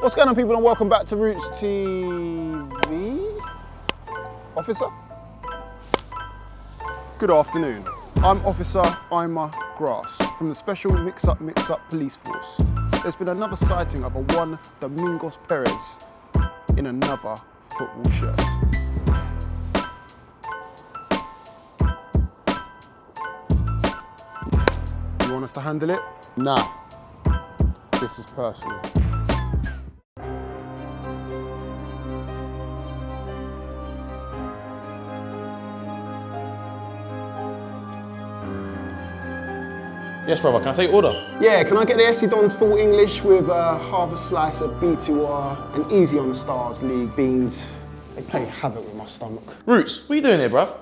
What's going on, people, and welcome back to Rootz TV. Officer? Good afternoon. I'm Officer Ima Grass from the Special Mix-Up Police Force. There's been another sighting of a one Domingos Pires in another football shirt. You want us to handle it? Nah. This is personal. Yes, brother, can I take your order? Yeah, can I get the SC Dons full English with half a slice of B2R and easy on the Stars League beans? They play havoc with my stomach. Rootz, what are you doing here, bruv?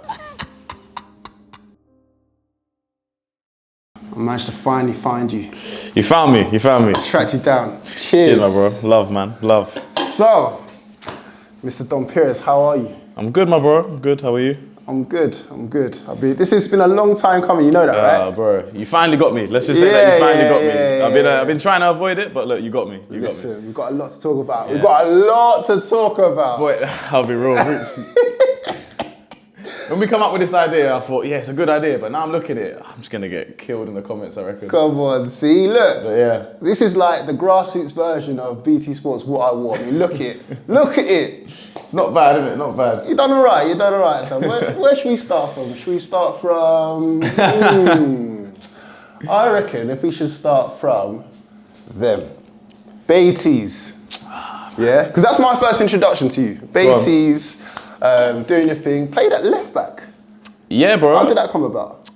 I managed to finally find you. You found me. Tracked you down. Cheers, my bro. Love, man, love. So, Mr. Don Pires, how are you? I'm good, my bro. I'm good, how are you? I'm good. This has been a long time coming, you know that, right? Bro, you finally got me. Let's just say that you finally got me. I've been trying to avoid it, but look, you got me. Listen, we've got a lot to talk about. We've got a lot to talk about. Boy, I'll be real, Rootz. When we come up with this idea, I thought, yeah, it's a good idea, but now I'm looking at it, I'm just gonna get killed in the comments, I reckon. Come on, see, look. But yeah. This is like the grassroots version of BT Sports What I Want. I mean, look at it. Look at it. It's not bad, is it? Not bad. You done all right. So where should we start from? Should we start from... I reckon if we should start from them. Baiteze. Yeah? Because that's my first introduction to you. Baiteze, doing your thing. Played at left back. Yeah, bro. How did that come about?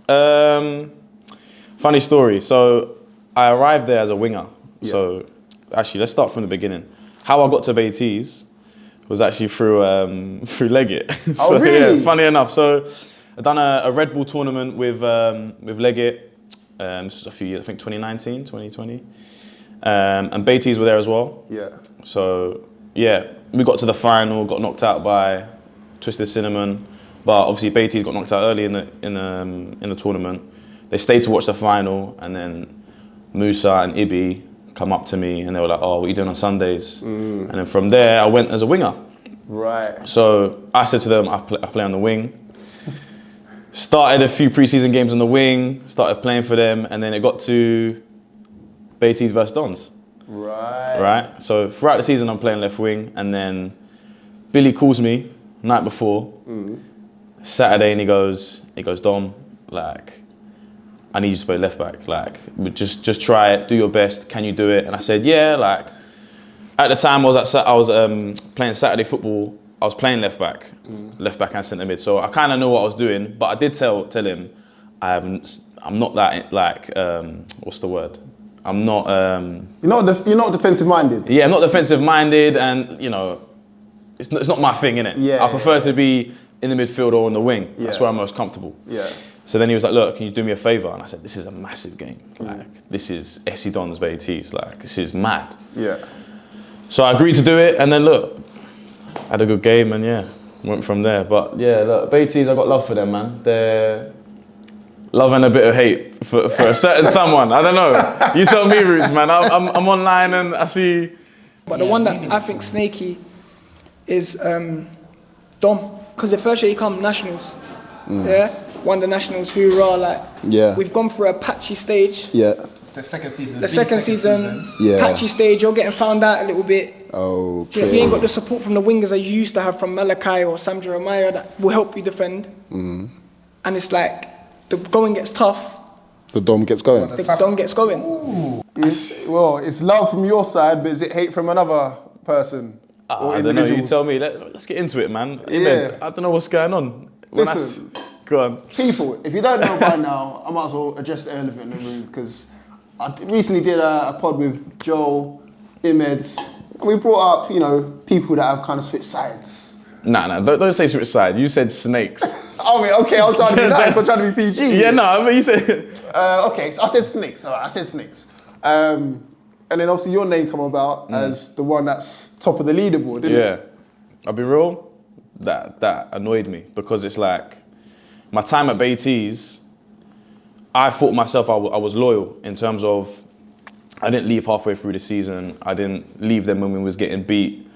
Funny story. So I arrived there as a winger. Yeah. So actually, let's start from the beginning. How I got to Baiteze was actually through Leggett. So, oh, really? Yeah, funny enough. So I've done a Red Bull tournament with Leggett. This was a few years, I think 2019, 2020. And Baiteze were there as well. Yeah. So yeah, we got to the final, got knocked out by Twisted Cinnamon, but obviously Baiteze got knocked out early in the tournament. They stayed to watch the final, and then Musa and Ibi come up to me and they were like, "Oh, what are you doing on Sundays?" And then from there, I went as a winger. Right. So I said to them, I play on the wing. Started a few pre-season games on the wing, started playing for them, and then it got to Baiteze versus Dons. Right. So throughout the season, I'm playing left wing, and then Billy calls me night before, Saturday, and he goes, Dom, like, I need you to play left back. Like, just try it, do your best. Can you do it? And I said, yeah. Like, at the time I was playing Saturday football. I was playing left back and centre mid. So I kind of know what I was doing. But I did tell him, I'm not that, like, what's the word? I'm not. You're not defensive minded. Yeah, I'm not defensive minded, and you know, it's not my thing, innit? Yeah. I prefer to be in the midfield or on the wing. Yeah. That's where I'm most comfortable. Yeah. So then he was like, "Look, can you do me a favour?" And I said, "This is a massive game. Like, this is SC Dons Baiteze. Like, this is mad." Yeah. So I agreed to do it, and then look, had a good game, and yeah, went from there. But yeah, look, Baiteze, I got love for them, man. They're love and a bit of hate for a certain someone. I don't know. You tell me, Rootz, man. I'm online and I see. But the one that I think snaky is Dom, because the first year he come nationals, yeah, won the nationals. Hoorah! Like, Yeah. we've gone through a patchy stage. Yeah. The second season. Yeah. Patchy stage. You're getting found out a little bit. Okay. You know, you ain't got the support from the wingers that you used to have from Malachi or Sam Jeremiah that will help you defend. And it's like the going gets tough. The Dom gets going. The Dom gets going. It's love from your side, but is it hate from another person? Or I don't know, you individuals? tell me. Let's get into it, man. Yeah. Ahmed, I don't know what's going on. Listen. Go on. People, if you don't know by now, I might as well address the elephant in the room, because I recently did a pod with Joel, Imeds, and we brought up, you know, people that have kind of switched sides. Nah, don't say switch side. You said snakes. I mean, okay, I was trying to be nice, I'm trying to be PG. Yeah, no, I mean, you said... Okay, so I said snakes, all right, I said snakes. And then obviously your name come about as the one that's top of the leaderboard, didn't it? Yeah. I'll be real, that annoyed me, because it's like, my time at Baiteze, I thought myself I was loyal in terms of I didn't leave halfway through the season. I didn't leave them when we was getting beat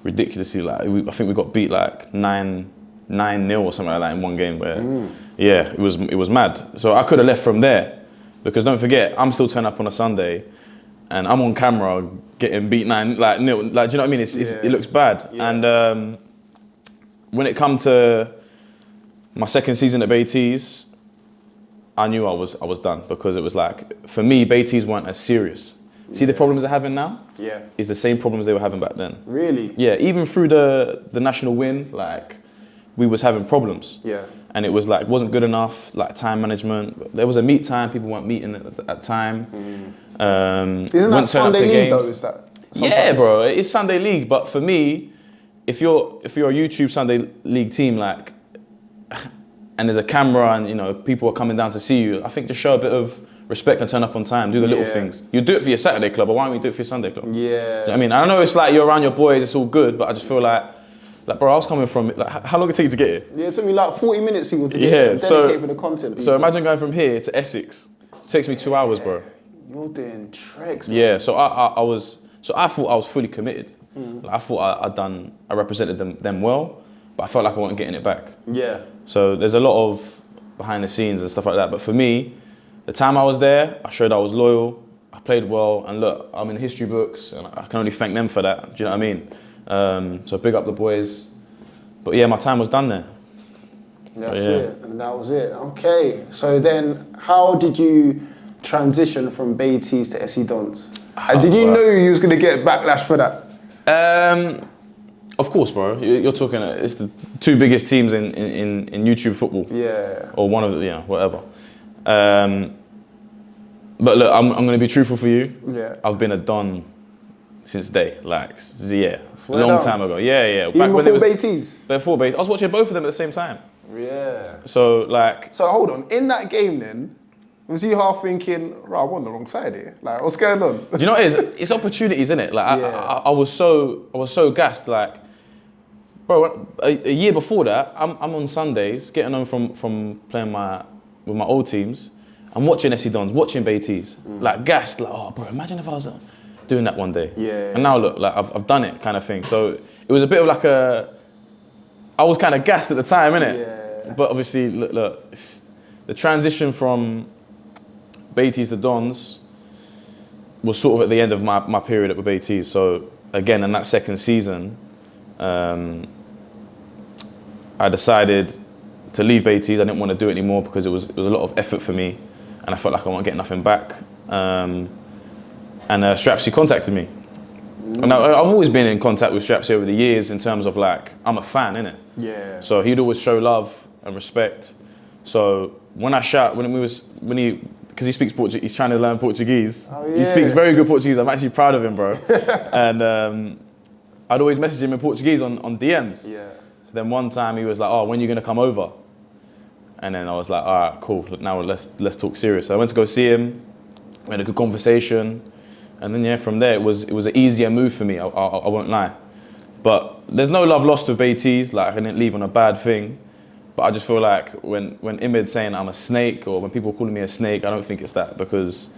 ridiculously. Like I think we got beat like 9-0 or something like that in one game. Where yeah, it was mad. So I could have left from there, because don't forget, I'm still turning up on a Sunday, and I'm on camera getting beat 9-0. Like, do you know what I mean? It looks bad. Yeah. And when it come to my second season at Baiteze, I knew I was done, because it was like, for me, Baiteze weren't as serious. See the problems they're having now? Yeah. Is the same problems they were having back then. Really? Yeah, even through the national win, like, we was having problems. Yeah. And it was like, wasn't good enough, like time management. There was a meet time, people weren't meeting at time. Isn't that Sunday league though, is that? Sometimes? Yeah, bro, it's Sunday league, but for me, if you're a YouTube Sunday league team, like, and there's a camera and, you know, people are coming down to see you, I think just show a bit of respect and turn up on time, do the little things. You do it for your Saturday club, but why don't you do it for your Sunday club? Yeah. Do you know what I mean? I know it's like you're around your boys, it's all good, but I just feel like, bro, I was coming from, like, how long did it take you to get here? Yeah, it took me like 40 minutes, people, to get here and dedicate for the content. People. So imagine going from here to Essex. It takes me 2 hours, bro. You're doing treks, bro. Yeah, so I thought I was fully committed. Like, I thought I represented them well, but I felt like I wasn't getting it back. Yeah. So there's a lot of behind the scenes and stuff like that. But for me, the time I was there, I showed I was loyal, I played well, and look, I'm in history books, and I can only thank them for that. Do you know what I mean? So big up the boys. But yeah, my time was done there. That's it, and that was it. Okay, so then how did you transition from Baiteze to SE Dons? And did you know you was going to get backlash for that? Of course, bro. You're talking, it's the two biggest teams in YouTube football. Yeah. Or one of the, whatever. But look, I'm going to be truthful for you. Yeah. I've been a Don since day, like, a long time ago. Yeah. Even back before Baiteze? Before Baiteze. I was watching both of them at the same time. Yeah. So, like... So, hold on. In that game, then, was you half thinking, right, I'm on the wrong side here? Like, what's going on? Do you know what it is? It's opportunities, isn't it? Like, I was so gassed, like... Bro, a year before that, I'm on Sundays, getting home from playing with my old teams. I'm watching SE Dons, watching Baiteze. Like, gassed, like, oh, bro, imagine if I was doing that one day. Yeah. And now look, like, I've done it, kind of thing. So it was a bit of like I was kind of gassed at the time, innit? Yeah. But obviously, look, the transition from Baiteze to Dons was sort of at the end of my period at Baiteze. So again, in that second season, I decided to leave Baiteze. I didn't want to do it anymore because it was a lot of effort for me, and I felt like I won't get nothing back. And Strapsy contacted me. And I've always been in contact with Strapsy over the years in terms of, like, I'm a fan, innit? Yeah. So he'd always show love and respect. So when because he speaks Portuguese, he's trying to learn Portuguese. Oh, yeah. He speaks very good Portuguese. I'm actually proud of him, bro. And I'd always message him in Portuguese on DMs. Yeah. So then one time he was like, oh, when are you going to come over? And then I was like, all right, cool. Now let's talk serious. So I went to go see him. We had a good conversation. And then, from there, it was an easier move for me, I won't lie. But there's no love lost with Baiteze. Like, I didn't leave on a bad thing. But I just feel like when Imed's saying I'm a snake, or when people are calling me a snake, I don't think it's that, because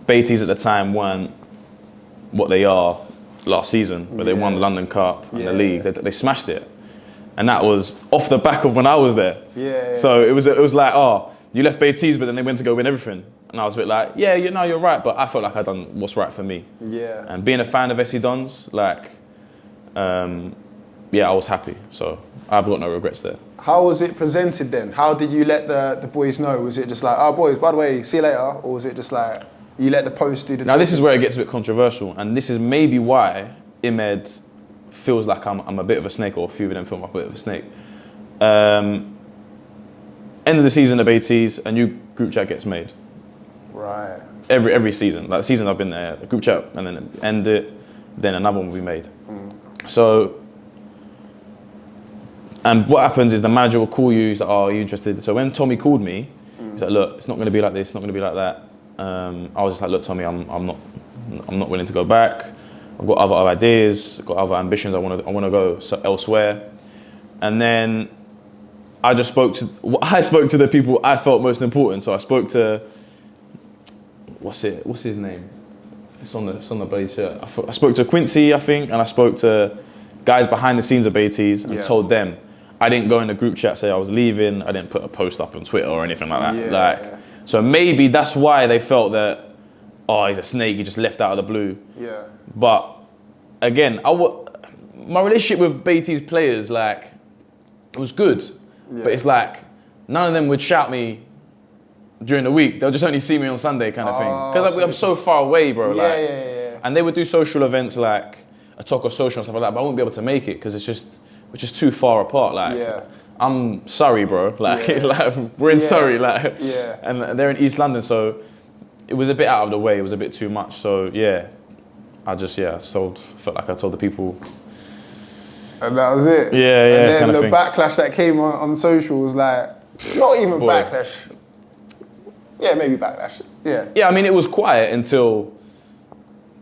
Baiteze at the time weren't what they are last season, where they won the London Cup and the league. They smashed it. And that was off the back of when I was there. Yeah. So it was like, oh, you left Baiteze, but then they went to go win everything. And I was a bit like, you're right, but I felt like I'd done what's right for me. Yeah. And being a fan of SE Dons, like, I was happy. So I've got no regrets there. How was it presented then? How did you let the boys know? Was it just like, oh, boys, by the way, see you later? Or was it just like, you let the post do the Now, this is where it gets a bit controversial. And this is maybe why Imed feels like I'm a bit of a snake, or a few of them feel like a bit of a snake. End of the season at Baiteze, a new group chat gets made. Right. Every season, like the season I've been there, a group chat, and then end it, then another one will be made. So, and what happens is the manager will call you. He's like, "Oh, are you interested?" So when Tommy called me, he's like, "Look, it's not going to be like this. It's not going to be like that." I was just like, "Look, Tommy, I'm not willing to go back. I've got other ideas, got other ambitions. I want to go elsewhere." And then I spoke to the people I felt most important. So I spoke to what's his name? It's on the bloody shirt. I spoke to Quincy, I think, and I spoke to guys behind the scenes of Baiteze and told them. I didn't go in the group chat say I was leaving. I didn't put a post up on Twitter or anything like that. So maybe that's why they felt that, oh, he's a snake. He just left out of the blue. Yeah. But again, my relationship with Baiteze players, like, it was good. Yeah. But it's like none of them would shout me during the week. They'll just only see me on Sunday, kind of thing. Because like, I'm so far away, bro. And they would do social events like a Taco Social and stuff like that, but I wouldn't be able to make it because we're just too far apart. Like, I'm Surrey, bro. Like, like we're in Surrey, like, and they're in East London, so it was a bit out of the way. It was a bit too much. So yeah, felt like I told the people. And that was it. Yeah, and then the backlash that came on social was like, not even backlash. Yeah, maybe backlash. Yeah. Yeah, I mean, it was quiet until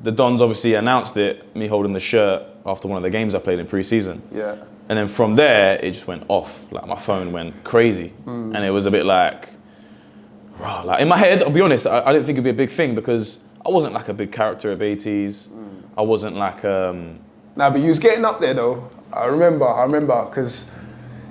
the Dons obviously announced it, me holding the shirt after one of the games I played in pre-season. Yeah. And then from there, it just went off. Like, my phone went crazy. And it was a bit like, rah, like in my head, I'll be honest, I didn't think it'd be a big thing because I wasn't like a big character at Baiteze. I wasn't like... Nah, but you was getting up there though. I remember, because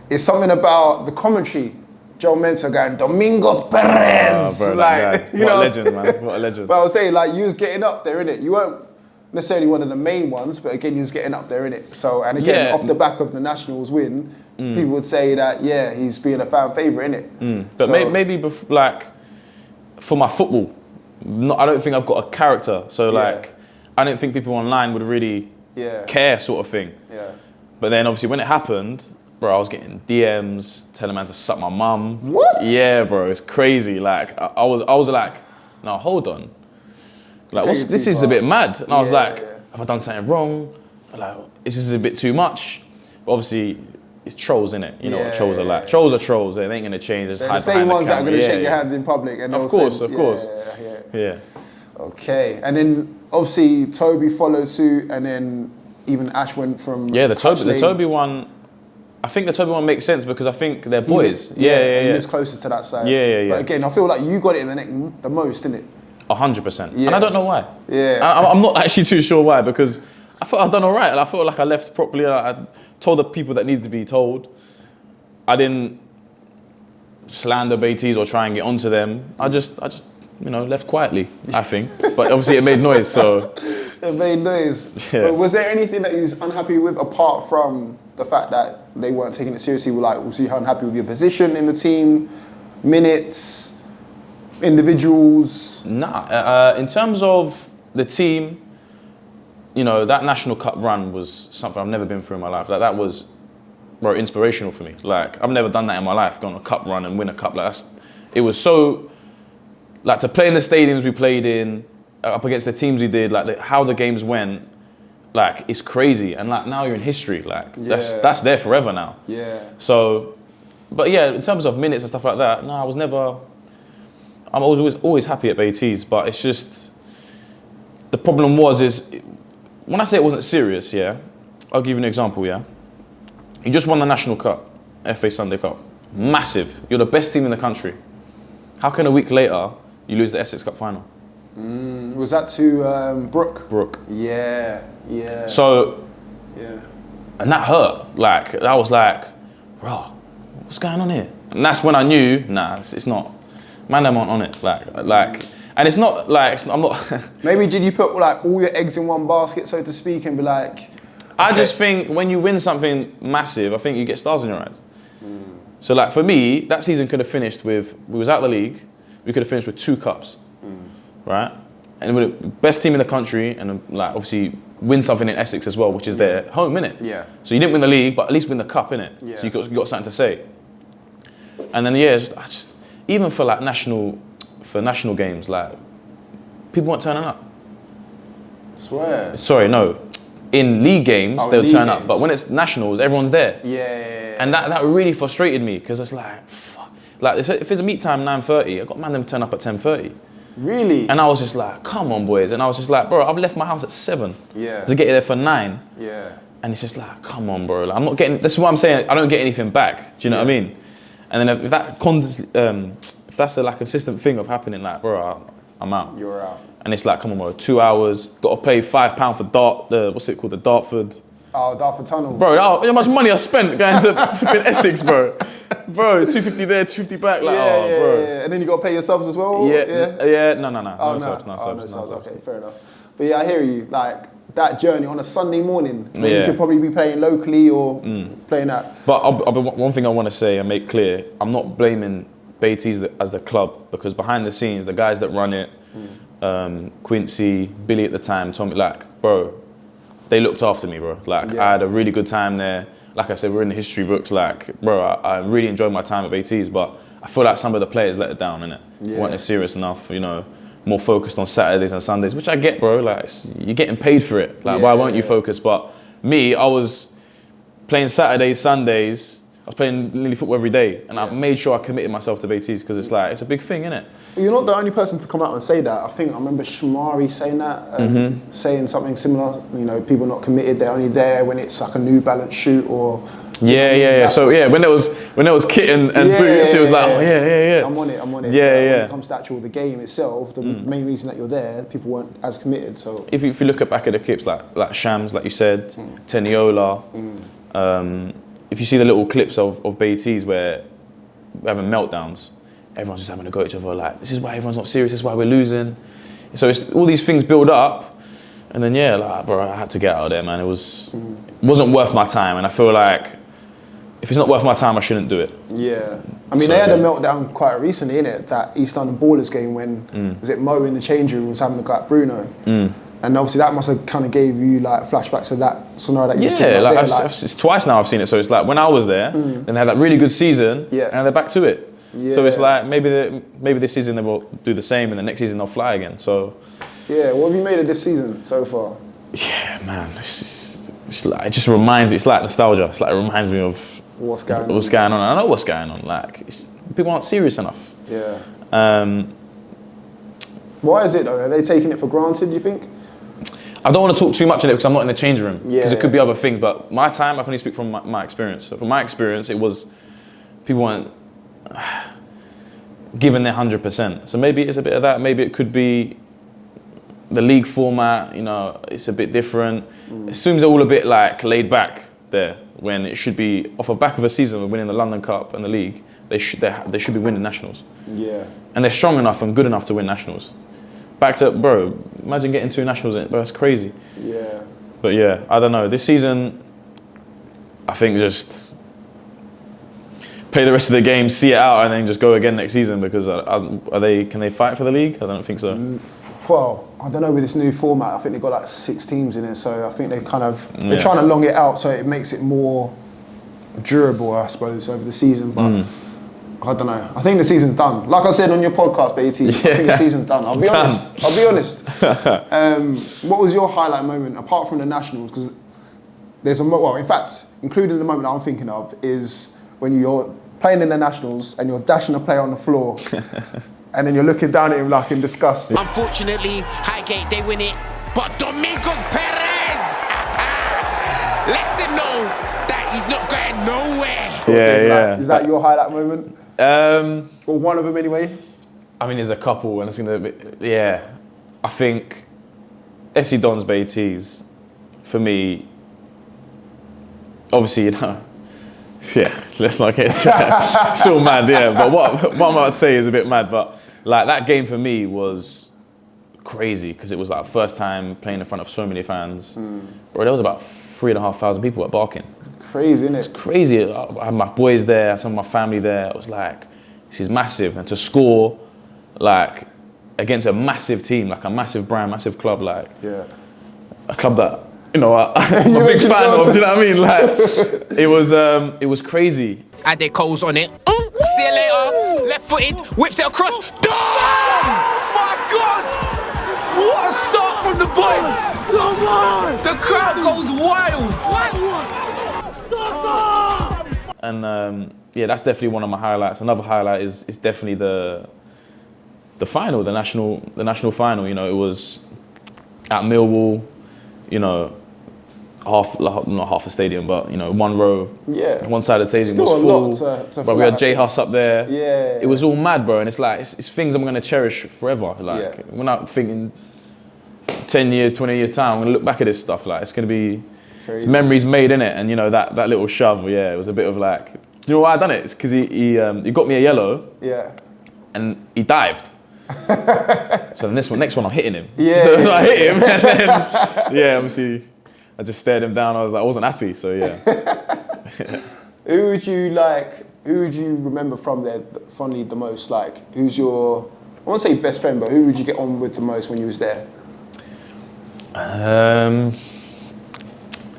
it's something about the commentary. Joe Mentor going, Domingos, Pires! Bro, like, you know, what a legend, man. What a legend. But I was saying, like, you was getting up there, innit? You weren't necessarily one of the main ones, but again, you was getting up there, innit? So, and again, off the back of the Nationals win, people would say that, yeah, he's being a fan favourite, innit? But so, maybe, like, for my football, I don't think I've got a character. So, like, I don't think people online would really care, sort of thing. Yeah. But then, obviously, when it happened, bro, I was getting DMs telling man to suck my mum. What? Yeah, bro, it's crazy. Like, I was like, no, hold on. Like, this is a bit mad. And I was like, have I done something wrong? Like, this is a bit too much. But obviously, it's trolls, innit? You know what trolls are like. Trolls are trolls. They ain't gonna change. They're the same ones that are gonna shake your hands in public. And of course. Yeah. Okay, and then obviously Toby followed suit, and then even Ash went from the Toby one. I think the Toby one makes sense because I think they're boys. He lives closest to that side. Yeah. But again, I feel like you got it in the neck the most, didn't it? 100%. And I don't know why. Yeah. I'm not actually too sure why because I felt I'd done all right. And I felt like I left properly. I told the people that needed to be told. I didn't slander Baiteze or try and get onto them. I just left quietly, I think. But obviously it made noise, so. It made noise. Yeah. But was there anything that you was unhappy with apart from the fact that they weren't taking it seriously? Was you unhappy with your position in the team, minutes, individuals? Nah, in terms of the team, that National Cup run was something I've never been through in my life. Like, that was, bro, inspirational for me. Like, I've never done that in my life, gone on a cup run and win a cup. Like, it was so, like, to play in the stadiums we played in, up against the teams we did, like, how the games went, like, it's crazy. And like, now you're in history. Like, that's there forever now. Yeah. So, but yeah, in terms of minutes and stuff like that, no, I'm always happy at Baiteze, but it's just, the problem is when I say it wasn't serious, I'll give you an example, You just won the National Cup, FA Sunday Cup. Massive. You're the best team in the country. How can a week later you lose the Essex Cup final? Was that to Brooke? Brooke. Yeah. So, and that hurt. Like, I was like, bro, what's going on here? And that's when I knew, nah, it's not. Man, them aren't on it. Like, and it's not like, I'm not. Maybe did you put like all your eggs in one basket, so to speak, and be like? Okay. I just think when you win something massive, I think you get stars in your eyes. So like for me, that season could have finished with, we was out the league, we could have finished with 2 cups, right? And with the best team in the country, and like obviously win something in Essex as well, which is their home, innit? Yeah. So you didn't win the league, but at least win the cup, innit? Yeah. So you got something to say. And then I just even for like national games, like people weren't turning up. Swear. Sorry, no. In league games, they'll turn up, but when it's nationals, everyone's there. Yeah. And that really frustrated me because it's like, fuck. Like if it's a meet time 9:30, I got man them turn up at 10:30. Really? And I was just like, come on, boys. And I was just like, bro, I've left my house at 7 to get there for 9. Yeah. And it's just like, come on, bro. Like, I'm not getting. This is what I'm saying. I don't get anything back. Do you know what I mean? And then if that's a like consistent thing of happening, like, bro, I'm out. You're out. And it's like, come on, bro, 2 hours, got to pay £5 for what's it called, the Dartford. Oh, Dartford Tunnel. Bro, how much money I spent going to flipping Essex, bro. Bro, 250 there, 250 back, like, bro. Yeah. And then you got to pay your subs as well? Yeah, no. Oh, No subs. Okay, fair enough. But yeah, I hear you. Like, that journey on a Sunday morning, when you could probably be playing locally or playing that. But one thing I want to say and make clear, I'm not blaming Baiteze as the club, because behind the scenes, the guys that run it, Quincy, Billy at the time, Tommy, like, bro, they looked after me, bro. Like, I had a really good time there. Like I said, we're in the history books. Like, bro, I really enjoyed my time at Baiteze, but I feel like some of the players let it down, innit? Weren't serious enough, you know, more focused on Saturdays and Sundays, which I get, bro. Like, you're getting paid for it. Like, why won't you focus? But me, I was playing Saturdays, Sundays. I was playing nearly football every day, and I made sure I committed myself to Baiteze, because it's like, it's a big thing, innit? You're not the only person to come out and say that. I remember Shamari saying that, saying something similar. You know, people not committed, they're only there when it's like a New Balance shoot or. Yeah. So when there was kit and boots, it was like, I'm on it. Yeah. When it comes to actual the game itself, the main reason that you're there, people weren't as committed. So if you look at back at the clips, like Shams, like you said, Teniola. If you see the little clips of Baiteze where we're having meltdowns, everyone's just having to go at each other like, this is why everyone's not serious, this is why we're losing. So it's all these things build up, and then bro, I had to get out of there, man. It wasn't worth my time, and I feel like if it's not worth my time, I shouldn't do it. Yeah. I mean, they had a meltdown quite recently, innit? That East London Ballers game when, was it Mo in the change room was having a go at Bruno? And obviously that must have kind of gave you like flashbacks of that scenario that you used to it's twice now I've seen it. So it's like when I was there, then they had that really good season, and they're back to it. So it's like maybe this season they will do the same, and the next season they'll fly again. So yeah, what have you made of this season so far? Yeah, man, it's like, it just reminds me. It's like nostalgia. It's like it reminds me of what's going on. I know what's going on. Like people aren't serious enough. Yeah. Why is it though? Are they taking it for granted, do you think? I don't want to talk too much in it because I'm not in the change room. Because it could be other things. But my time, I can only speak from my experience. So from my experience, it was people weren't giving their 100%. So maybe it's a bit of that. Maybe it could be the league format. You know, it's a bit different. It seems they're all a bit like laid back there when it should be off the back of a season of winning the London Cup and the league. They should be winning nationals. Yeah. And they're strong enough and good enough to win nationals. Back to, bro, imagine getting 2 nationals in it, bro, that's crazy. Yeah. But yeah, I don't know. This season, I think just play the rest of the game, see it out, and then just go again next season, because can they fight for the league? I don't think so. Well, I don't know, with this new format, I think they've got like 6 teams in it, so I think they're trying to long it out so it makes it more durable, I suppose, over the season, but I don't know. I think the season's done. Like I said on your podcast, Baiteze, I think the season's done. I'll be honest. What was your highlight moment, apart from the Nationals? Because there's in fact, including the moment I'm thinking of, is when you're playing in the Nationals and you're dashing a player on the floor and then you're looking down at him like in disgust. Unfortunately, Highgate, they win it, but Domingos Pires lets him know that he's not going nowhere. Is that your highlight moment? Or one of them anyway? I mean, there's a couple, and it's gonna be, I think SC Don's Baiteze, for me, obviously, you know, let's not get into it. It's all mad, but what I'm about to say is a bit mad, but like that game for me was crazy, because it was like first time playing in front of so many fans. Bro, there was about 3,500 people at Barking. Crazy, isn't it? It's crazy. I had my boys there, some of my family there. I was like, this is massive. And to score, like, against a massive team, like a massive brand, massive club, like, a club that, you know, I'm a big fan of, do you know what I mean? Like, it was crazy. Add their coals on it. See you later. Left footed, whips it across. Done! My God! What a start from the boys! Come on! The crowd goes wild! And that's definitely one of my highlights. Another highlight is definitely the final, the national final. You know, it was at Millwall. You know, not half a stadium, but you know, one row, one side of the stadium Still was full. a lot to but we had J Huss up there. Yeah. It was all mad, bro, and it's like it's things I'm gonna cherish forever. Like we're not thinking 10 years, 20 years time, I'm gonna look back at this stuff. Like it's gonna be it's memories made in it, and you know that little shove. Yeah, it was a bit of like, you know why I done it? It's because he got me a yellow. Yeah. And he dived. So then next one, I'm hitting him. Yeah. So I hit him, and then obviously, I just stared him down. I wasn't happy. So yeah. Who would you remember from there fondly the most? Like, who's your, I won't say best friend, but who would you get on with the most when you was there?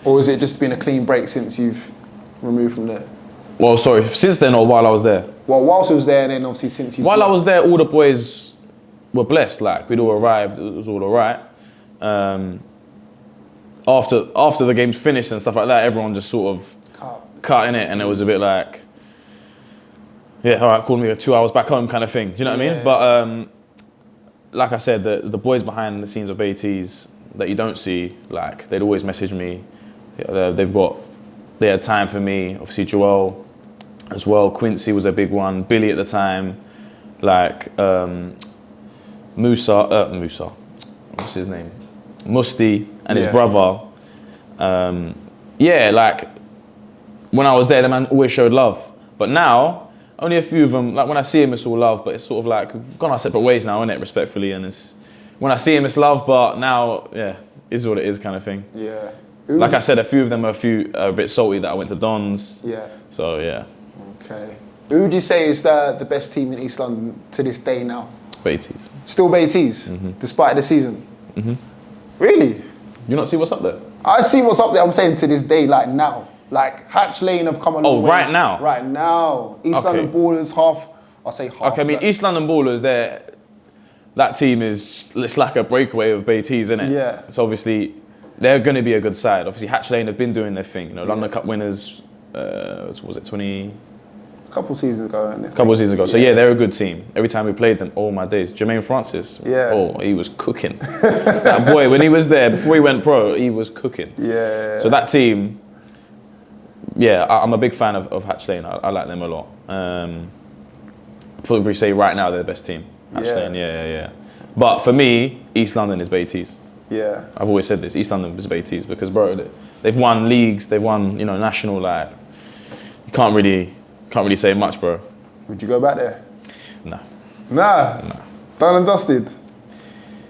Or has it just been a clean break since you've removed from there? Well, sorry, since then or while I was there? Well, whilst I was there, and then obviously since you... While I was there, all the boys were blessed. Like, we'd all arrived, it was all right. After the game's finished and stuff like that, everyone just sort of cut in it, and it was a bit like, yeah, all right, call me 2 hours back home kind of thing. Do you know what I mean? But like I said, the boys behind the scenes of Baiteze that you don't see, like, they'd always message me. They had time for me. Obviously, Joel as well. Quincy was a big one. Billy at the time, like Musa. What's his name? Musti and his brother. Like when I was there, the man always showed love. But now, only a few of them. Like when I see him, it's all love. But it's sort of like we've gone our separate ways now, innit? Respectfully, and it's when I see him, it's love. But now, is what it is, kind of thing. Yeah. Like I said, a few of them are a bit salty that I went to Dons. Yeah. So yeah. Okay. Who would you say is the best team in East London to this day now? Baiteze. Still Baiteze, despite the season? Really? You not see what's up there? I see what's up there. I'm saying to this day, like now. Like Hatch Lane have come a long way. Right now? Right now. East London Ballers, I'll say half. Okay, I mean, East London Ballers, that team it's like a breakaway of Baiteze, isn't it? Yeah. So obviously, they're going to be a good side. Obviously, Hatch Lane have been doing their thing. You know, London Cup winners, was it 20? A couple seasons ago. So yeah, they're a good team. Every time we played them, oh my days. Jermaine Francis, he was cooking. That boy, when he was there, before he went pro, he was cooking. Yeah. So that team, I'm a big fan of Hatch Lane. I like them a lot. I'd probably say right now they're the best team. Hatch Lane, yeah. But for me, East London is Baiteze. Yeah. I've always said this, East London is Baiteze because, bro, they've won leagues, they've won, national, like, you can't really say much, bro. Would you go back there? No. Nah. Done and dusted.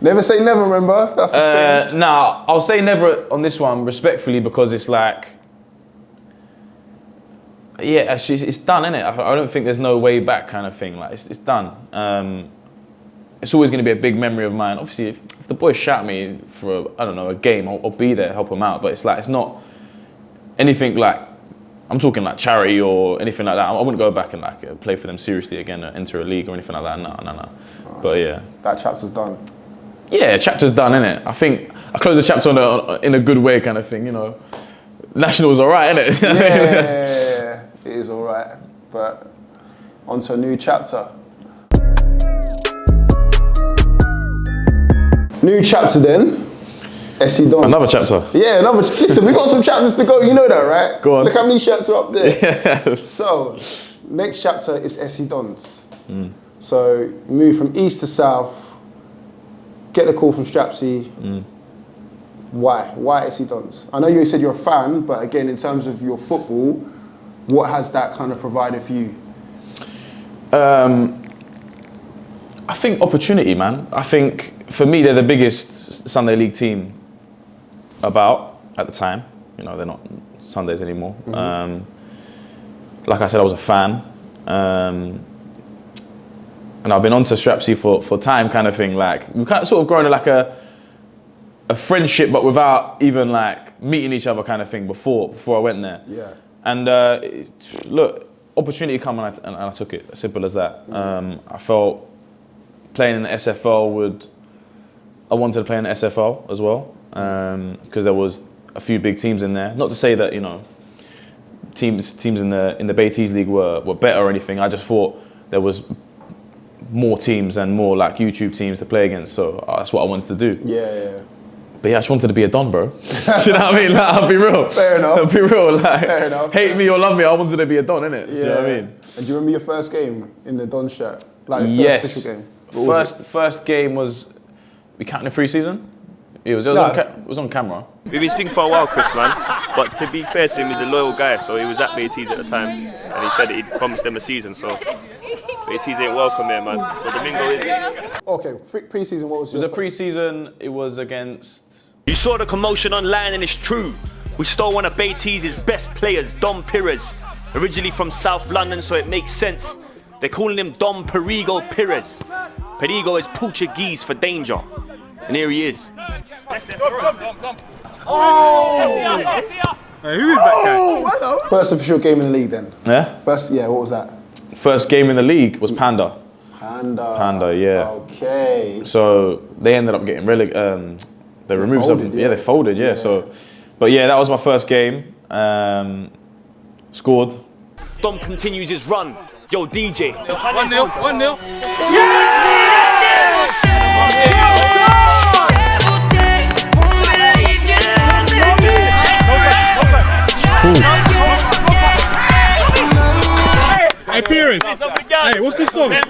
Never say never, remember? That's the thing. Nah, I'll say never on this one, respectfully, because it's like, it's done, innit? I don't think there's no way back kind of thing. Like, it's done. It's always going to be a big memory of mine. Obviously, if the boys shout me for, a game, I'll be there, help them out. But it's like, it's not anything like, I'm talking like charity or anything like that. I wouldn't go back and like play for them seriously again, or enter a league or anything like that. No. Oh, but yeah. That chapter's done. Yeah, chapter's done, innit? I think I closed the chapter in a good way kind of thing, National's all right, innit? Yeah, it is all right. But on to a new chapter. New chapter then. SC Dons. Another chapter. Yeah, listen, we got some chapters to go. You know that, right? Go on. Look how many shirts are up there. Yes. So, next chapter is SC Dons. So, you move from east to south. Get the call from Strapsy. Why? Why SC Dons? I know you said you're a fan, but again, in terms of your football, what has that kind of provided for you? I think opportunity, man. I think for me, they're the biggest Sunday League team about at the time. They're not Sundays anymore. Like I said, I was a fan. And I've been on to Strapsy for time kind of thing. Like, we've kind of sort of grown like a friendship, but without even like meeting each other kind of thing before I went there. Yeah. And look, opportunity come and I took it. As simple as that. I felt playing in the SFL I wanted to play in the SFL as well, because there was a few big teams in there. Not to say that teams in the Baiteze League were better or anything. I just thought there was more teams and more like YouTube teams to play against. So that's what I wanted to do. Yeah. But yeah, I just wanted to be a Don, bro. Do you know what I mean? Like, I'll be real. Fair enough. I'll be real. Like, Fair enough. Hate me or love me, I wanted to be a Don, innit? Do you know what I mean? And do you remember your first game in the Don shirt? Like Yes. First official game? What was it? First game was, we counting the pre-season? It was on camera. We've been speaking for a while, Chris, man. But to be fair to him, he's a loyal guy. So he was at Baiteze at the time, and he said that he'd promised them a season. So Baiteze ain't welcome there, man. But Domingo is. Okay, pre-season, what was It was a pre-season, it was against... You saw the commotion online, and it's true. We stole one of Baiteze's best players, Pires. Originally from South London, so it makes sense. They're calling him Dom Perigo Pires. Perigo is Portuguese for danger. And here he is. Hey, who is that guy? First official game in the league then? Yeah? What was that? First game in the league was Panda. Panda, yeah. Okay. So they ended up getting relegated. They removed folded, some. yeah. They folded. Yeah. So, but yeah, that was my first game. Scored. Dom continues his run. Yo, DJ. 1-0, 1-0. Hey, Pires. Hey, what's the song? Hey,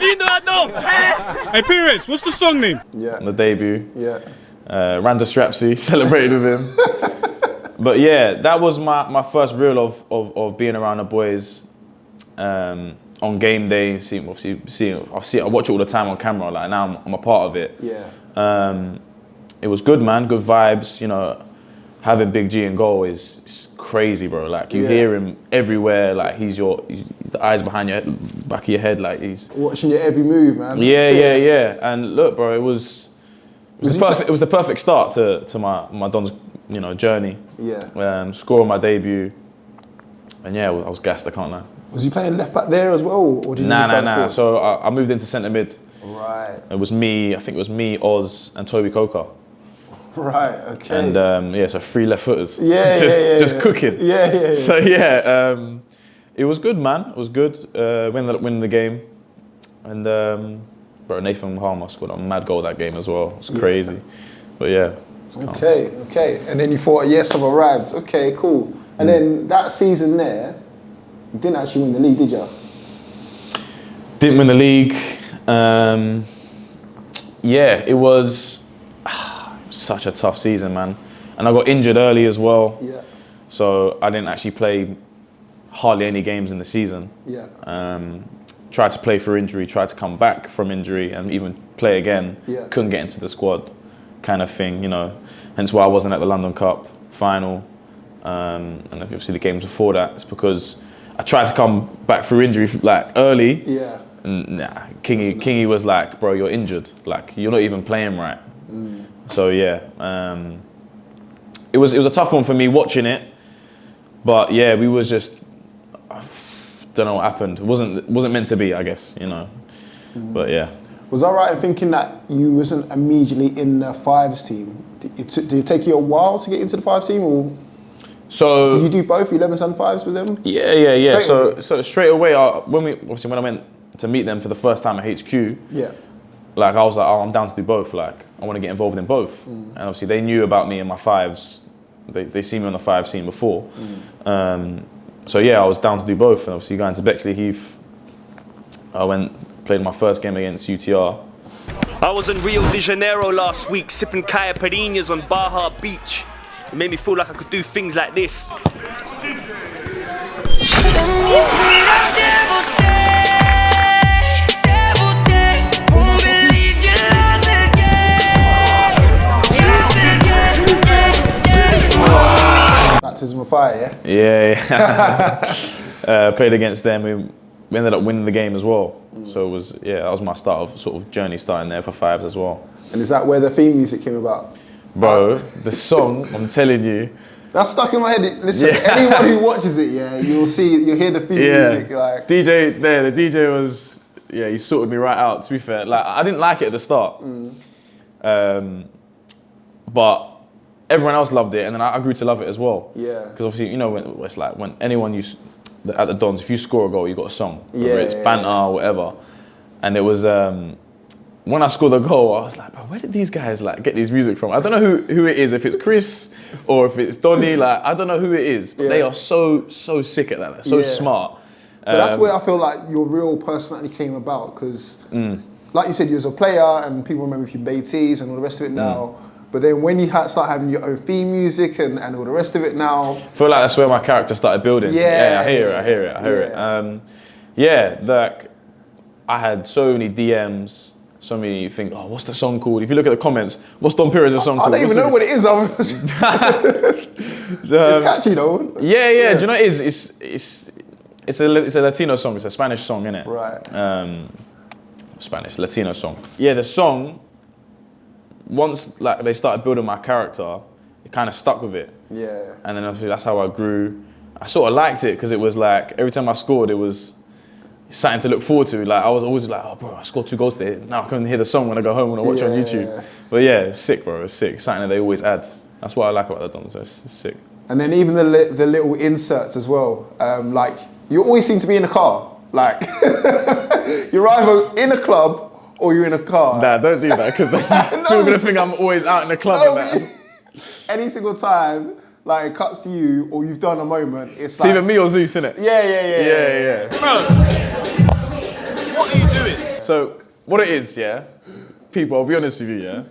Pires, what's the song name? Yeah. On the debut. Yeah. Randa Strapsy, celebrated with him. But yeah, that was my first reel of being around the boys on game day. I watch it all the time on camera. Like now I'm a part of it. Yeah. It was good, man. Good vibes. You know, having Big G in goal is crazy, bro. Like you hear him everywhere. Like he's the eyes behind your back of your head. Like he's watching your every move, man. Yeah. And look, bro, it was the perfect start to my Don's journey. Yeah. Scoring my debut, and yeah, I was gassed. I can't lie. Was you playing left back there as well, or did you? Nah. So I moved into centre mid. Right. It was me. I think it was me, Oz, and Toby Coker. Right. Okay. And so 3 left footers. Just cooking. Yeah. So yeah, it was good, man. It was good. Winning the game, and bro, Nathan Harmer scored a mad goal that game as well. It's crazy, but yeah. Okay. And then you thought, yes, I've arrived. Okay, cool. And then that season there, you didn't actually win the league, did you? Didn't win the league. It was such a tough season, man. And I got injured early as well. Yeah. So I didn't actually play hardly any games in the season. Yeah. Tried to play for injury, tried to come back from injury and even play again. Yeah. Couldn't get into the squad, kind of thing, Hence why I wasn't at the London Cup final. And obviously the games before that, it's because I tried to come back through injury like early. Yeah. And Kingy was like, bro, you're injured. Like you're not even playing right. So yeah, it was a tough one for me watching it. But yeah, we was just, don't know what happened. It wasn't meant to be, I guess, But yeah. Was I right in thinking that you wasn't immediately in the fives team? Did it take you a while to get into the fives team, or so did you do both 11s and 5s with them? Yeah. Straight So straight away, when I went to meet them for the first time at HQ, like I was like, I'm down to do both. Like I want to get involved in both. And obviously they knew about me in my fives. They see me on the 5 scene before. So yeah, I was down to do both. And obviously going to Bexley Heath, I played my first game against UTR. I was in Rio de Janeiro last week sipping caipirinhas on Baja Beach. It made me feel like I could do things like this. Baptism of fire, Yeah. Played against them. We ended up winning the game as well. So it was, that was my sort of journey starting there for 5s as well. And is that where the theme music came about? Bro, the song, I'm telling you. That's stuck in my head. Listen, anyone who watches it, you'll hear the theme music. Like DJ there, the DJ was, he sorted me right out, to be fair. Like, I didn't like it at the start. But everyone else loved it, and then I grew to love it as well. Yeah. Because obviously, it's like when anyone at the Dons, if you score a goal, you got a song. Whether it's banter or whatever. And it was when I scored the goal, I was like, bro, where did these guys like get these music from? I don't know who it is, if it's Chris or if it's Donny, like, I don't know who it is, but they are so sick at that, like, so smart. But that's where I feel like your real personality came about, because like you said, you was a player and people remember you Baiteze and all the rest of it now. But then when you start having your own theme music and all the rest of it now. I feel like that's where my character started building. Yeah, I hear it. Yeah, like, I had so many DMs, so many things, oh, what's the song called? If you look at the comments, what's Dom Pires' song called? I don't even know what it is. It's catchy though. Yeah. Do you know what it is? It's a Latino song. It's a Spanish song, innit? Right. Spanish, Latino song. Yeah, the song, once like they started building my character, it kind of stuck with it. Yeah. And then obviously that's how I grew. I sort of liked it because it was like, every time I scored, it was something to look forward to. Like, I was always like, oh bro, I scored 2 goals today. Now I can hear the song when I go home, when I watch it on YouTube. Yeah. But yeah, it's sick, bro, it's sick. It's something that they always add. That's what I like about the Dons, so it's sick. And then even the little inserts as well. Like, you always seem to be in a car. Like, you're either in a club or you're in a car. Nah, don't do that, because people are gonna think I'm always out in the club and that. Any single time, like, it cuts to you or you've done a moment, it's like... either me or Zeus, innit? Yeah. Bro, what are you doing? So, what it is, yeah, people, I'll be honest with you, yeah,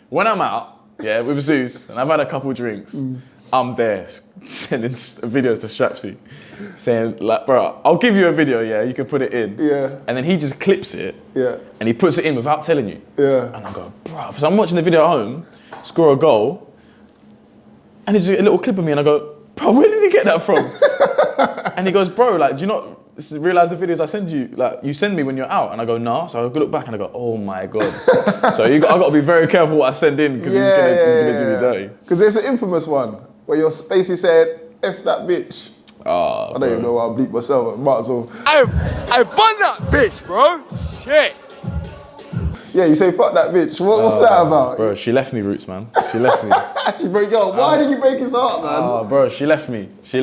when I'm out, yeah, with Zeus, and I've had a couple drinks, I'm there sending videos to Strapsy, saying, like, bro, I'll give you a video, yeah, you can put it in. Yeah. And then he just clips it. Yeah. And he puts it in without telling you. Yeah. And I go, bro, so I'm watching the video at home, score a goal, and it's just a little clip of me, and I go, bro, where did you get that from? And he goes, bro, like, do you not realise the videos I send you, like, you send me when you're out? And I go, nah. So I look back and I go, oh my God. So I got to be very careful what I send in, because he's gonna do me dirty. Because there's an infamous one where you basically said, F that bitch. I don't even know why I bleep myself, I might as well. I bun that bitch, bro. Shit. Yeah, you say fuck that bitch. What's that about? Bro, she left me, Rootz, man. She left me. She broke your heart. Why did you break his heart, man? Oh, bro, she left me. She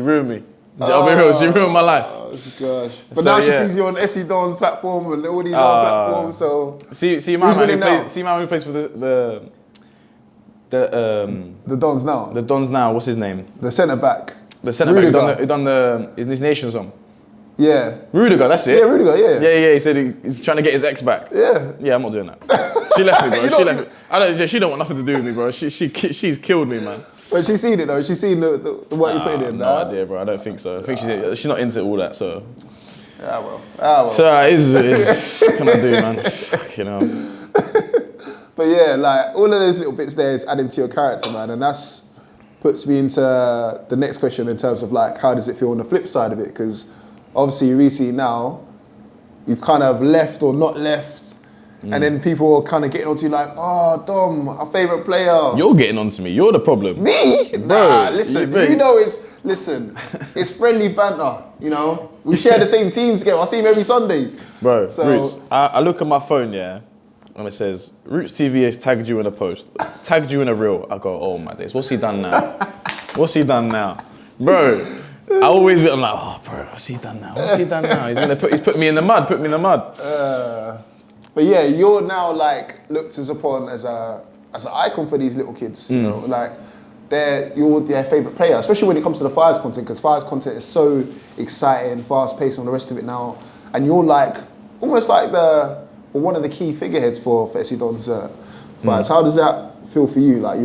ruined me. I'll be real, she ruined my life. Oh, gosh. But so, now she sees you on SE Don's platform and all these other platforms, so... See my man who plays for the Dons now? The Dons now, what's his name? The centre-back. The centre-back who done his Nation song. Yeah. Rudiger, that's it. Yeah, Rudiger, yeah. Yeah, he said he's trying to get his ex back. Yeah. Yeah, I'm not doing that. She left me, bro. She left me. She don't want nothing to do with me, bro. She's killed me, man. But she's seen it though. She's seen the what you put in. No idea, bro. I don't think so. I think she's not into all that, so. Ah well. So it is. What can I do, man? Fucking hell. But yeah, like all of those little bits there is adding to your character, man, and that's puts me into the next question in terms of like how does it feel on the flip side of it? Because obviously recently now you've kind of left or not left. And then people are kind of getting onto you like, oh, Dom, our favourite player. You're getting onto me. You're the problem. Me? Nah, listen, you know it's friendly banter, you know? We share the same teams together. I see him every Sunday. Bro, so, Rootz, I look at my phone, yeah, and it says, Rootz TV has tagged you in a post, tagged you in a reel. I go, oh my days, what's he done now? What's he done now? Bro, I'm like, oh, bro, what's he done now? What's he done now? He's put me in the mud, But yeah, you're now like looked as upon as an icon for these little kids. You know, like you're their favourite player, especially when it comes to the Fives content, because Fives content is so exciting, fast paced, and all the rest of it now. And you're like almost like one of the key figureheads for SE Don's Fives. How does that feel for you? Like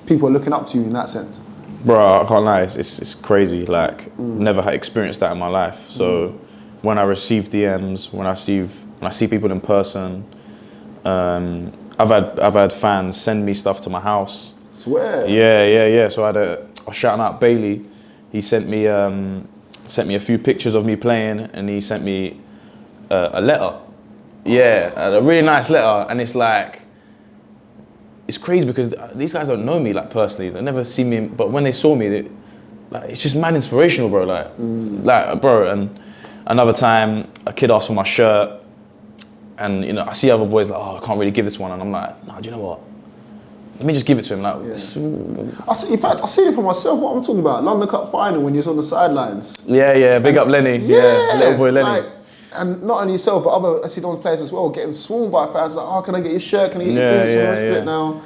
people are looking up to you in that sense. Bro, I can't lie, it's crazy. Like never had experienced that in my life. So when I receive DMs, when I see people in person, I've had fans send me stuff to my house. Swear. Yeah. So I was shouting out Bailey. He sent me a few pictures of me playing, and he sent me a letter. Yeah, a really nice letter, and it's like, it's crazy because these guys don't know me like personally. They never see me, but when they saw me, it's just mad inspirational, bro. Like, bro, and another time a kid asked for my shirt. And you know, I see other boys like, oh, I can't really give this one, and I'm like, no, do you know what? Let me just give it to him. Like, in fact, I see it for myself. What I'm talking about, London Cup final when you're on the sidelines. Yeah, big up Lenny. Yeah, little boy Lenny. And not only yourself, but other SC Dons players as well, getting swarmed by fans. Like, oh, can I get your shirt? Can I get your boots? And the rest of it now.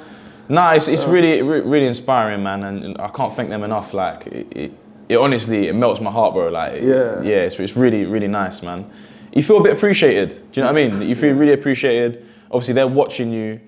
Nah, it's really inspiring, man, and I can't thank them enough. Like, it honestly, it melts my heart, bro. Like, it's really nice, man. You feel a bit appreciated. Do you know what I mean? You feel really appreciated. Obviously, they're watching you.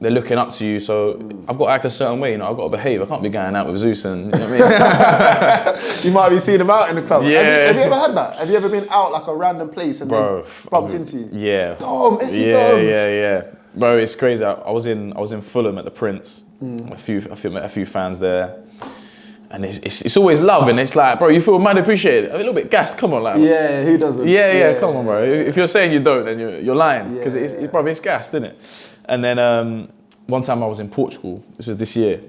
They're looking up to you, so I've got to act a certain way, you know, I've got to behave. I can't be going out with Zeus and, you know what I mean? You might be seeing him out in the club. Yeah. Have you ever had that? Have you ever been out like a random place and they bumped into you? Yeah. Dom, SC Dons. Yeah. Bro, it's crazy. I was in Fulham at the Prince. I met a few fans there. And it's always love, and it's like, bro, you feel mad appreciated. A little bit gassed, come on, like. Yeah, who doesn't? Yeah, come on, bro. If you're saying you don't, then you're lying, because it's gassed, isn't it? And then one time I was in Portugal. This was this year,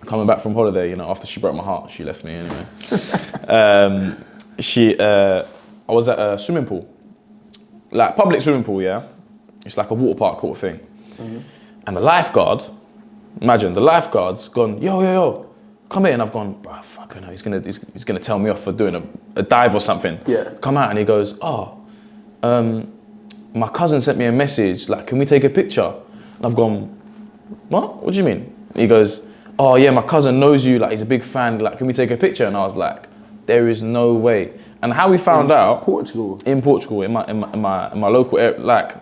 coming back from holiday. You know, after she broke my heart, she left me anyway. I was at a swimming pool, like public swimming pool. Yeah, it's like a water park sort of thing. And the lifeguard, imagine the lifeguard's gone, yo. Come here, and I've gone, bro, fucking hell, he's gonna tell me off for doing a dive or something. Yeah. Come out, and he goes, my cousin sent me a message, like, can we take a picture? And I've gone, what do you mean? He goes, oh yeah, my cousin knows you, like, he's a big fan, like, can we take a picture? And I was like, there is no way. And how we found out, in Portugal, in my local area, like,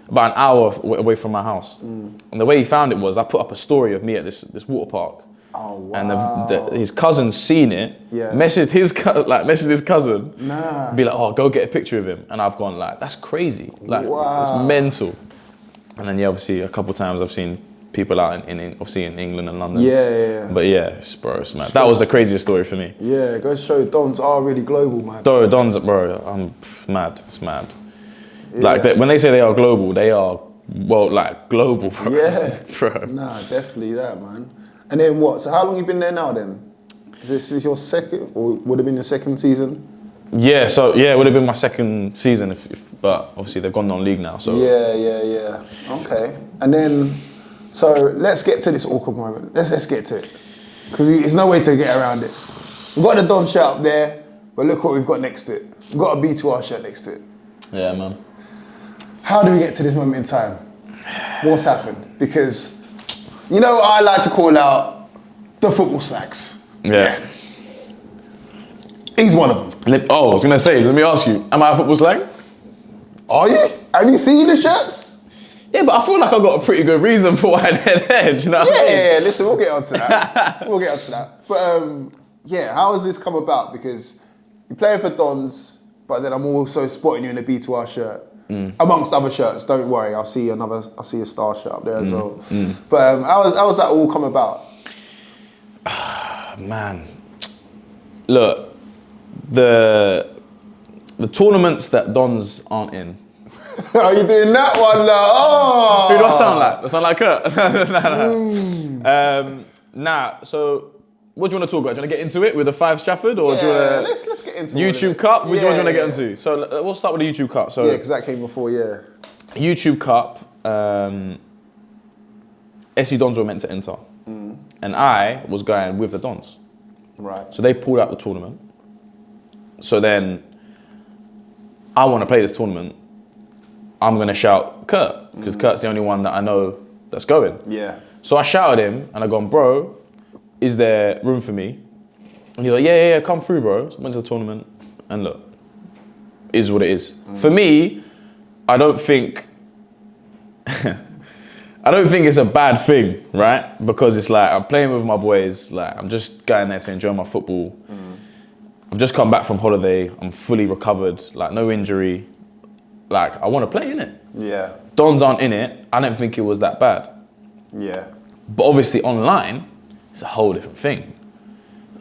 about an hour away from my house. And the way he found it was, I put up a story of me at this water park. Oh, wow. And his cousin's seen it, messaged his cousin, be like, oh, go get a picture of him. And I've gone like, that's crazy, like, that's mental. And then obviously a couple of times I've seen people out in England and London. Yeah. But yeah, it's mad. That was the craziest story for me. Yeah, it goes to show Dons are really global, man. Dons, bro, I'm mad. It's mad. Yeah. Like when they say they are global, they are global, bro. Yeah, bro. Nah, definitely that, man. And then what? So how long you been there now then? This is your second, or would have been your second season? Yeah, it would have been my second season, but obviously they've gone non-league now, so. Yeah. Okay. And then, so let's get to this awkward moment. Let's get to it. Because there's no way to get around it. We've got the Don shirt up there, but look what we've got next to it. We've got a B2R shirt next to it. Yeah, man. How do we get to this moment in time? What's happened? Because, you know, I like to call out the football slacks. Yeah. He's one of them. I was gonna say, let me ask you, am I a football slag? Are you? Have you seen the shirts? Yeah, but I feel like I've got a pretty good reason for why they're there, do you know what I mean? Yeah, listen, we'll get onto that. But how has this come about? Because you're playing for Dons, but then I'm also spotting you in a B2R shirt. Amongst other shirts, don't worry, I'll see a Star shirt up there as well. But how's that all come about? Man, look, the tournaments that Dons aren't in. Are you doing that one now? Oh! Who do I sound like? I sound like Kurt? Nah, so what do you want to talk about? Do you want to get into it with the 5 Trafford? Or do you want to... let's get into YouTube Cup? Which one do you want to get into? So we'll start with the YouTube Cup. So, because that came before, YouTube Cup, SC Dons were meant to enter. And I was going with the Dons. Right. So they pulled out the tournament. So then I want to play this tournament. I'm going to shout Kurt, because Kurt's the only one that I know that's going. Yeah. So I shouted him and I gone, bro, is there room for me? And he's like, yeah, come through, bro. So I went to the tournament and look, is what it is. For me, I don't think it's a bad thing, right? Because it's like, I'm playing with my boys, like I'm just going there to enjoy my football. I've just come back from holiday, I'm fully recovered, like no injury. Like, I want to play, innit? Yeah. Dons aren't in it, I don't think it was that bad. Yeah. But obviously online, it's a whole different thing.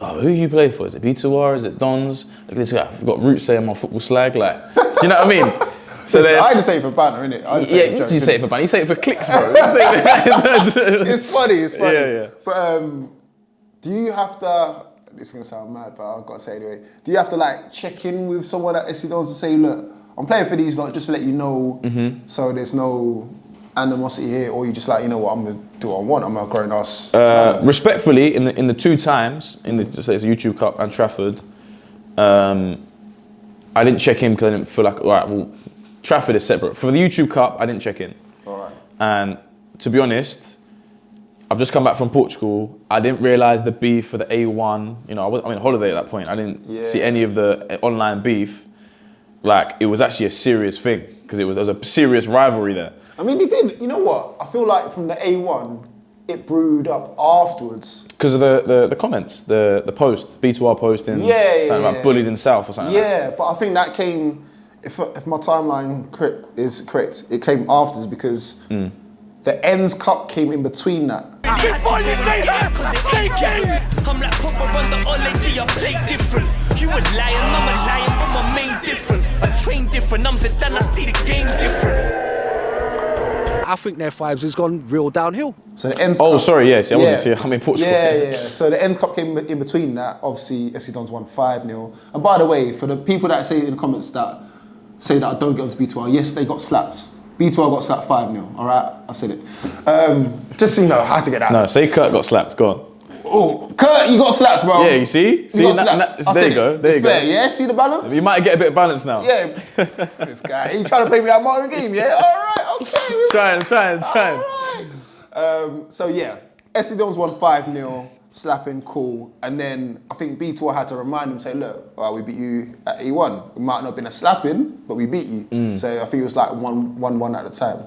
Oh, who you play for? Is it B2R? Is it Dons? Look at this guy, I've got Rootz saying my football slag, like, do you know what I mean? So then, I just say it for banner, innit? You say it for banner, you say it for clicks, bro. It's funny. Yeah. But do you have to, this is going to sound mad, but I've got to say anyway, do you have to like check in with someone at SC Dons to say, look, I'm playing for these, like, just to let you know, so there's no animosity here, or you just like, you know what, I'm going to do what I want, I'm a grown ass. Respectfully, in the 2 times, in the, say it's YouTube Cup and Trafford, I didn't check in because I didn't feel like, all right, well, Trafford is separate. For the YouTube Cup, I didn't check in. All right. And to be honest, I've just come back from Portugal. I didn't realise the beef for the A1. You know, I'm on holiday at that point. I didn't see any of the online beef. Like, it was actually a serious thing because there was a serious rivalry there. I mean, they did. You know what? I feel like from the A1, it brewed up afterwards. Because of the comments, the post, B2R post in something about bullied in South or something like that. Yeah, but I think that came, if my timeline is correct, it came afterwards because the Ends Cup came in between that. Before you say that, say king. I'm like Papa on the OLG, I play different. You a lion, I'm a lion, but my main different. I train different, I'm said then I see the game different. I think their vibes has gone real downhill. So the Ends Cup. Oh, sorry, yes, I wasn't here. I'm in Portugal. Yeah. So the Ends Cup came in between that. Obviously, SC Dons won 5-0. And by the way, for the people that say in the comments that say that I don't get onto B2R, yes, they got slapped. B2R got slapped 5-0, all right? I said it. Just so you know, I had to get that. No, say Kurt got slapped, go on. Oh, Kurt, you got slapped, bro. Yeah, you see? You got slapped. There you go, there you go. Fair, yeah? See the balance? You might get a bit of balance now. Yeah. This guy, he trying to play me out my own game, yeah? All right, okay. Trying. All right. So yeah, SC Dons won 5-0, slapping, cool. And then I think B2R had to remind him, say, look, we beat you at E1. It might not have been a slapping, but we beat you. So I think it was like 1-1 at the time.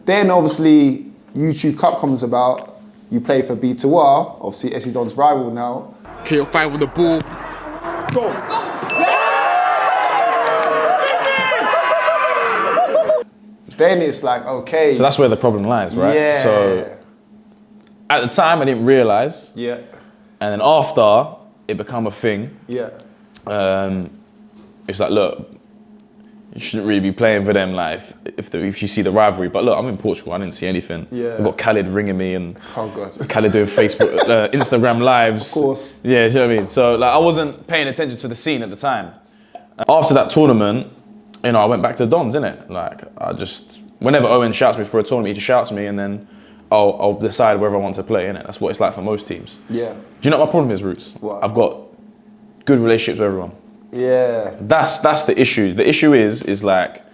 Then obviously, YouTube Cup comes about. You play for B2R, obviously SC Don's rival now. KO5 with the ball. Go! Then it's like, okay. So that's where the problem lies, right? Yeah. So at the time, I didn't realise. Yeah. And then after, it became a thing. Yeah. It's like, look, you shouldn't really be playing for them, like, if you see the rivalry. But look, I'm in Portugal, I didn't see anything. Yeah. I've got Khaled ringing me and God. Khaled doing Facebook, Instagram lives. Of course. Yeah, you know what I mean? So like, I wasn't paying attention to the scene at the time. After that tournament, you know, I went back to Dons, innit? Like, whenever Owen shouts me for a tournament, he just shouts me and then I'll decide whether I want to play, innit? That's what it's like for most teams. Yeah. Do you know what my problem is, Rootz? What? I've got good relationships with everyone. Yeah. That's the issue. The issue is like,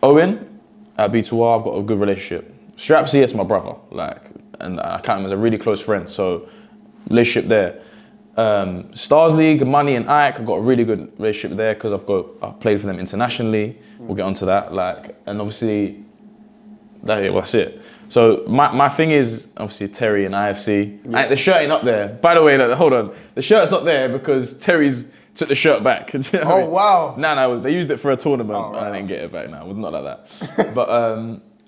Owen at B2R, I've got a good relationship. Strapsy, it's my brother, like, and I count him as a really close friend, so relationship there. Stars League, Money and Ike, I've got a really good relationship there because I've played for them internationally. We'll get onto that, like, and obviously, that's it. So my thing is obviously Terry and IFC. Yeah. The shirt ain't up there. By the way, hold on, the shirt's not there because Terry's took the shirt back. You know what I mean? Wow. No, they used it for a tournament right. and I didn't get it back. No, it was not like that. But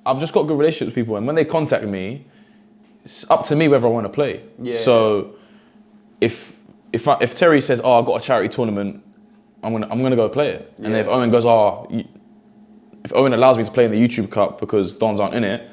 I've just got good relationships with people, and when they contact me, it's up to me whether I want to play. Yeah. So if Terry says, "Oh, I got a charity tournament," I'm gonna go play it. And then if Owen goes, if Owen allows me to play in the YouTube Cup because Dons aren't in it,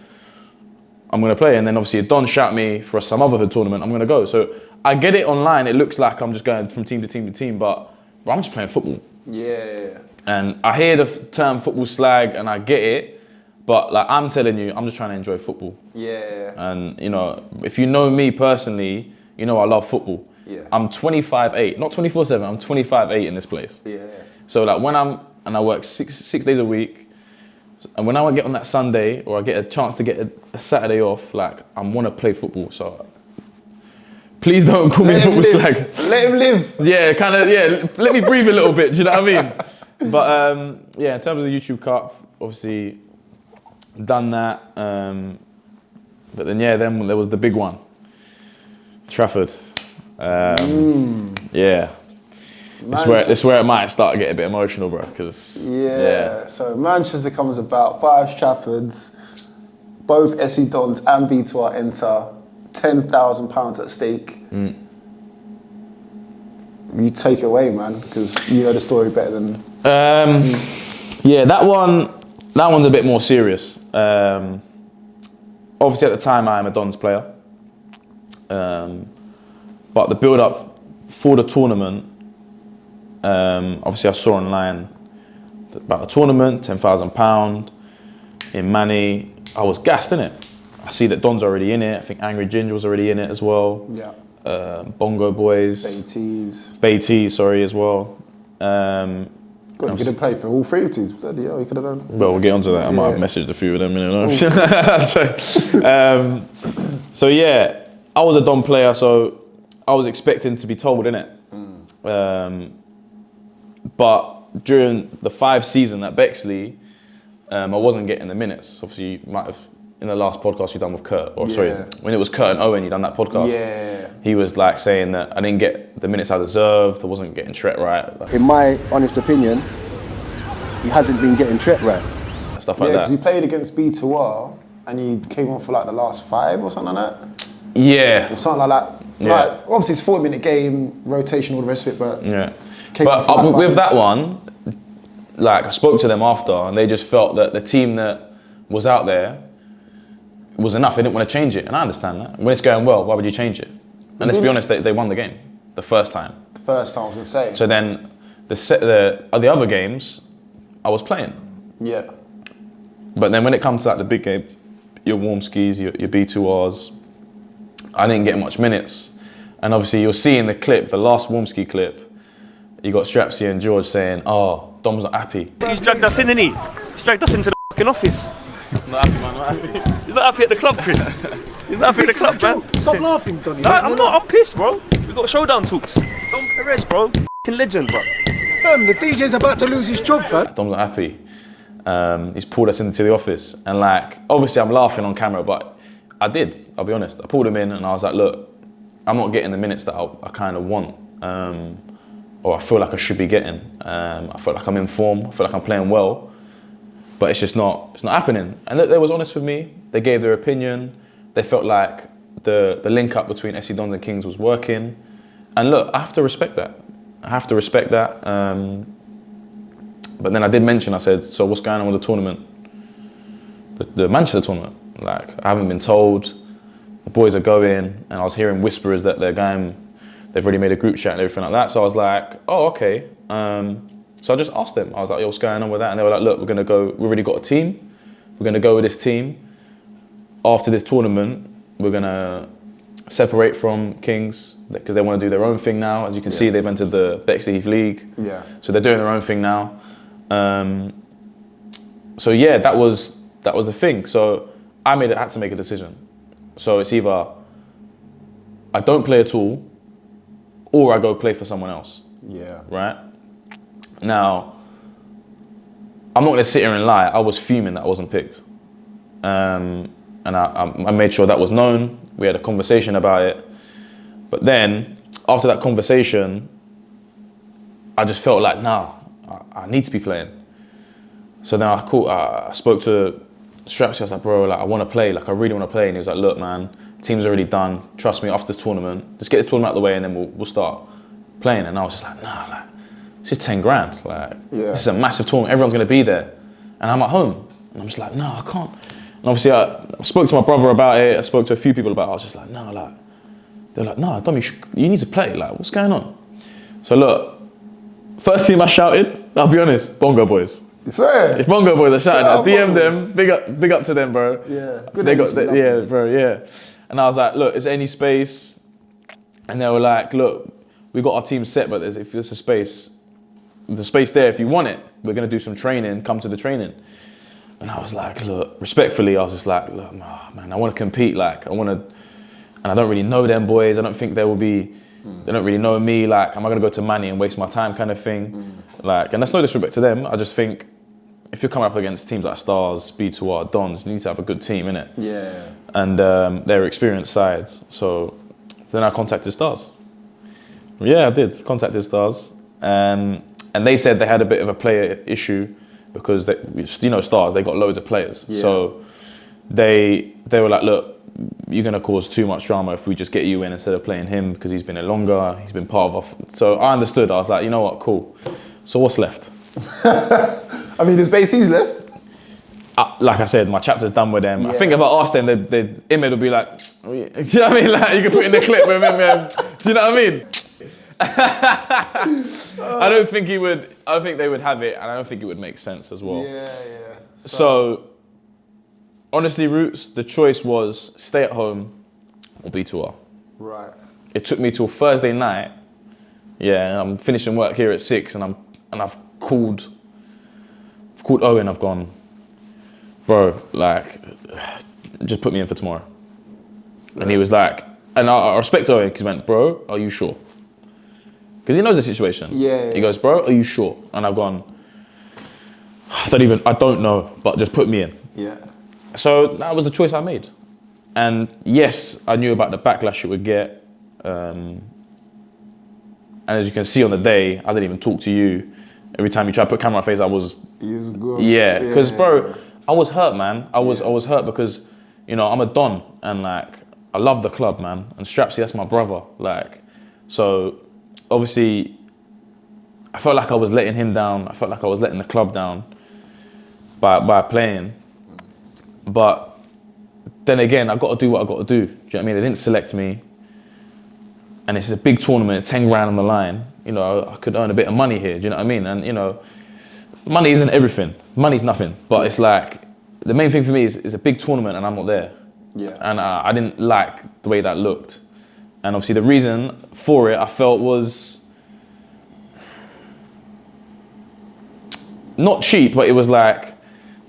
I'm gonna play. And then obviously if Don shout me for some other tournament, I'm gonna go. So I get it online, it looks like I'm just going from team to team to team, but I'm just playing football. Yeah. And I hear the term football slag and I get it, but like I'm telling you, I'm just trying to enjoy football. Yeah. And you know, if you know me personally, you know I love football. Yeah. I'm 25/8, not 24/7, I'm 25/8 in this place. Yeah. So like I work six days a week, and when I get on that Sunday or I get a chance to get a Saturday off, like I want to play football. So please don't call me football slag. Let him live. Yeah, kind of. Yeah, let me breathe a little bit. Do you know what I mean? But yeah, in terms of the YouTube Cup, obviously done that. But then then there was the big one, Trafford. Yeah. This where it might start to get a bit emotional, bro. Because So Manchester comes about, Pires Traffords, both SC Dons and B2R enter, £10,000 at stake. You take it away, man, because you know the story better than. Yeah, that one's a bit more serious. Obviously, at the time, I am a Dons player, but the build-up for the tournament. Obviously, I saw online about the tournament, £10,000 in Manny. I was gassed in it. I see that Don's already in it. I think Angry Ginger was already in it as well. Yeah. Bongo Boys. Baiteze. Baiteze, sorry, as well. God, you could have played for all 3 teams. Bloody hell, you could have done. Well, we'll get onto that. I might have messaged a few of them, you know. So yeah, I was a Dom player, so I was expecting to be told, innit? But during the 5 season at Bexley, I wasn't getting the minutes. Obviously, you might have, in the last podcast you done with Kurt, or sorry, when it was Kurt and Owen, you done that podcast. Yeah. He was like saying that I didn't get the minutes I deserved, I wasn't getting Tret right. In my honest opinion, he hasn't been getting Tret right. Stuff like Yeah, that. because you played against B2R and you came on for like the last 5 or something like that? Yeah. Or something like that. Yeah. Like, obviously it's a 40-minute game, rotation, all the rest of it, but... Yeah. Came on But for like 5 with that minutes. one, like I spoke to them after and they just felt that the team that was out there was enough. They didn't want to change it, and I understand that. When it's going well, why would you change it? And let's be honest, they won the game the first time. The first time I was going to say. So then the other games, I was playing. Yeah. But then when it comes to like the big games, your warm skis, your B2Rs, I didn't get much minutes. And obviously you'll see in the clip, the last warm ski clip, you got Strapsy and George saying, oh, Dom's not happy. He's dragged us in, innit he? He's dragged us into the fucking office. Not happy, man, not happy. He's not happy at the club, Chris. He's not happy at the club, man. Stop laughing, Donny. No, I'm not. I'm pissed, bro. We got showdown talks. Dom Pires, bro. Fucking legend, bro. The DJ's about to lose his job, fam. Dom's not happy. He's pulled us into the office, and like, obviously I'm laughing on camera, but I did, I'll be honest. I pulled him in and I was like, look, I'm not getting the minutes that I kind of want, or I feel like I should be getting. I feel like I'm in form, I feel like I'm playing well, but it's not happening. And they was honest with me, they gave their opinion, they felt like the link up between SC Dons and Kings was working. And look, I have to respect that. But then I did mention, I said, so what's going on with the tournament? The Manchester tournament. Like, I haven't been told, the boys are going, and I was hearing whispers that they're going, they've already made a group chat and everything like that. So I was like, oh, okay. So I just asked them, I was like, yo, what's going on with that? And they were like, look, we've already got a team. We're gonna go with this team. After this tournament, we're gonna separate from Kings because they want to do their own thing now. As you can see, they've entered the Bexley Heath League. Yeah. So they're doing their own thing now. So yeah, that was the thing. So I had to make a decision. So it's either I don't play at all, or I go play for someone else. Yeah. Right? Now, I'm not gonna sit here and lie, I was fuming that I wasn't picked. And I made sure that was known. We had a conversation about it. But then, after that conversation, I just felt like, nah, I need to be playing. So then I spoke to Strapsy, I was like, bro, like, I want to play, like, I really want to play. And he was like, look, man, team's already done. Trust me, after this tournament, just get this tournament out of the way and then we'll start playing. And I was just like, nah, like, this is 10 grand. Like, this is a massive tournament, everyone's going to be there. And I'm at home. And I'm just like, no, I can't. And obviously, I spoke to my brother about it. I spoke to a few people about it. I was just like, no, like, they're like, no, Dom, you need to play. Like, what's going on? So look, first team I shouted, I'll be honest, Bongo Boys. You swear? It's Bongo Boys, I shouted. Yeah, I DM'd them, big up to them, bro. Yeah. Good bro, yeah. And I was like, look, is there any space? And they were like, look, we got our team set, but if there's a space, the space there, if you want it, we're gonna do some training, come to the training. And I was like, look, respectfully, I was just like, look, man, I want to compete. Like, and I don't really know them boys. I don't think they don't really know me. Like, am I going to go to Manny and waste my time kind of thing? Like, and that's no disrespect to them. I just think if you're coming up against teams like Stars, B2R, Dons, you need to have a good team, innit? Yeah. And they're experienced sides. So then I contacted Stars. Yeah, I did, contacted Stars. And they said they had a bit of a player issue because Stars, they got loads of players. Yeah. So they were like, look, you're gonna cause too much drama if we just get you in instead of playing him because he's been here longer, he's been part of so I understood, I was like, you know what, cool. So what's left? I mean, there's Baiteze left. Like I said, my chapter's done with them. Yeah. I think if I asked them, Imid would be like, do you know what I mean? Like, you can put in the clip with him, do you know what I mean? I don't think they would have it, and I don't think it would make sense as well. Yeah. So honestly, Rootz, the choice was stay at home or B2R. Right. It took me till Thursday night. Yeah, I'm finishing work here at 6, and I'm and I've called Owen. I've gone, bro, like, just put me in for tomorrow. And he was like, and I respect Owen because he went, bro, are you sure? Because he knows the situation. Yeah. He goes, bro, are you sure? And I've gone, I don't know, but just put me in. Yeah. So that was the choice I made. And yes, I knew about the backlash it would get. And as you can see on the day, I didn't even talk to you. Every time you tried to put camera on my face, I was... You was good. Yeah, because bro, I was hurt, man. I was hurt because, you know, I'm a Don and like, I love the club, man. And Strapsy, that's my brother. Like, so obviously, I felt like I was letting him down. I felt like I was letting the club down by playing. But then again, I got to do what I got to do. Do you know what I mean? They didn't select me. And it's a big tournament, 10 grand on the line. You know, I could earn a bit of money here. Do you know what I mean? And you know, money isn't everything. Money's nothing. But it's like, the main thing for me is it's a big tournament and I'm not there. Yeah. And I didn't like the way that looked. And obviously the reason for it, I felt was not cheap, but it was like,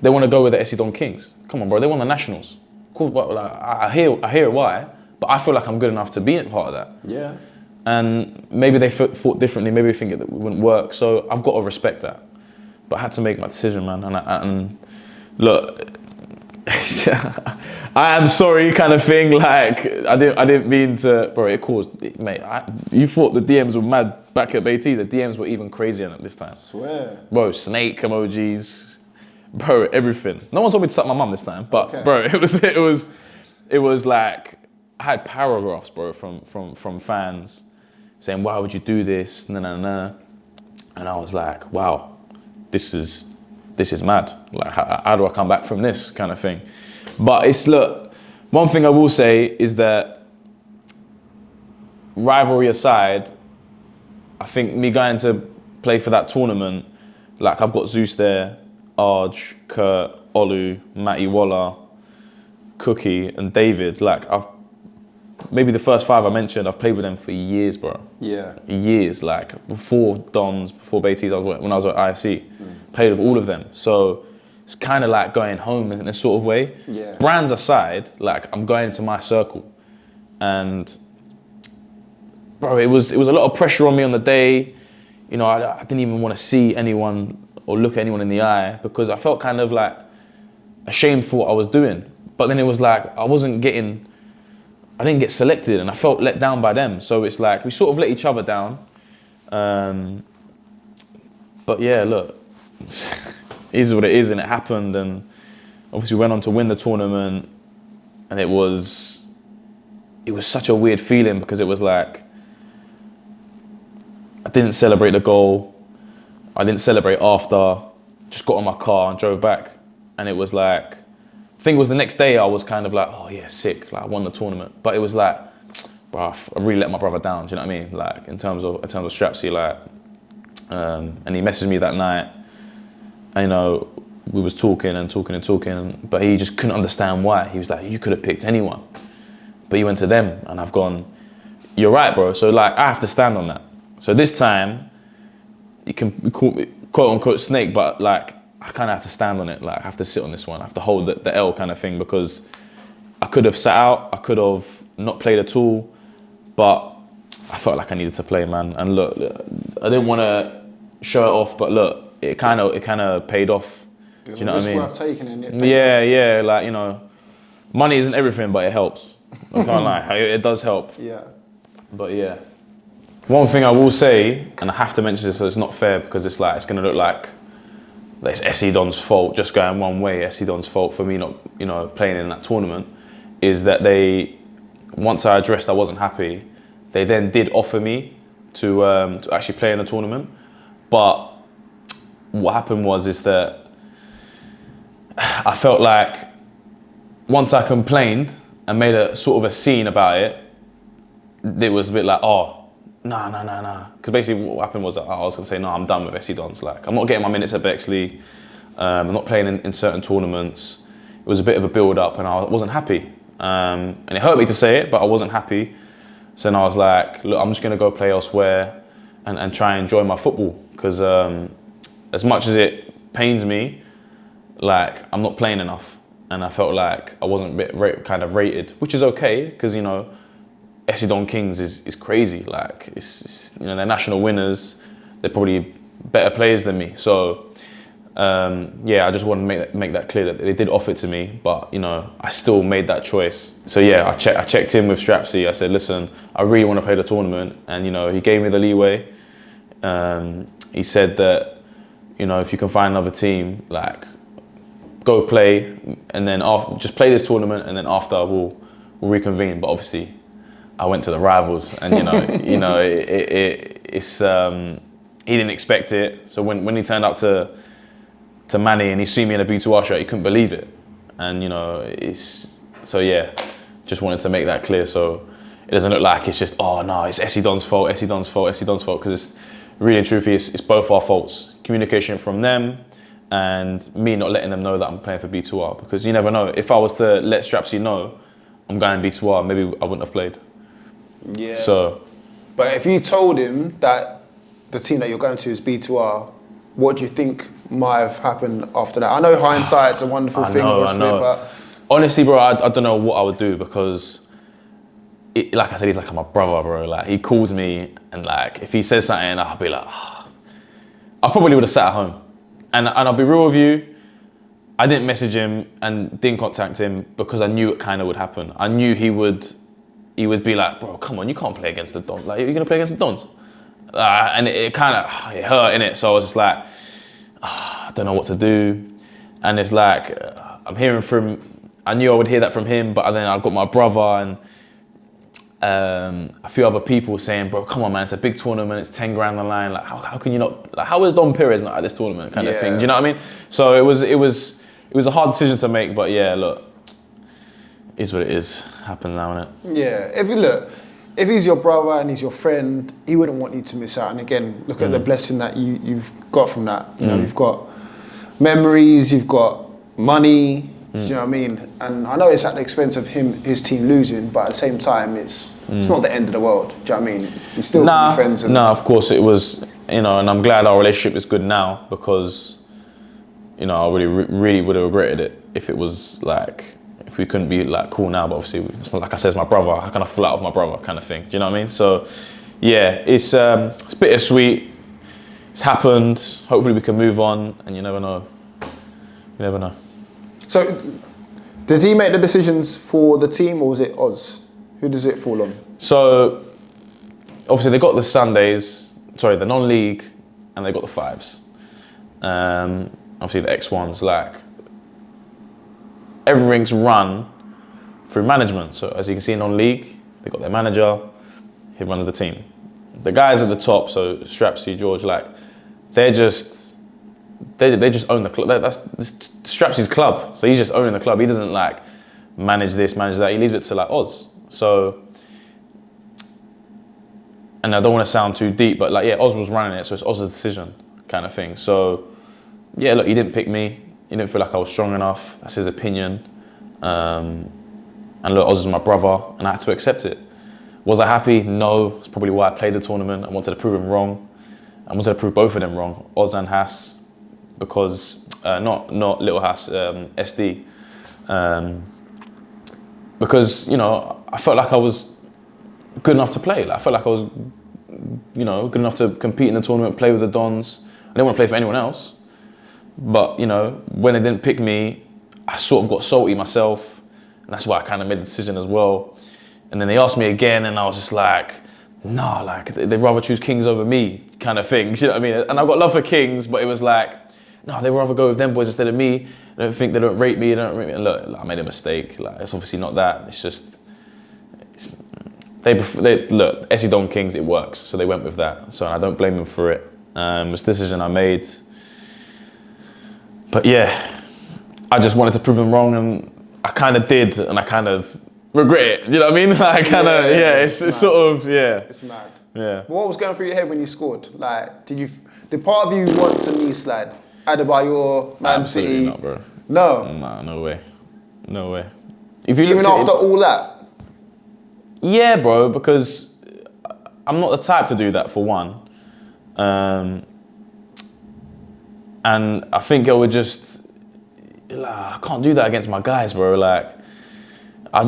they want to go with the SC Don Kings. Come on, bro, they won the Nationals. Cool, but like, I hear why, but I feel like I'm good enough to be a part of that. Yeah. And maybe they thought differently, maybe they think it wouldn't work, so I've got to respect that. But I had to make my decision, man, and look, I am sorry kind of thing, like, I didn't mean to, bro, it caused, mate, you thought the DMs were mad back at Baiteze, the DMs were even crazier at this time. Swear. Bro, snake emojis, bro, everything. No one told me to suck my mum this time, but okay. Bro, it was like, I had paragraphs, bro, from fans saying, why would you do this, nah. And I was like, wow, this is mad. Like, how do I come back from this kind of thing? But look, one thing I will say is that rivalry aside, I think me going to play for that tournament, like I've got Zeus there, Arj, Kurt, Olu, Matty Waller, Cookie, and David. Like maybe the first 5 I mentioned, I've played with them for years, bro. Yeah. Years, like before Dons, before Baiteze, when I was at IFC, played with all of them. So it's kind of like going home in a sort of way. Yeah. Brands aside, like I'm going into my circle. And bro, it was a lot of pressure on me on the day. You know, I didn't even want to see anyone or look at anyone in the eye because I felt kind of like ashamed for what I was doing. But then it was like, I didn't get selected and I felt let down by them. So it's like, we sort of let each other down. But yeah, look, it is what it is and it happened. And obviously we went on to win the tournament and it was such a weird feeling because it was like, I didn't celebrate the goal. I didn't celebrate after, just got on my car and drove back. And it was like, I think it was the next day I was kind of like, oh yeah, sick, like I won the tournament. But it was like, bro, I really let my brother down, do you know what I mean? Like in terms of Strapsy, like, and he messaged me that night, and you know, we was talking, but he just couldn't understand why. He was like, you could have picked anyone, but you went to them, and I've gone, you're right, bro. So like, I have to stand on that. So this time, you can call me quote unquote snake, but like, I kind of have to stand on it. Like, I have to sit on this one. I have to hold the L kind of thing because I could have sat out. I could have not played at all, but I felt like I needed to play, man. And look, I didn't want to show it off, but look, it kind of paid off. Do you know what I mean? Worth taking it. Yeah. Like, you know, money isn't everything, but it helps. I can't lie. It does help. Yeah. But yeah. One thing I will say, and I have to mention this, so it's not fair because it's like, it's going to look like it's SC Don's fault, just going one way, SC Don's fault for me not, you know, playing in that tournament, is that once I addressed I wasn't happy, they then did offer me to actually play in a tournament. But what happened is that I felt like once I complained and made a sort of a scene about it, it was a bit like, oh, nah. Because basically what happened was that I was going to say, no, I'm done with SC Dons. Like, I'm not getting my minutes at Bexley. I'm not playing in certain tournaments. It was a bit of a build-up and I wasn't happy. And it hurt me to say it, but I wasn't happy. So then I was like, look, I'm just going to go play elsewhere and try and enjoy my football. because as much as it pains me, like I'm not playing enough, and I felt like I wasn't kind of rated, which is okay because you know, Essendon Kings is crazy. Like it's you know they're national winners, they're probably better players than me. So yeah, I just wanted to make that clear that they did offer it to me, but you know I still made that choice. So yeah, I checked in with Strapsy. I said, listen, I really want to play the tournament, and you know he gave me the leeway. He said that you know if you can find another team, like go play, and then just play this tournament, and then after we'll reconvene. But obviously, I went to the rivals, and you know it's he didn't expect it. So when he turned up to Manny and he see me in a B2R shirt, he couldn't believe it. And you know, so yeah, just wanted to make that clear so it doesn't look like it's just, oh no, it's Essendon's fault, because it's really and truthfully, it's both our faults. Communication from them and me not letting them know that I'm playing for B2R, because you never know. If I was to let Strapsy know I'm going B2R, maybe I wouldn't have played. Yeah. So. But if you told him that the team that you're going to is B2R, what do you think might have happened after that? I know hindsight's a wonderful thing, obviously, but honestly, bro, I don't know what I would do, because, like I said, he's like my brother, bro. Like he calls me, and like if he says something, I'll be like, I probably would have sat at home, and I'll be real with you. I didn't message him and didn't contact him because I knew it kind of would happen. I knew he would be like, bro, come on, you can't play against the Dons. Like, you're gonna play against the Dons, and it kind of hurt, innit? So I was just like, I don't know what to do. And it's like, I'm hearing from, I knew I would hear that from him, but then I've got my brother and a few other people saying, bro, come on, man, it's a big tournament, it's 10 grand on the line. Like, how can you not, like, how is Dom Pires not at this tournament kind of thing? Do you know what I mean? So it was a hard decision to make, but yeah, look, it is what it is. Happened now, innit? Yeah, if he's your brother and he's your friend, he wouldn't want you to miss out. And again, look at the blessing that you've got from that. You know, you've got memories, you've got money. Do you know what I mean? And I know it's at the expense of his team losing, but at the same time, it's not the end of the world. Do you know what I mean? You still be friends. No, of course it was. You know, and I'm glad our relationship is good now, because you know I really would have regretted it if it was like. If we couldn't be like cool now, but obviously, like I said, it's my brother. How can I fall out with my brother, kind of thing? Do you know what I mean? So, yeah, it's bittersweet. It's happened. Hopefully, we can move on. And you never know. You never know. So, did he make the decisions for the team, or was it Oz? Who does it fall on? So, obviously, they got the Sundays. Sorry, the non-league, and they got the fives. Obviously, the X1s, like. Everything's run through management. So as you can see in non-league, they got their manager, he runs the team. The guys at the top, so Strapsy, George, like they just own the club. That's Strapsy's club. So he's just owning the club. He doesn't like manage this, manage that. He leaves it to like Oz. So, and I don't want to sound too deep, but like, yeah, Oz was running it. So it's Oz's decision kind of thing. So yeah, look, he didn't pick me. He didn't feel like I was strong enough. That's his opinion. And look, Oz is my brother, and I had to accept it. Was I happy? No. It's probably why I played the tournament. I wanted to prove him wrong. I wanted to prove both of them wrong, Oz and Haas, because not Little Haas, SD. Because you know, I felt like I was good enough to play. Like, I felt like I was, you know, good enough to compete in the tournament, play with the Dons. I didn't want to play for anyone else. But, you know, when they didn't pick me, I sort of got salty myself. And that's why I kind of made the decision as well. And then they asked me again, and I was just like, nah, like, they'd rather choose Kings over me, kind of thing. You know what I mean? And I've got love for Kings, but it was like, no, they'd rather go with them boys instead of me. I don't think they don't rate me, they don't rate me. And look, I made a mistake. Like, it's obviously not that. It's just, look, Essendon Kings, it works. So they went with that. So I don't blame them for it. It was a decision I made. But yeah, I just wanted to prove them wrong, and I kind of did, and I kind of regret it. You know what I mean? Like, kind of, it's sort of, It's mad. Yeah. But what was going through your head when you scored? Like, did part of you want to knee slide? Adebayor, Man Absolutely City? not, bro. No? Nah, no way. No way. If you Even after all that? Yeah, bro, because I'm not the type to do that, for one. And I think it would just, I can't do that against my guys, bro. Like,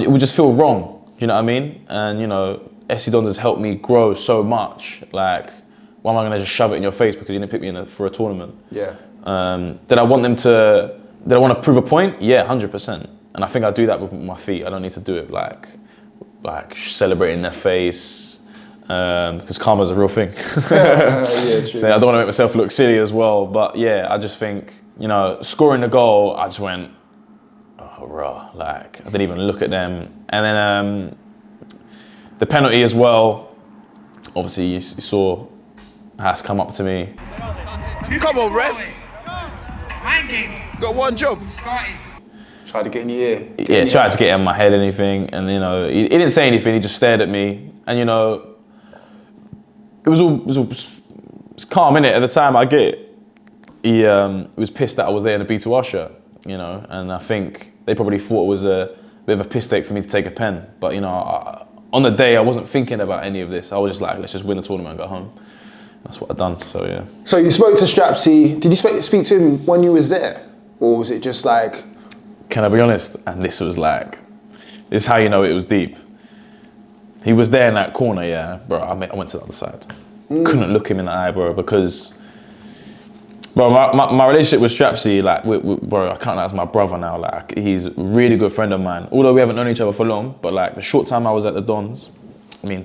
it would just feel wrong. Do you know what I mean? And you know, SC Dons has helped me grow so much. Like, why am I gonna just shove it in your face because you didn't pick me for a tournament? Yeah. Did I want to prove a point? Yeah, 100%. And I think I do that with my feet. I don't need to do it like celebrating their face, because karma's a real thing. Yeah, true. So I don't want to make myself look silly as well. But yeah, I just think, you know, scoring the goal, I just went, oh, raw. Like, I didn't even look at them. And then the penalty as well, obviously you saw Haas come up to me. Come on, ref. Got one job. Tried to get in your ear. Yeah, tried to get in my head and anything, and you know, he didn't say anything. He just stared at me, and you know, it was calm innit. At the time, I get it. He was pissed that I was there in a B2R shirt, you know, and I think they probably thought it was a bit of a piss take for me to take a pen. But you know, on the day, I wasn't thinking about any of this. I was just like, let's just win the tournament and go home. That's what I've done. So yeah. So you spoke to Strapsy. Did you speak to him when you was there, or was it just like? Can I be honest? And this is how you know it was deep. He was there in that corner, yeah, bro. I went to the other side. Couldn't look him in the eye, bro, because, bro, my relationship with Strapsy, like, bro, I count that as my brother now. Like, he's a really good friend of mine. Although we haven't known each other for long, but like the short time I was at the Dons, I mean,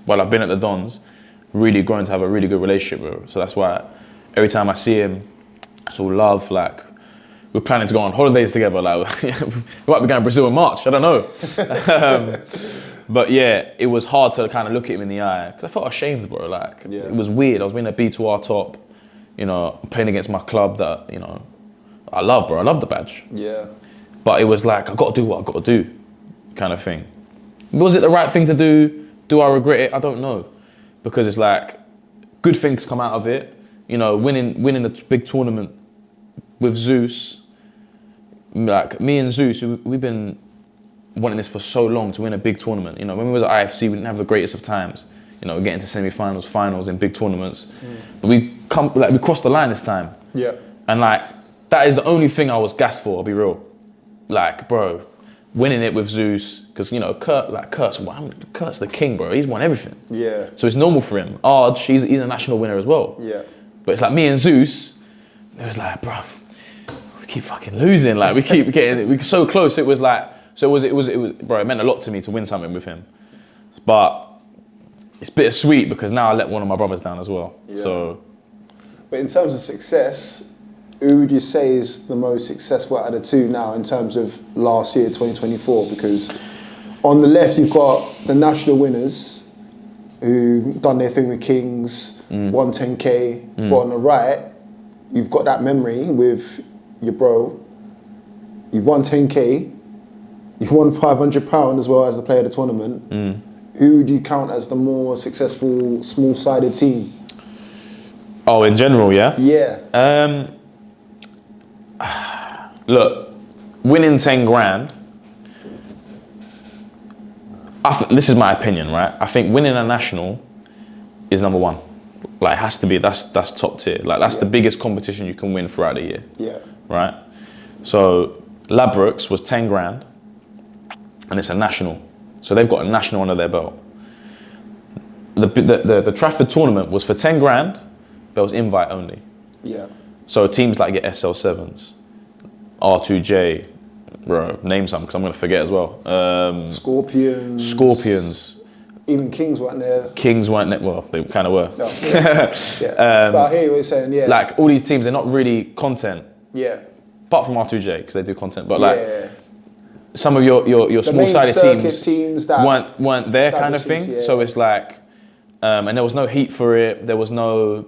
while I've been at the Dons, really grown to have a really good relationship, bro. So that's why every time I see him, it's all love, like. We're planning to go on holidays together. Like, we might be going to Brazil in March. I don't know. But yeah, it was hard to kind of look at him in the eye because I felt ashamed, bro. Like, it was weird. I was wearing a B2R top, you know, playing against my club that, you know, I love, bro. I love the badge. Yeah. But it was like, I got to do what I got to do, kind of thing. Was it the right thing to do? Do I regret it? I don't know, because it's like good things come out of it. You know, winning a big tournament with Zeus. Like, me and Zeus, we've been wanting this for so long, to win a big tournament. You know, when we was at IFC, we didn't have the greatest of times. You know, getting to semi-finals, finals in big tournaments. But we crossed the line this time. Yeah. And like, that is the only thing I was gassed for, I'll be real. Like, bro, winning it with Zeus, because you know, Kurt's the king, bro. He's won everything. Yeah. So it's normal for him. Arj, he's a national winner as well. Yeah. But it's like me and Zeus, it was like, bro, we keep fucking losing. Like, we keep getting, we're so close. It was like, so it was, bro, it meant a lot to me to win something with him. But it's bittersweet because now I let one of my brothers down as well. Yeah. So. But in terms of success, who would you say is the most successful out of the two now in terms of last year, 2024? Because on the left, you've got the national winners who've done their thing with Kings, won 10K. But on the right, you've got that memory with your bro. You've won 10K. You've won £500 as well as the player of the tournament. Who do you count as the more successful small-sided team? Oh, in general, yeah? Yeah. Look, winning 10 grand, this is my opinion, right? I think winning a national is number one. Like, it has to be, that's top tier. Like, that's the biggest competition you can win throughout the year. Yeah. Right? So, Ladbrokes was 10 grand, and it's a national. So they've got a national under their belt. The Trafford tournament was for 10 grand, but it was invite only. Yeah. So teams like get SL7s, R2J, bro, name some because I'm going to forget as well. Scorpions. Even Kings weren't there. Kings weren't there. Well, they kind of were. No, yeah. But I hear what you're saying, yeah. Like, all these teams, they're not really content. Yeah. Apart from R2J, because they do content. But like, some of your small-sided teams that weren't there kind of thing. Yeah. So it's like, and there was no heat for it. There was no,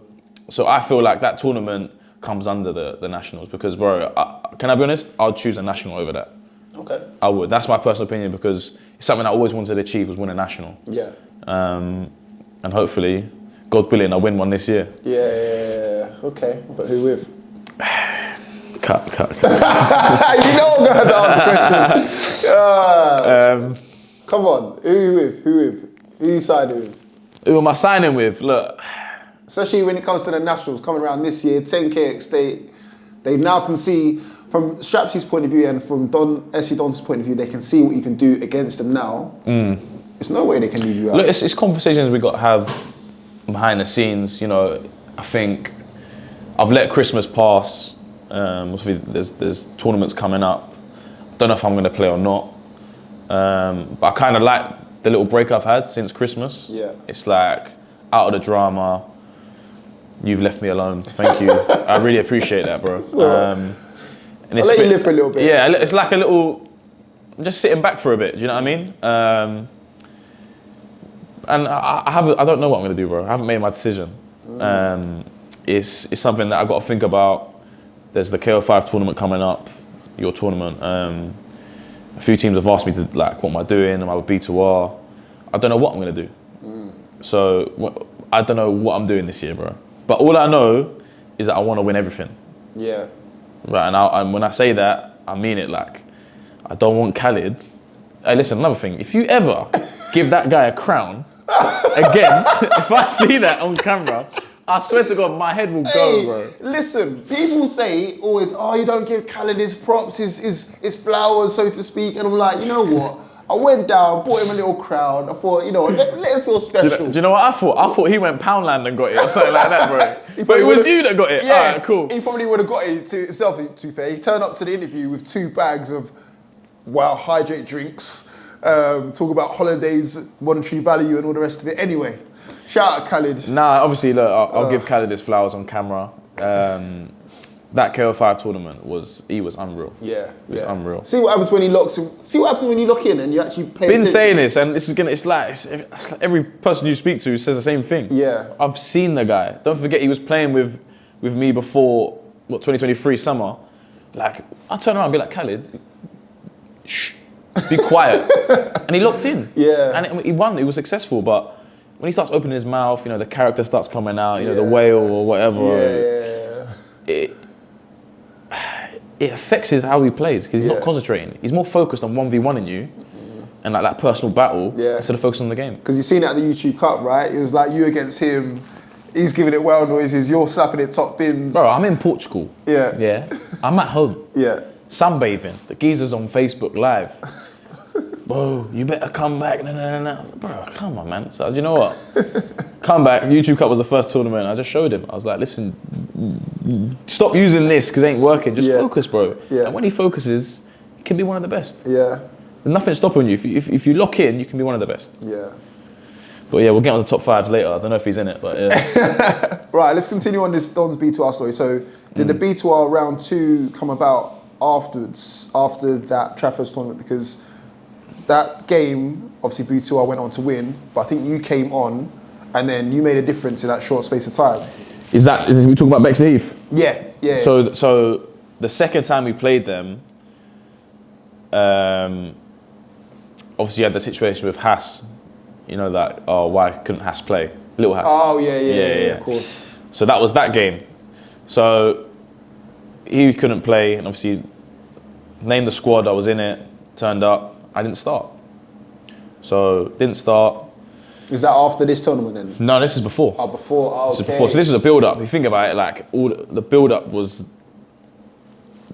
so I feel like that tournament comes under the nationals because, bro, can I be honest? I'd choose a national over that. Okay. I would. That's my personal opinion because it's something I always wanted to achieve was win a national. Yeah. And hopefully, God willing, I win one this year. Yeah. Okay. But who with? Cut. You know I'm going to ask the question. Come on. Who you with? Who you siding with? Who am I signing with? Look, Especially when it comes to the nationals coming around this year, 10k they now can see from Strapsy's point of view and from SC Don's point of view, they can see what you can do against them now. There's no way they can leave you out. Look, it's conversations we got to have behind the scenes. You know, I think I've let Christmas pass. Obviously, there's tournaments coming up. I don't know if I'm going to play or not. But I kind of like the little break I've had since Christmas. Yeah. It's like out of the drama. You've left me alone. Thank you. I really appreciate that, bro. And I'll let you live for a little bit. Yeah, it's like a little, I'm just sitting back for a bit. Do you know what I mean? And I don't know what I'm gonna do, bro. I haven't made my decision. It's something that I've got to think about. There's the KO5 tournament coming up, your tournament. A few teams have asked me to, like, what am I doing? Am I with B2R? I don't know what I'm gonna do. So I don't know what I'm doing this year, bro. But all I know is that I want to win everything. Yeah. Right, and when I say that, I mean it. Like, I don't want Khalid. Hey, listen, another thing. If you ever give that guy a crown again, if I see that on camera, I swear to God, my head will go, bro. Listen, people say always, oh, you don't give Khalid his props, his flowers, so to speak. And I'm like, you know what? I went down, bought him a little crown. I thought, you know, let him feel special. Do you know what I thought? I thought he went Poundland and got it or something like that, bro. But it was you that got it. Yeah, all right, cool. He probably would have got it to himself, to be fair. He turned up to the interview with 2 bags of wild hydrate drinks, talk about holidays, monetary value and all the rest of it. Anyway, shout out Khalid. Nah, obviously, look, I'll give Khalid his flowers on camera. That KO5 tournament was unreal. Yeah, it was unreal. See what happens when he locks in. See what happens when you lock in and you actually play. Been saying this, and it's like every person you speak to says the same thing. Yeah, I've seen the guy. Don't forget, he was playing with me before 2023 summer. Like, I turn around and be like, Khalid, shh, be quiet, and he locked in. Yeah, and he won. He was successful, but when he starts opening his mouth, you know, the character starts coming out. You know, the whale or whatever. It affects how he plays because he's not concentrating. He's more focused on 1v1ing you and like that personal battle instead of focusing on the game. Because you've seen it at the YouTube Cup, right? It was like you against him. He's giving it whale noises. You're slapping it top bins. Bro, I'm in Portugal. Yeah. I'm at home. Yeah. Sunbathing. The geezer's on Facebook Live. Bro, you better come back. No. Bro, come on, man. So, do you know what? Come back. YouTube Cup was the first tournament. I just showed him. I was like, listen, stop using this because it ain't working. Just focus, bro. Yeah. And when he focuses, he can be one of the best. Yeah. There's nothing stopping you. If you lock in, you can be one of the best. Yeah. But yeah, we'll get on the top 5s later. I don't know if he's in it, but yeah. Right, let's continue on this Don's B2R story. So, did the B2R round 2 come about afterwards, after that Trafford tournament? Because that game, obviously B2R went on to win, but I think you came on and then you made a difference in that short space of time. Is we talking about Baiteze? Yeah. So the second time we played them, obviously you had the situation with Haas. You know that, why couldn't Haas play? Little Haas. Oh, yeah, of course. So that was that game. So he couldn't play, and obviously named the squad, I was in it, turned up, I didn't start. So didn't start. Is that after this tournament then? No, this is before. Oh, before. Oh, this is before. So this is a build-up. If you think about it, like all the build-up was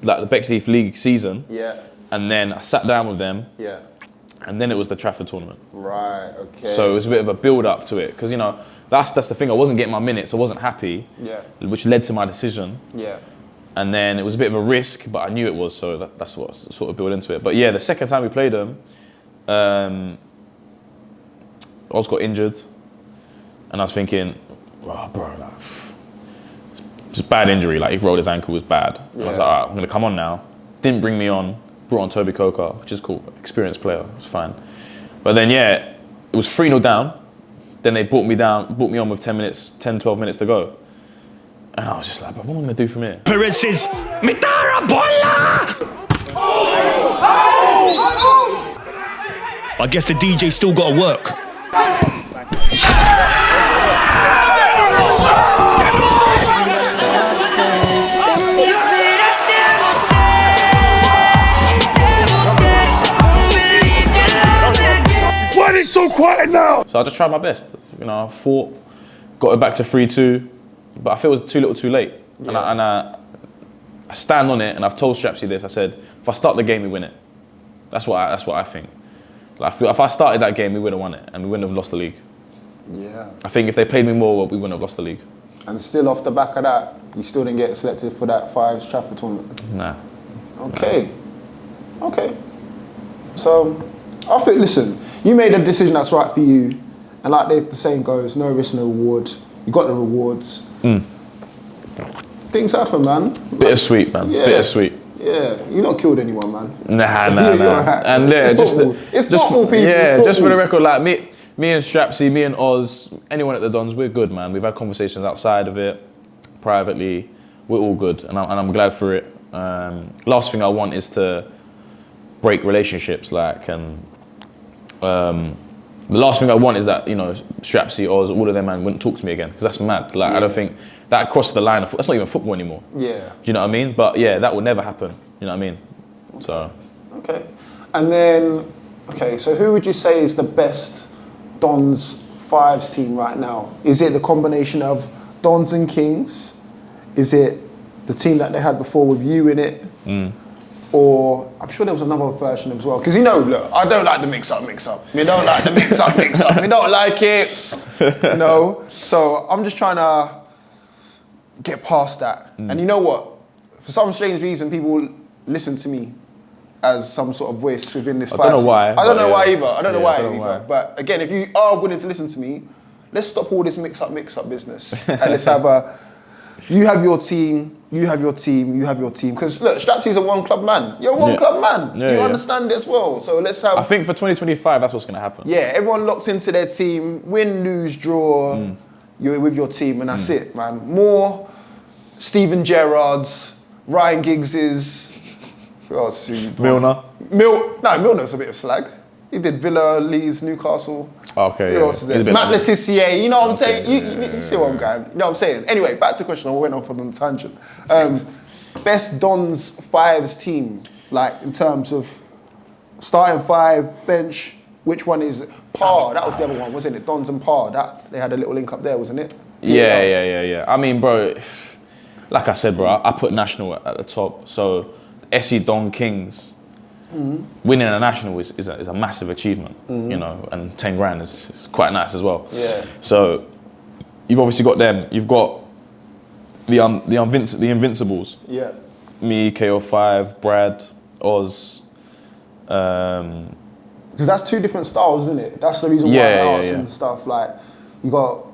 like the Bexley League season. Yeah. And then I sat down with them. Yeah. And then it was the Trafford tournament. Right. Okay. So it was a bit of a build-up to it because you know that's the thing. I wasn't getting my minutes. I wasn't happy. Yeah. Which led to my decision. Yeah. And then it was a bit of a risk, but I knew it was, so that's what sort of built into it. But yeah, the second time we played them, Oz got injured, and I was thinking, oh, bro, like, just bad injury. Like, he rolled his ankle, was bad. And I was like, all right, I'm gonna come on now. Didn't bring me on. Brought on Toby Coker, which is cool, experienced player. It was fine. But then yeah, it was 3-0 down. Then they brought me on with 10, 12 minutes to go. And I was just like, but what am I going to do from here? Pires says, Mitara bola! I guess the DJ still got to work. Why is it so quiet now? So I just tried my best. You know, I fought, got it back to 3-2, but I feel it was too little too late. Yeah. And I stand on it, and I've told Strapsy this. I said, if I start the game, we win it. That's what I think. Like, I feel if I started that game, we would have won it, and we wouldn't have lost the league. Yeah. I think if they played me more, we wouldn't have lost the league. And still off the back of that, you still didn't get selected for that Fives Trafford tournament? Nah. Okay. Okay. So, I think, listen, you made a decision that's right for you. And like the saying goes, no risk, no reward. You got the rewards. Things happen, man. Bittersweet, man. Yeah. Bittersweet. Yeah, you not killed anyone, man. Nah. Right. And yeah, It's football, people. Just for the record, like me and Strapsy, me and Oz, anyone at the Dons, we're good, man. We've had conversations outside of it, privately. We're all good, and I'm glad for it. Last thing I want is to break relationships, the last thing I want is that, Strapsy, Oz, all of them, man, wouldn't talk to me again, because that's mad. Like, I don't think that crossed the line of, that's not even football anymore. Yeah. Do you know what I mean? But yeah, that would never happen. You know what I mean? So. Okay. And then, so who would you say is the best Dons Fives team right now? Is it the combination of Dons and Kings? Is it the team that they had before with you in it? Or I'm sure there was another version as well. Because look, I don't like the mix-up. We don't like the mix-up. We don't like it. So I'm just trying to get past that. And you know what? For some strange reason, people listen to me as some sort of voice within this. I don't know why. I don't know why either. I don't know why I don't know either. why. But again, if you are willing to listen to me, let's stop all this mix-up business. And let's have you have your team, you have your team, you have your team. Because look, Strapsy's a one-club man. You're a one-club man. You understand it as well. So let's have... I think for 2025, that's what's going to happen. Yeah, everyone locks into their team. Win, lose, draw. You're with your team, and that's it, man. More Steven Gerrard's, Ryan Giggs's... Who else? Milner. Milner's a bit of slag. He did Villa, Leeds, Newcastle. Okay, Who else is there? Matt Le Tissier, you know what I'm saying? You see what I'm going? You know what I'm saying? Anyway, back to the question. I went off on a tangent. Best Dons Fives team, like in terms of starting five, bench, which one is Par? That was the other one, wasn't it? Dons and Par. That they had a little link up there, wasn't it? Yeah. I mean, bro, like I said, bro, I put National at the top. So SE Don Kings. Winning a national is a massive achievement, and 10 grand is quite nice as well. Yeah. So you've obviously got them. You've got the Invincibles. Yeah. Me, KO5, Brad, Oz. Because that's two different styles, isn't it? That's the reason why I asked and stuff. Like, you got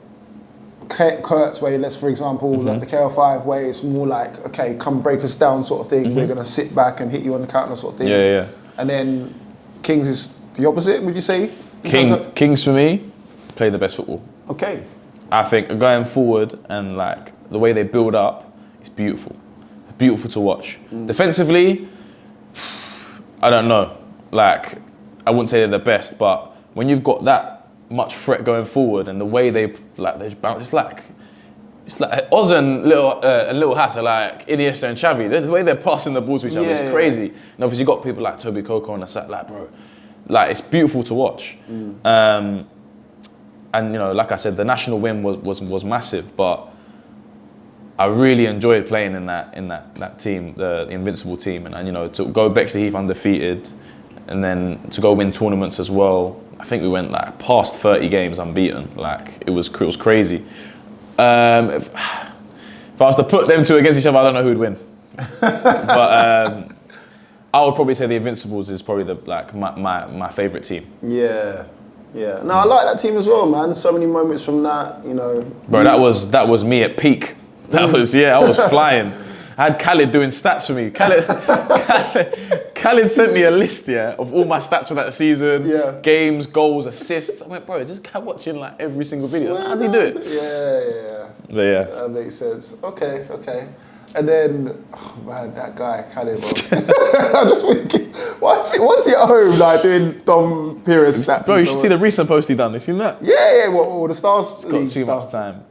Kurt's way, for example, like the KO5 way, it's more like, okay, come break us down sort of thing. We're going to sit back and hit you on the counter sort of thing. Yeah. And then Kings is the opposite, would you say? Kings for me, play the best football. Okay. I think going forward and like the way they build up, it's beautiful. Beautiful to watch. Defensively, I don't know. Like, I wouldn't say they're the best, but when you've got that much threat going forward and the way they bounce, it's like Oz and Little Hass are like Iniesta and Xavi. The way they're passing the ball to each other is crazy. And obviously you got people like Toby Coco on the side, like, bro, like it's beautiful to watch. And like I said, the national win was massive, but I really enjoyed playing in that team, the Invincible team, and to go Bexley Heath undefeated, and then to go win tournaments as well. I think we went like past 30 games unbeaten. Like it was crazy. If I was to put them two against each other, I don't know who'd win. But I would probably say the Invincibles is probably my favourite team. Yeah. No, I like that team as well, man. So many moments from that, Bro, that was me at peak. I was flying. I had Khaled doing stats for me. Khaled sent me a list, of all my stats for that season. Yeah. Games, goals, assists. I went, bro, this guy watching like every single video. How does he do it? Yeah. But yeah. That makes sense. Okay. And then, oh man, that guy, Khaled, bro. I'm just thinking, what's he at home like doing Dom Pires stats? Bro, you should see the recent post he done. You seen that? Yeah. What the Stars Got too much time.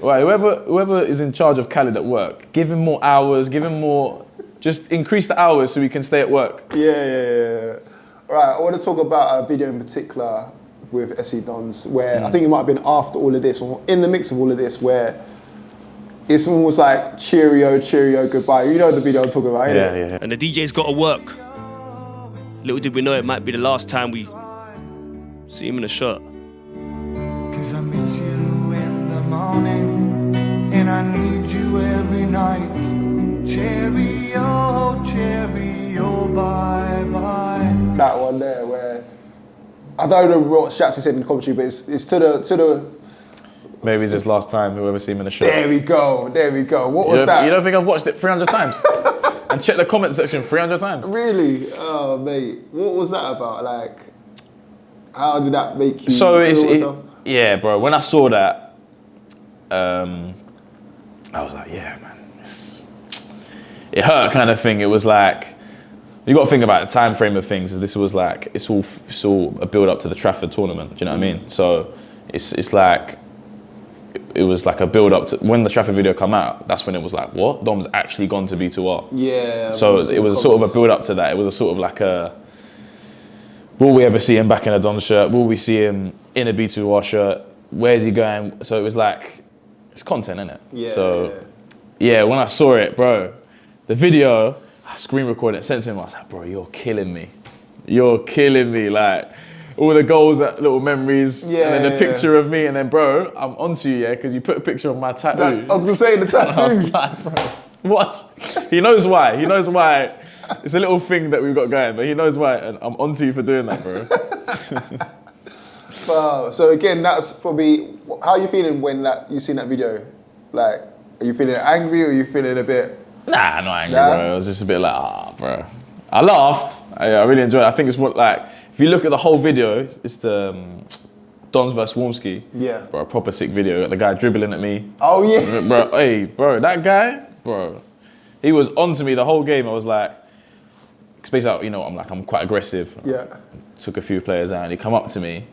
Right, whoever is in charge of Khaled at work, give him more hours, just increase the hours so he can stay at work. Yeah. Right, I want to talk about a video in particular with SE Dons, where I think it might have been after all of this, or in the mix of all of this, where it's almost like cheerio, cheerio, goodbye. You know the video I'm talking about, innit? Yeah. And the DJ's got to work. Little did we know it might be the last time we see him in a shirt. 'Cause I miss you in the morning, and I need you every night. Cheerio, cheerio, bye bye. That one there, where I don't know what Shapsy said in the commentary, but it's to the. Maybe it's his last time we'll ever see him in a shirt. There we go. What was that? You don't think I've watched it 300 times? And checked the comment section 300 times? Really? Oh, mate. What was that about? Like, how did that make you So feel? yeah, bro. When I saw that, I was like, yeah, man. It hurt, kind of thing. It was like, you got to think about the time frame of things. This was like, it's all a build up to the Trafford tournament. Do you know what I mean? So it's like, it was like a build up to when the Trafford video come out. That's when it was like, what? Dom's actually gone to B2R. Yeah. So it was sort of a build up to that. It was a sort of like a, will we ever see him back in a Don shirt? Will we see him in a B2R shirt? Where's he going? So it was like, it's content, innit? Yeah. So yeah, when I saw it, bro, the video, I screen recorded it, sent to him. I was like, bro, you're killing me. You're killing me. Like, all the goals, that little memories, and then the picture of me, and then, bro, I'm onto you, yeah, because you put a picture of my tattoo. I was going to say the tattoo. I was like, bro, what? He knows why. He knows why. It's a little thing that we've got going, but he knows why, and I'm onto you for doing that, bro. Wow. So again, that's probably, how are you feeling when you seen that video? Like, are you feeling angry, or are you feeling a bit? Nah, not angry, bro. I was just a bit like, bro. I laughed. I really enjoyed it. I think it's what, like, if you look at the whole video, it's the Dons vs Wormski. Yeah. Bro, a proper sick video. Got the guy dribbling at me. Oh, yeah. Bro, hey, bro, that guy, bro, he was onto me the whole game. I was like, space out, you know, I'm quite aggressive. Yeah. Took a few players out, and he come up to me.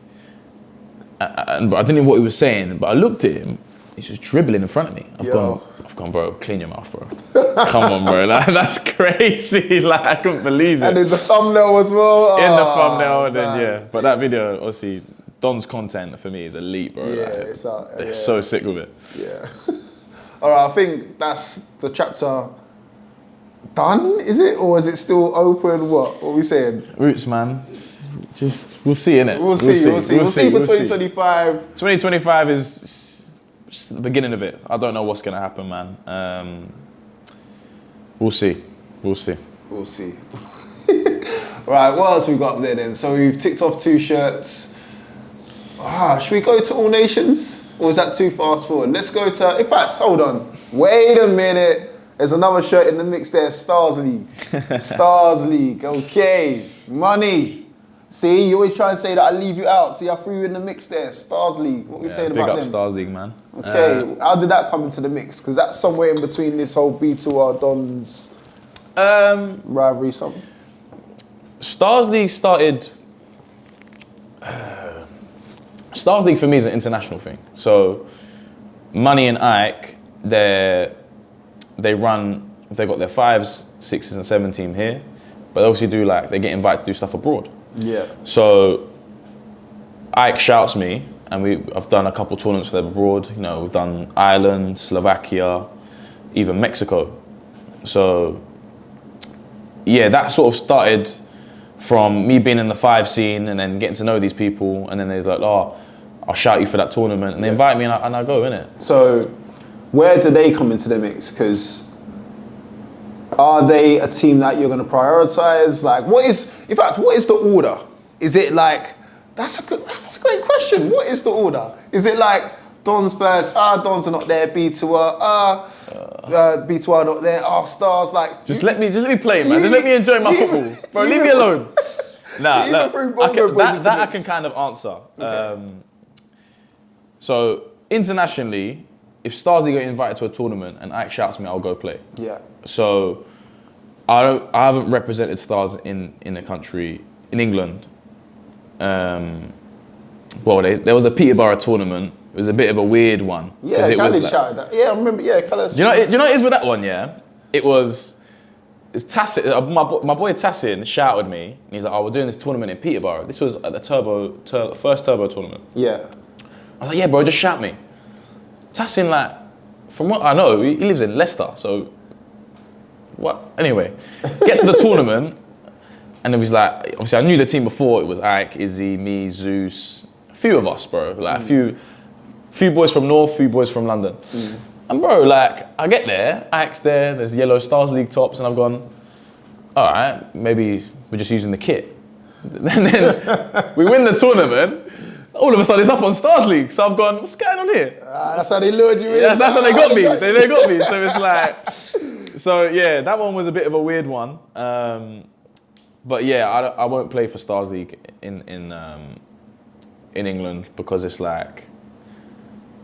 And I didn't know what he was saying, but I looked at him. He's just dribbling in front of me. I've gone, bro, clean your mouth, bro. Come on, bro. Like, that's crazy. Like, I couldn't believe it. And in the thumbnail as well. In the thumbnail, and then, yeah. But that video, obviously, Don's content for me is elite, bro. Yeah, like, it's out. they're so sick with it. Yeah. All right, I think that's the chapter done, is it? Or is it still open? What are we saying? Rootz, man. Just, we'll see, innit? We'll see for 2025. 2025 is just the beginning of it. I don't know what's going to happen, man. We'll see. We'll see. We'll see. Right, what else we got there then? So we've ticked off 2 shirts. Should we go to All Nations? Or is that too fast forward? Let's go to, in fact, hold on. Wait a minute. There's another shirt in the mix there, Stars League. Stars League, okay. Money. See, you always try and say that I leave you out. See, I threw you in the mix there. Stars League. What are we saying about them? Big up Stars League, man. Okay, how did that come into the mix? Because that's somewhere in between this whole B2R Dons rivalry something. Stars League started... Stars League for me is an international thing. So, Money and Ike, they run, they've got their 5s, 6s and 7 team here, but they obviously do they get invited to do stuff abroad. Yeah. So Ike shouts me, and I've done a couple tournaments for them abroad. You know, we've done Ireland, Slovakia, even Mexico. So yeah, that sort of started from me being in the 5 scene and then getting to know these people, and then they're like, oh, I'll shout you for that tournament, and they invite me and I go, innit? So where do they come into the mix? Because are they a team that you're going to prioritize? Like, what is the order? Is it like, that's a great question. What is the order? Is it like Dons first, Dons are not there, B2R, B2R not there, Stars, like... Just let me play, man. Just let me enjoy my football. Bro, leave me alone. Nah, that I can kind of answer. Okay. So, internationally, if Stars get invited to a tournament and Ike shouts me, I'll go play. Yeah. So, I haven't represented Stars in the country, in England. Well, there was a Peterborough tournament. It was a bit of a weird one. Yeah, Khaled shouted that. Yeah, I remember. Yeah, Khaled. Do you know what it is with that one? Yeah, it was it's Tassin, my boy Tassin shouted me, and he's like, oh, we're doing this tournament in Peterborough. This was at the first Turbo tournament. Yeah. I was like, yeah, bro, just shout me. Tassin, like, from what I know, he lives in Leicester, so, what? Anyway, get to the tournament, and it was like, obviously I knew the team before, it was Ike, Izzy, me, Zeus, a few of us, bro, like a few boys from North, few boys from London. And bro, like, I get there, Ike's there, there's yellow Stars League tops, and I've gone, all right, maybe we're just using the kit. And then we win the tournament, all of a sudden it's up on Stars League, so I've gone, what's going on here? That's how they lured you in. That's how they got me, they got me, so it's like, so yeah, that one was a bit of a weird one. But yeah, I won't play for Stars League in England because it's like,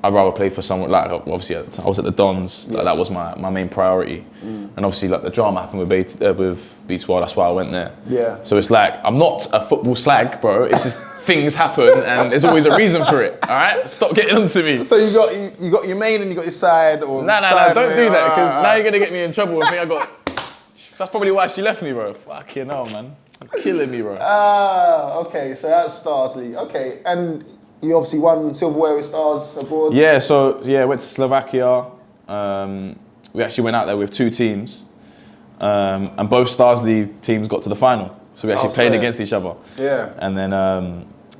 I'd rather play for someone, like, obviously I was at the Dons, like, that was my main priority. And obviously like the drama happened with B2R, that's why I went there. Yeah. So it's like, I'm not a football slag, bro, it's just things happen and there's always a reason for it, all right? Stop getting onto me. So you got your main and you got your side, or No, don't do that, because now you're gonna get me in trouble. I think I got, that's probably why she left me, bro. Fucking hell, man. You're killing me, bro. Okay, so that's Stars League. Okay, and you obviously won silverware with Stars abroad. Yeah, so yeah, went to Slovakia. We actually went out there with 2 teams, and both Stars League teams got to the final. So we actually played against each other. Yeah. And then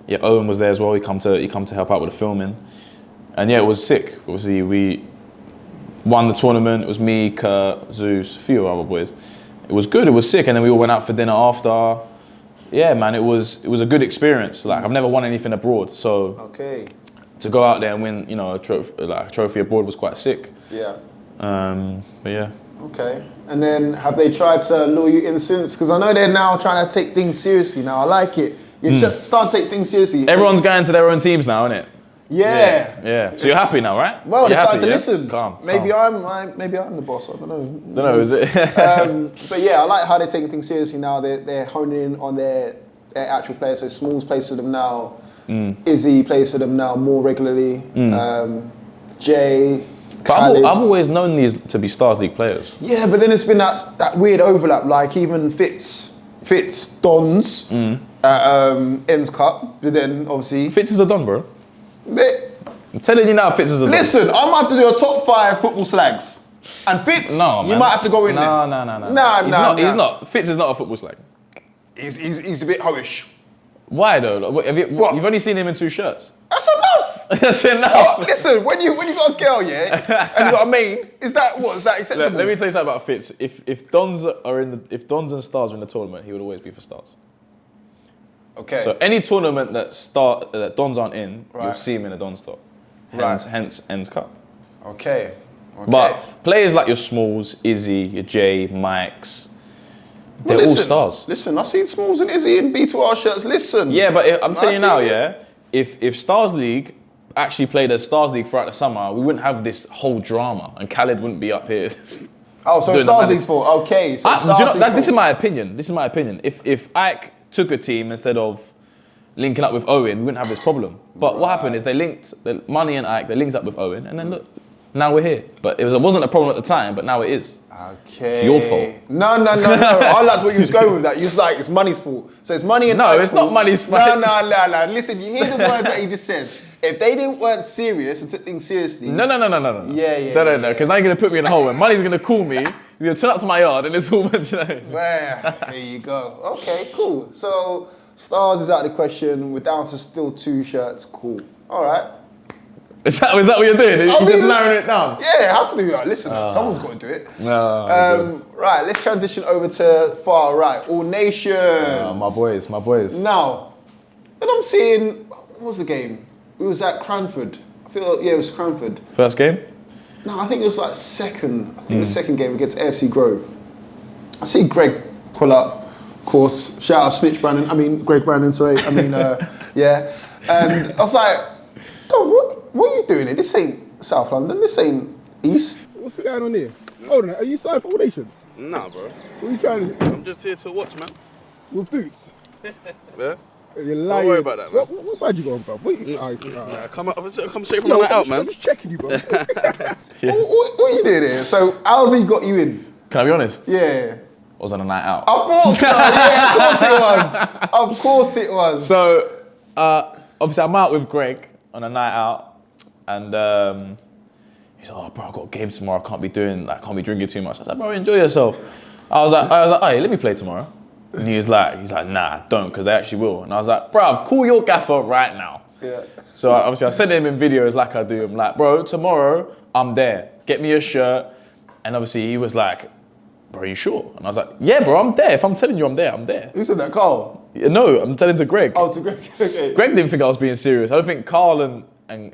yeah, Owen was there as well. He come to help out with the filming, and yeah, it was sick. Obviously, we won the tournament. It was me, Kurt, Zeus, a few other boys. It was good. It was sick, and then we all went out for dinner after. Yeah, man, it was a good experience. Like, I've never won anything abroad, so to go out there and win, you know, a trophy abroad was quite sick. Yeah. But yeah. Okay. And then have they tried to lure you in since? Because I know they're now trying to take things seriously now. I like it. You just start to take things seriously. Everyone's going to their own teams now, innit? Yeah. So you're happy now, right? Well, you're they're starting happy, to listen. Calm. Maybe I'm the boss. I don't know. Don't know, is it? But yeah, I like how they're taking things seriously now. They're honing in on their actual players. So Smalls plays for them now. Izzy plays for them now more regularly. Jay. But I've always known these to be Stars League players. Yeah, but then it's been that weird overlap. Like even Fitz Dons at Ends Cup, but then obviously Fitz is a Don, bro. I'm telling you now, Fitz is a Don. Listen, I'm about to do a top 5 football slags, and Fitz, you might have to go in there. No. He's not. Fitz is not a football slag. He's a bit hoish. Why though? Like, you've only seen him in 2 shirts. That's enough. That's enough. Listen, when you got a girl, yeah, and you got a main, is that acceptable? Let me tell you something about Fitz. If Dons and Stars are in the tournament, he would always be for Stars. Okay. So any tournament that Dons aren't in, you'll see him in a Dons top. Hence Ends Cup. Okay. But players like your Smalls, Izzy, your Jay, Mikes, they're all Stars. Listen, I've seen Smalls and Izzy in B2R shirts. Listen. Yeah, but I'm telling you now, if Stars League actually played as Stars League throughout the summer, we wouldn't have this whole drama, and Khaled wouldn't be up here. Oh, so Stars League's fault. Okay. So this is my opinion. If Ike took a team instead of linking up with Owen, we wouldn't have this problem. But what happened is Money and Ike, they linked up with Owen, and then look, now we're here. But it wasn't a problem at the time, but now it is. Okay. It's your fault. No. I liked what you was going with that. You was like, it's Money's fault. So it's Money and No, it's not Money's fault. No. Listen, you hear the words that he just said. If they weren't serious and took things seriously. No. Yeah. No, because now you're going to put me in a hole, and Money's going to call me, he's going to turn up to my yard, and it's all, you know. There you go. Okay, cool. So Stars is out of the question. We're down to still 2 shirts. Cool. All right. Is that what you're doing? You're just narrowing it down? Yeah, I have to do that. Listen, someone's got to do it. No. Right, let's transition over to far right. All Nation. My boys. Now, when I'm seeing, what was the game? It was at Cranford. I feel like, it was Cranford. First game? No, I think it was like second. I think the second game against AFC Grove. I see Greg pull up. Of course, shout out Greg Brandon, sorry. Yeah. And I was like, what are you doing here? This ain't South London. This ain't East. What's going on here? Hold on, are you signed for All Nations? Nah, bro. What are you trying to do? I'm just here to watch, man. With boots? Yeah? You're lying. Don't worry about that, man. What bad you going, bro? Come straight from the night out, man. I'm just checking you, bro. What are you doing here? So, how's he got you in? Can I be honest? Yeah. was on a night out. Of course, yeah, of course it was. So, obviously, I'm out with Greg on a night out, and he's like, "Oh, bro, I've got a game tomorrow. I can't be drinking too much." I said, "Bro, enjoy yourself." I was like, "Hey, let me play tomorrow." And he's like, "Nah, don't, because they actually will." And I was like, "Bro, call your gaffer right now." Yeah. So obviously, I sent him in videos like I do. I'm like, "Bro, tomorrow I'm there. Get me a shirt." And obviously, he was like, "Bro, are you sure?" And I was like, "Yeah, bro, I'm there. If I'm telling you I'm there, I'm there." Who said that, Carl? No, I'm telling to Greg. Oh, to Greg. Okay. Greg didn't think I was being serious. I don't think Carl and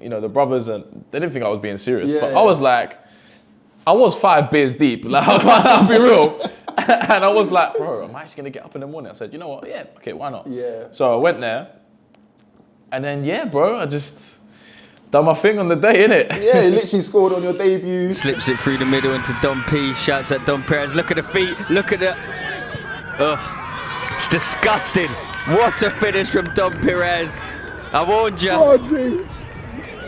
you know the brothers they didn't think I was being serious. Yeah. But I was like, I was 5 beers deep. Like I'll be real. And I was like, "Bro, am I actually gonna get up in the morning?" I said, "You know what? Yeah, okay, why not?" Yeah. So I went there, and then yeah, bro, I just done my thing on the day, innit? Yeah, you literally scored on your debut. Slips it through the middle into Dom P. Shouts at Dom Pires. Look at the feet. Look at the. Ugh. It's disgusting. What a finish from Dom Pires. I warned you.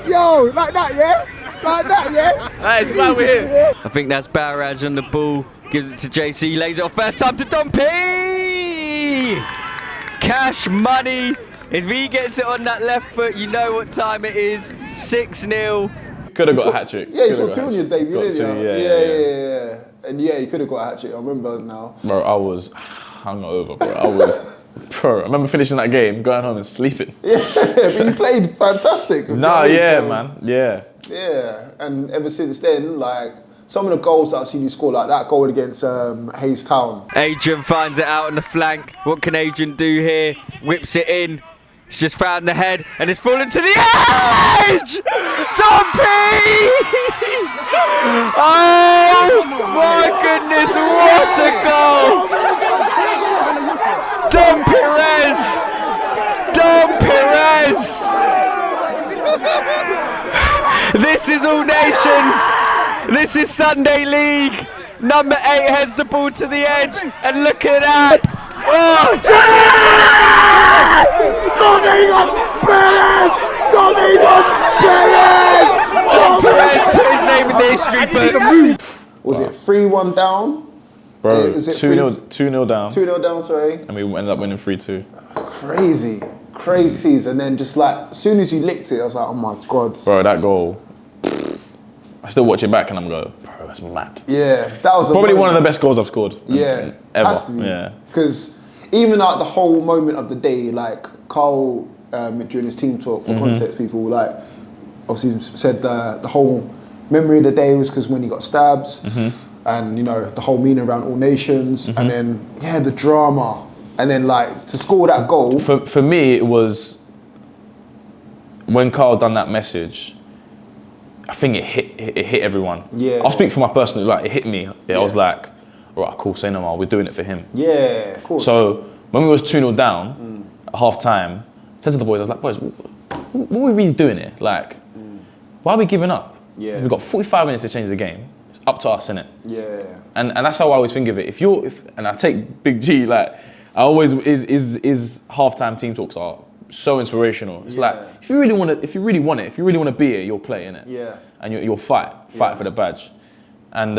Yo, like that, yeah? Like that, yeah? That's why we're here. I think that's Baiteze on the ball. Gives it to JC. Lays it off first time to Dom P. Cash money. If he gets it on that left foot, you know what time it is. 6-0. Could have got a hat trick. Yeah, you scored 2 on your debut, Got didn't two, you? yeah. And yeah, you could have got a hat trick. I remember now. Bro, I was hungover, bro. I remember finishing that game, going home and sleeping. Yeah, but you played fantastic. Nah, yeah, man, yeah. Yeah, and ever since then, like, some of the goals that I've seen you score, like that goal against Hayes Town. Adrian finds it out on the flank. What can Adrian do here? Whips it in. He's just found the head and it's fallen to the edge! Dom P! Oh my goodness, what a goal! Dom Pires! Dom Pires! This is All Nations! This is Sunday League! Number 8 heads the ball to the edge, and look at that! Oh! Dom Pires put his name in the history books. Was it 3-1 down? Bro, Was it 2-0 down. 2-0 down, sorry. And we ended up winning 3-2. Crazy season. And then just like, as soon as you licked it, I was like, oh my God. Bro, that goal, I still watch it back and I'm going, bro, that's mad. Yeah, that was probably one of the best goals I've scored. Yeah, ever. has to be. Yeah. Because even like the whole moment of the day, like Carl during his team talk, for context, people like obviously said the whole memory of the day was because when he got stabs, and you know the whole meaning around All Nations, and then the drama, and then like to score that goal. For me, it was when Carl done that message. I think it hit everyone. Yeah. I'll speak for my personal, like it hit me. I was like, all right, cool, say no more, we're doing it for him. Yeah, of course. So when we was 2-0 down at half time, I said to the boys, I was like, boys, what are we really doing here? Like, why are we giving up? Yeah. We've got 45 minutes to change the game. It's up to us, innit? Yeah. And that's how I always think of it. And I take Big G, like, I always, his halftime team talks are so inspirational. It's like, if you really want to be here, you'll play, innit? Yeah. And you'll fight for the badge. And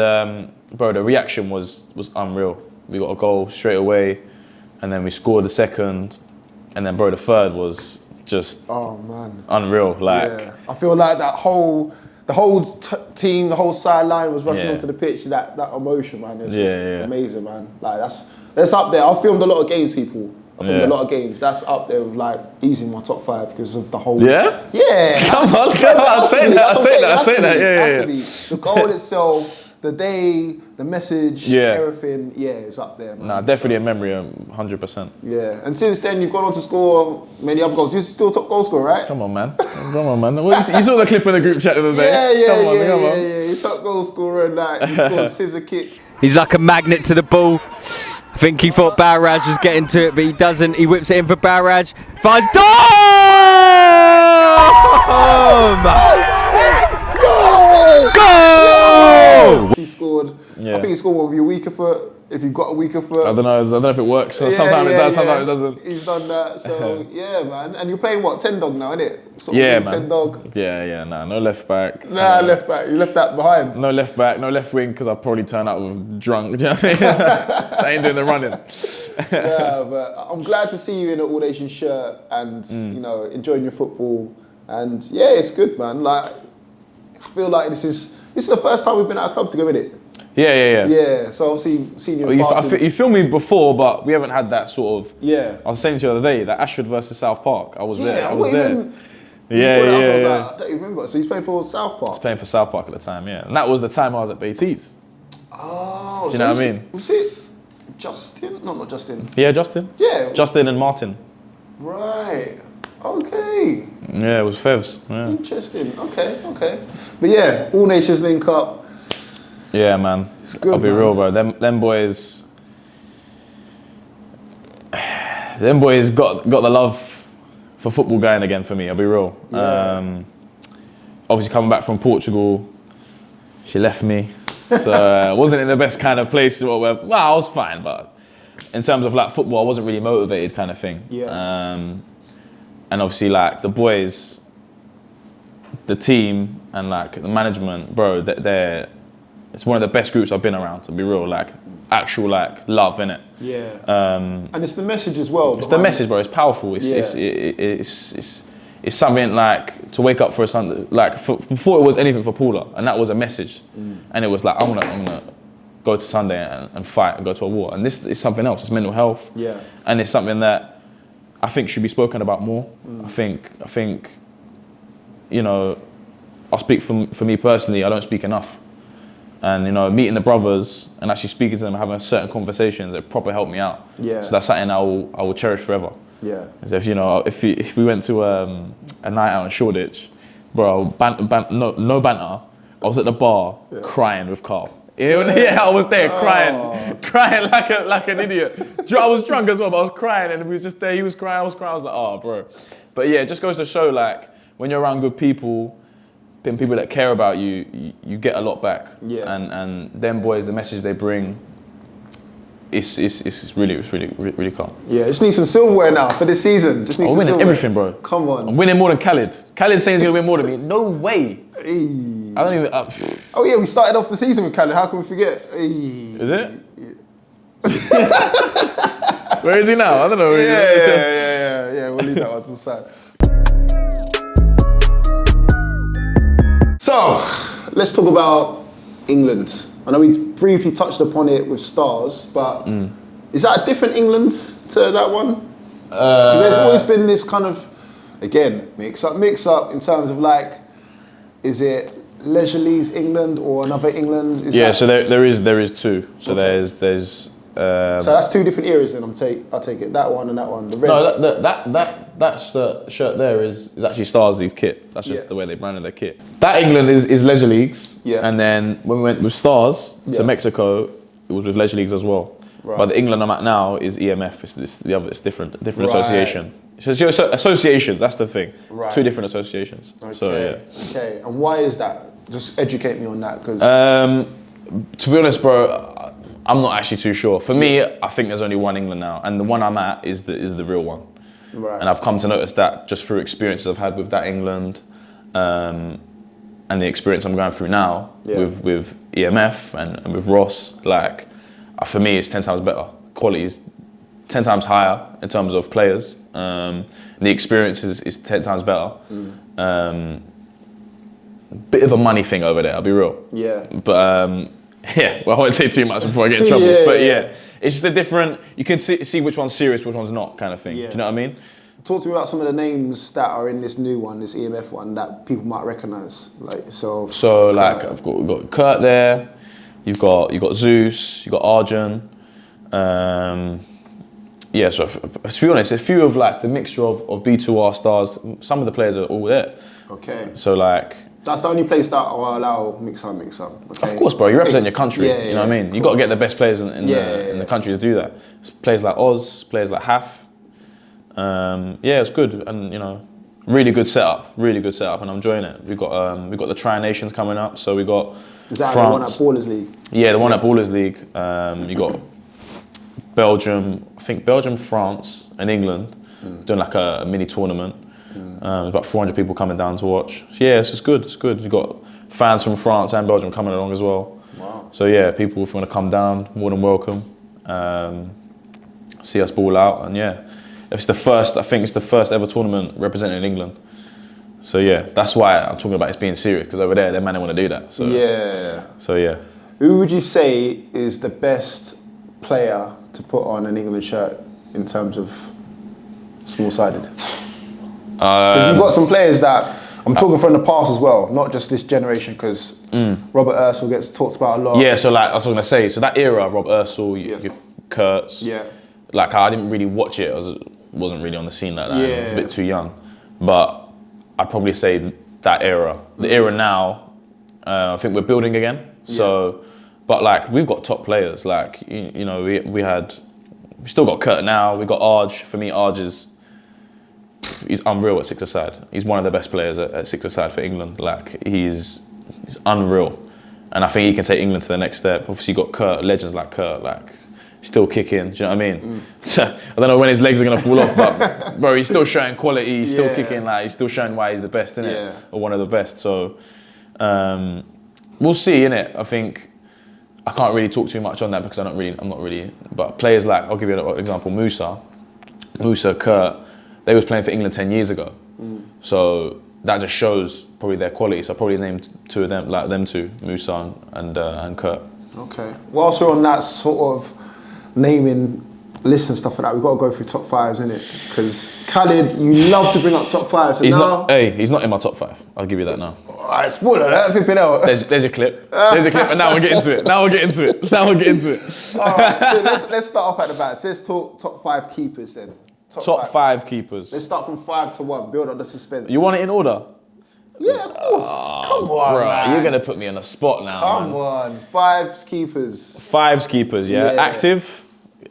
bro, the reaction was unreal. We got a goal straight away, and then we scored the second, and then bro, the third was just unreal. Like, I feel like the whole team, the whole sideline was rushing onto the pitch. That emotion, man, it's just amazing, man. Like that's up there. I filmed a lot of games, people. I filmed a lot of games. That's up there with like easy in my top 5 because of the whole. Yeah. Come on. I'll take that. Yeah. The goal itself. The day, the message, everything, it's up there, man. Nah, definitely a memory, 100%. Yeah, and since then you've gone on to score many other goals. You're still top goal scorer, right? Come on, man. Well, you saw the clip in the group chat the other day. Come on. You're top goal scorer and that. You scored scissor kick. He's like a magnet to the ball. I think he thought Baiteze was getting to it, but he doesn't. He whips it in for Baiteze. Finds Dom! Goal! He scored Yeah. I think it's cool with your weaker foot. If you've got a weaker foot. I don't know if it works. So sometimes it does, sometimes it doesn't. He's done that. So yeah, man. And you're playing what? 10 dog now, innit? Yeah, man. 10 dog. Yeah. Nah, no left back. Nah, left back. You left that behind. No left back, no left wing, because I'll probably turn out with drunk. Do you know what I mean? I ain't doing the running. Yeah, but I'm glad to see you in an All Nation shirt and you know enjoying your football. And yeah, it's good, man. Like I feel like this is the first time we've been at a club together, innit? Yeah. Yeah, so obviously seen you. You filmed me before, but we haven't had that sort of. Yeah. I was saying to you the other day that Ashford versus South Park. I was there. I was there. Yeah. Yeah. I don't even remember. So he's playing for South Park. I was playing for South Park at the time, yeah, and that was the time I was at Baiteze. Oh. Do you know what I mean? Was it Justin? No, not Justin. Yeah, Justin. Yeah. Justin and Martin. Right. Okay. Yeah, it was Fevs. Yeah. Interesting. Okay. But yeah, All Nations link up. Yeah, man. It's good, I'll be man. real, bro. Them boys got the love for football going again for me. I'll be real. Yeah. Obviously coming back from Portugal, she left me, so wasn't in the best kind of place. Well, I was fine, but in terms of like football, I wasn't really motivated, kind of thing. Yeah. And obviously, like the boys, the team, and like the management, bro, it's one of the best groups I've been around, to be real. Like actual like love in it. Yeah. And it's the message as well. It's the message, bro. It's powerful. It's something like to wake up for a Sunday. Like before, it was anything for Paula, and that was a message. And it was like I'm gonna go to Sunday and fight and go to a war. And this is something else. It's mental health. Yeah. And it's something that I think should be spoken about more. I think, you know, I'll speak for me personally. I don't speak enough. And you know, meeting the brothers and actually speaking to them, having certain conversations, it proper helped me out. Yeah. So that's something I will cherish forever. Yeah. So if we went to a night out in Shoreditch, bro, no banter. I was at the bar crying with Carl. Yeah, I was there crying like an idiot. I was drunk as well, but I was crying, and we was just there. He was crying, I was crying. I was like, oh, bro. But yeah, it just goes to show, like, when you're around good people, people that care about you, you get a lot back. Yeah. And them boys, the message they bring, it's really calm. Yeah, just need some silverware now for this season. Just need I'm some winning silverware. everything, bro. Come on. I'm winning more than Khalid. Khalid saying he's gonna win more than me. No way. Hey. I don't even. Oh yeah, we started off the season with Khalid. How can we forget? Hey. Is it? Where is he now? I don't know. Yeah. We'll leave that one to the side. So, let's talk about England. I know we briefly touched upon it with Stars, but is that a different England to that one? Because there's always been this kind of, again, mix up in terms of like, is it Leisure Leagues England or another England? So there is two. So okay. there's. So that's two different eras. Then I'll take it. That one and that one. The red. No, that's the shirt there is actually Stars League kit. That's just the way they branded their kit. That England is Leisure Leagues. Yeah. And then when we went with Stars to Mexico, it was with Leisure Leagues as well. Right. But the England I'm at now is EMF. It's different association. So associations. That's the thing. Right. Two different associations. Okay. So yeah. Okay. And why is that? Just educate me on that, because. To be honest, bro, I'm not actually too sure. For me, I think there's only one England now, and the one I'm at is the real one. Right. And I've come to notice that just through experiences I've had with that England, and the experience I'm going through now with EMF and with Ross. Like, for me, it's 10 times better. Quality is 10 times higher in terms of players. The experience is 10 times better. Bit of a money thing over there, I'll be real. Yeah. But I won't say too much before I get in trouble. But it's just a different, you can see which one's serious, which one's not, kind of thing. Yeah. Do you know what I mean? Talk to me about some of the names that are in this new one, this EMF one, that people might recognise. So like we've got Kurt there, you've got Zeus, you've got Arjun. So to be honest, a few of like the mixture of B2R stars, some of the players are all there. Okay. So like, that's the only place that will allow mix up. Okay? Of course, bro. You represent your country. You know what I mean. You got to get the best players in the country to do that. Players like Oz, players like Haf. It's good, and you know, really good setup, and I'm enjoying it. We've got the Tri Nations coming up, so we got Is that France. the one at Ballers League? Yeah, the one at Ballers League. You got Belgium, I think Belgium, France, and England doing like a mini tournament. There's about 400 people coming down to watch. So yeah, it's good. It's good. You got fans from France and Belgium coming along as well. Wow. So yeah, people if you want to come down, more than welcome. See us ball out, and yeah, it's the first. I think it's the first ever tournament representing England. So yeah, that's why I'm talking about it's being serious, because over there, their man don't want to do that. So Yeah. So yeah. Who would you say is the best player to put on an England shirt in terms of small-sided? So you've got some players that I'm talking from the past as well, not just this generation, because Robert Ursel gets talked about a lot. Yeah, so like I was going to say, so that era, Rob Ursel, Kurtz. Yeah. Like I didn't really watch it. Wasn't really on the scene like that. I was a bit too young, but I'd probably say that era. The era now, I think we're building again. So, but like we've got top players. Like you know, we still got Kurt now. We got Arj. For me, Arj he's unreal at six-a-side. He's one of the best players at six-a-side for England. Like he's unreal, and I think he can take England to the next step. Obviously, you got Kurt, legends like Kurt, like still kicking. Do you know what I mean? I don't know when his legs are gonna fall off, but bro, he's still showing quality. He's still kicking. Like he's still showing why he's the best, innit? Or one of the best. So we'll see, innit? I think I can't really talk too much on that because I'm not really. But players like, I'll give you an example, Musa, Kurt. They was playing for England 10 years ago. So that just shows probably their quality. So I probably named two of them, like them two, Musa and Kurt. Okay. Whilst we're on that sort of naming lists and stuff like that, we've got to go through top fives, innit? Because Khalid, you love to bring up top fives. So he's not in my top five. I'll give you that now. Alright, spoiler that, flipping out. There's a clip. There's a clip, and now we'll get into it. Alright, so let's start off at the back. Let's talk top five keepers then. Top five keepers. Let's start from 5 to 1. Build up the suspense. You want it in order? Yeah, of course. Come on, bro, man. You're gonna put me on the spot now. Come on. 5 keepers. 5 keepers, yeah. Active.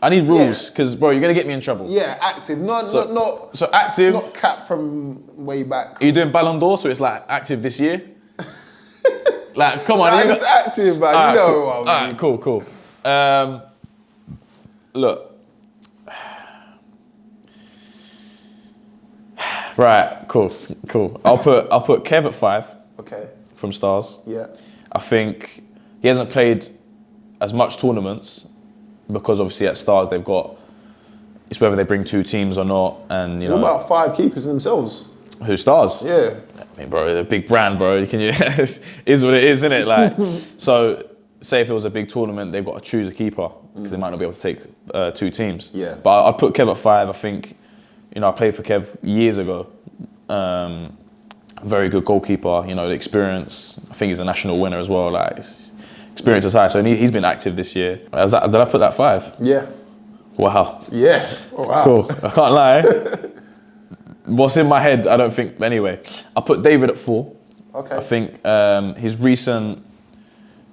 I need rules, because bro, you're gonna get me in trouble. Yeah, active. Not so active. Not cap from way back. Are you doing Ballon d'Or? So it's like active this year. Like, come on. It's active, man. All you know cool. what I mean. All right, cool. Look. Right, cool. I'll put Kev at 5. Okay. From Stars. Yeah. I think he hasn't played as much tournaments because obviously at Stars they've got, it's whether they bring 2 teams or not, and you know. What about 5 keepers themselves? Who, Stars? Yeah. I mean, bro, they're a big brand, bro. Is what it is, isn't it? Like, so say if it was a big tournament, they've got to choose a keeper because they might not be able to take 2 teams. Yeah. But I'd put Kev at 5. I think, you know, I played for Kev years ago. Very good goalkeeper. You know, the experience. I think he's a national winner as well. Like, experience is high. So he's been active this year. Did I put that 5? Yeah. Wow. Yeah. Oh, wow. Cool. I can't lie. What's in my head, I don't think. Anyway, I put David at 4. Okay. I think his recent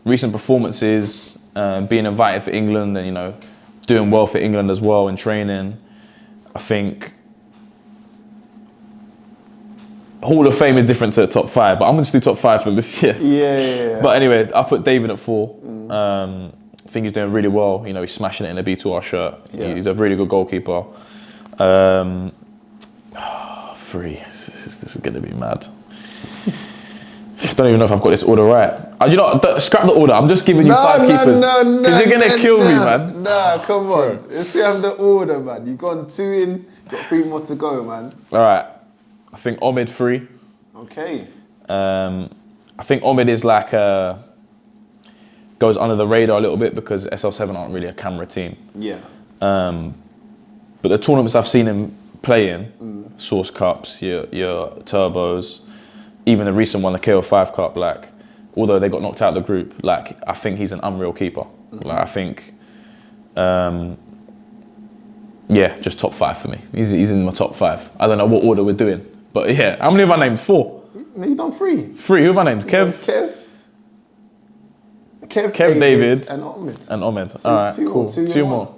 performances, being invited for England, and you know, doing well for England as well in training. I think Hall of Fame is different to top 5, but I'm gonna just do top 5 for this year. Yeah. But anyway, I put David at 4. I think he's doing really well. You know, he's smashing it in a B2R shirt. Yeah. He's a really good goalkeeper. 3. This is gonna be mad. I don't even know if I've got this order right. You know, scrap the order. I'm just giving you 5 keepers. Because you're gonna kill me, man. Nah, come on. Let's see have the order, man. You've gone 2 in, got 3 more to go, man. All right. I think Omid 3. Okay. I think Omid is like goes under the radar a little bit because SL7 aren't really a camera team. Yeah. But the tournaments I've seen him play in, Source Cups, your Turbos, even the recent one, the KO5 Cup, like, although they got knocked out of the group, like, I think he's an unreal keeper. Like, I think, yeah, just top 5 for me. He's in my top 5. I don't know what order we're doing, but yeah. How many have I named? 4? You done 3. 3, who have I named? Kev, David, and Omid. All right, cool. 2 more.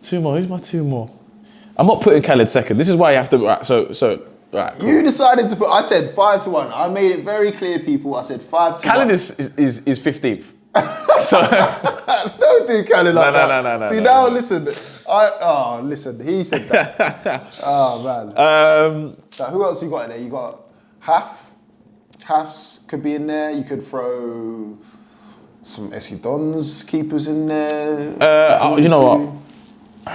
Who's my 2 more? I'm not putting Khaled second. This is why you have to. Right, so Right. Cool. You decided to put. I said 5-1. I made it very clear, people. I said 5-1. Callan is 15th. So don't do Callan like that. No. See now, listen. Listen. He said that. Oh man. So who else you got in there? You got Haas could be in there. You could throw some SC Dons keepers in there. You know what?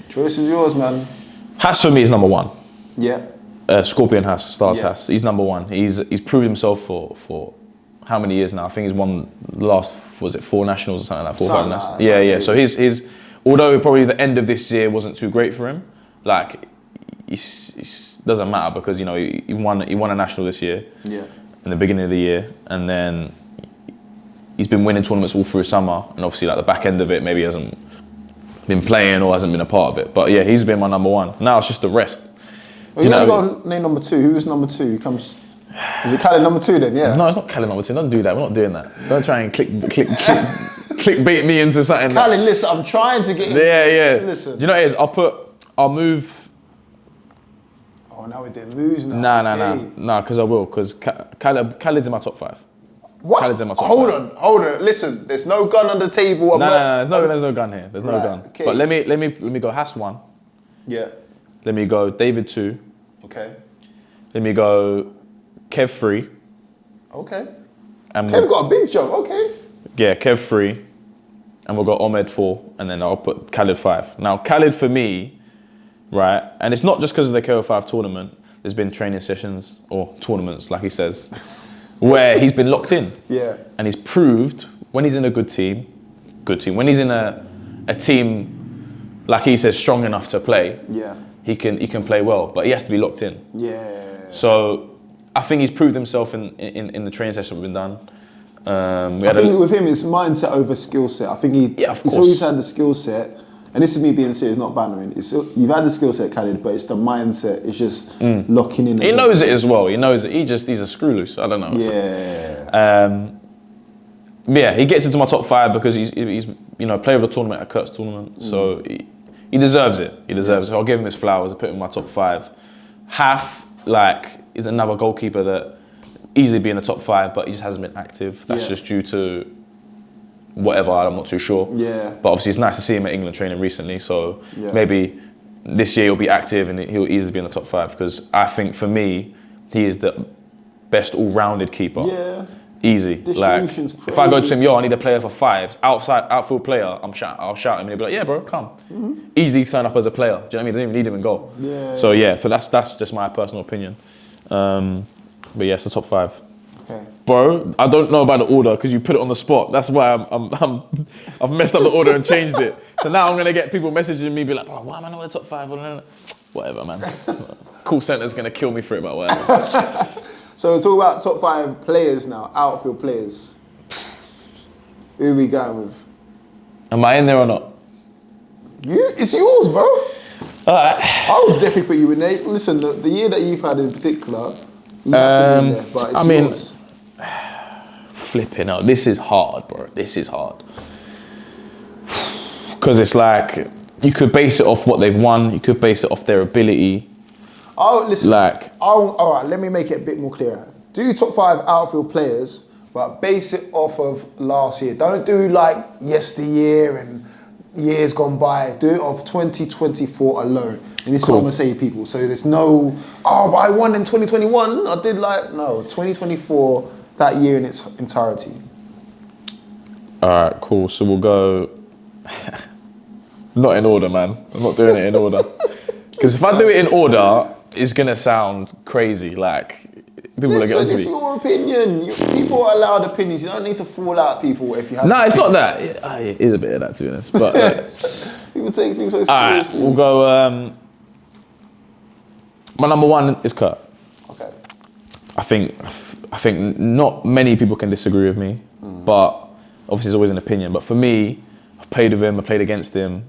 Choice is yours, man. Haas for me is number 1. Yeah. Scorpion Haas, Stars Haas. He's number 1. He's proved himself for how many years now? I think he's won the last, was it 4 nationals or something like that? 4 or 5 nationals. Yeah. So his although probably the end of this year wasn't too great for him, like it doesn't matter because you know he won a national this year. Yeah. In the beginning of the year, and then he's been winning tournaments all through summer, and obviously like the back end of it maybe hasn't been playing or hasn't been a part of it. But yeah, he's been my number 1. Now it's just the rest. Well, you got to name number 2. Who was number 2? Who comes? Is it Callan number 2 then? Yeah. No, it's not Callan number 2. Don't do that. We're not doing that. Don't try and clickbait me into something. Callan, listen, I'm trying to get. Yeah. Listen. Do you know what it is? I'll move. Oh, now we're doing moves now. Nah, because I will. Because Khaled's in my top 5. What? Khaled's in my top 5. Hold on. Listen, there's no gun on the table. There's no gun here. There's no gun. Okay. But let me go Haas 1. Yeah. Let me go David 2. Okay. Let me go Kev 3. Okay. And Kev got a big jump. Okay. Yeah, Kev 3. And we'll go Ahmed 4. And then I'll put Khaled 5. Now, Khaled for me, right, and it's not just because of the KO5 tournament. There's been training sessions or tournaments, like he says, where he's been locked in. Yeah. And he's proved when he's in a good team. When he's in a team, like he says, strong enough to play. Yeah. He can play well, but he has to be locked in. Yeah. So I think he's proved himself in the training session we've been done. I think with him, it's mindset over skill set. I think he's always had the skill set, and this is me being serious, not bantering. You've had the skill set, Khaled, but it's the mindset. It's just locking in. He knows it as well. He knows it. He's a screw loose. I don't know. Yeah. Yeah, he gets into my top 5 because he's player of the tournament at Kurt's tournament. So he deserves it. He deserves it. I'll give him his flowers. I'll put him in my top 5. Haf, is another goalkeeper that easily be in the top 5, but he just hasn't been active. That's just due to whatever, I'm not too sure. Yeah. But obviously it's nice to see him at England training recently, so maybe this year he'll be active and he'll easily be in the top 5 because I think for me, he is the best all-rounded keeper. Yeah. Easy. Like, if I go to him, I need a player for 5s, outfield player, I'll shout him and he'll be like, yeah, bro, come. Easily sign up as a player. Do you know what I mean? They don't even need him in goal. Yeah. So yeah, that's just my personal opinion. But yeah, it's the top 5. Okay. Bro, I don't know about the order because you put it on the spot. That's why I've messed up the order and changed it. So now I'm gonna get people messaging me, be like, bro, why am I not in the top 5? Whatever, man. Call center's gonna kill me for it, but whatever. So we're talking about top 5 players now, outfield players. Who are we going with? Am I in there or not? It's yours, bro. Alright. I would definitely put you in there. Listen, the year that you've had in particular, you have to be in there, but it's yours. Flipping out. This is hard, bro. This is hard. Because it's like, you could base it off what they've won, you could base it off their ability. Oh, listen. All right, let me make it a bit more clear. Do top 5 outfield players, but base it off of last year. Don't do like yesteryear and years gone by. Do it off 2024 alone. And this is what I'm gonna say to people. So there's no, but I won in 2021. I did no, 2024, that year in its entirety. All right, cool. So we'll go, not in order, man. I'm not doing it in order. Because if I do it in order, it's gonna sound crazy. Like people are getting to me. It's your opinion. People are allowed opinions. You don't need to fall out people if you have. No, it's not that. It is a bit of that, to be honest. But people take things so seriously. Right, we'll go. My number 1 is Kurt. Okay. I think not many people can disagree with me, but obviously it's always an opinion. But for me, I've played with him. I played against him.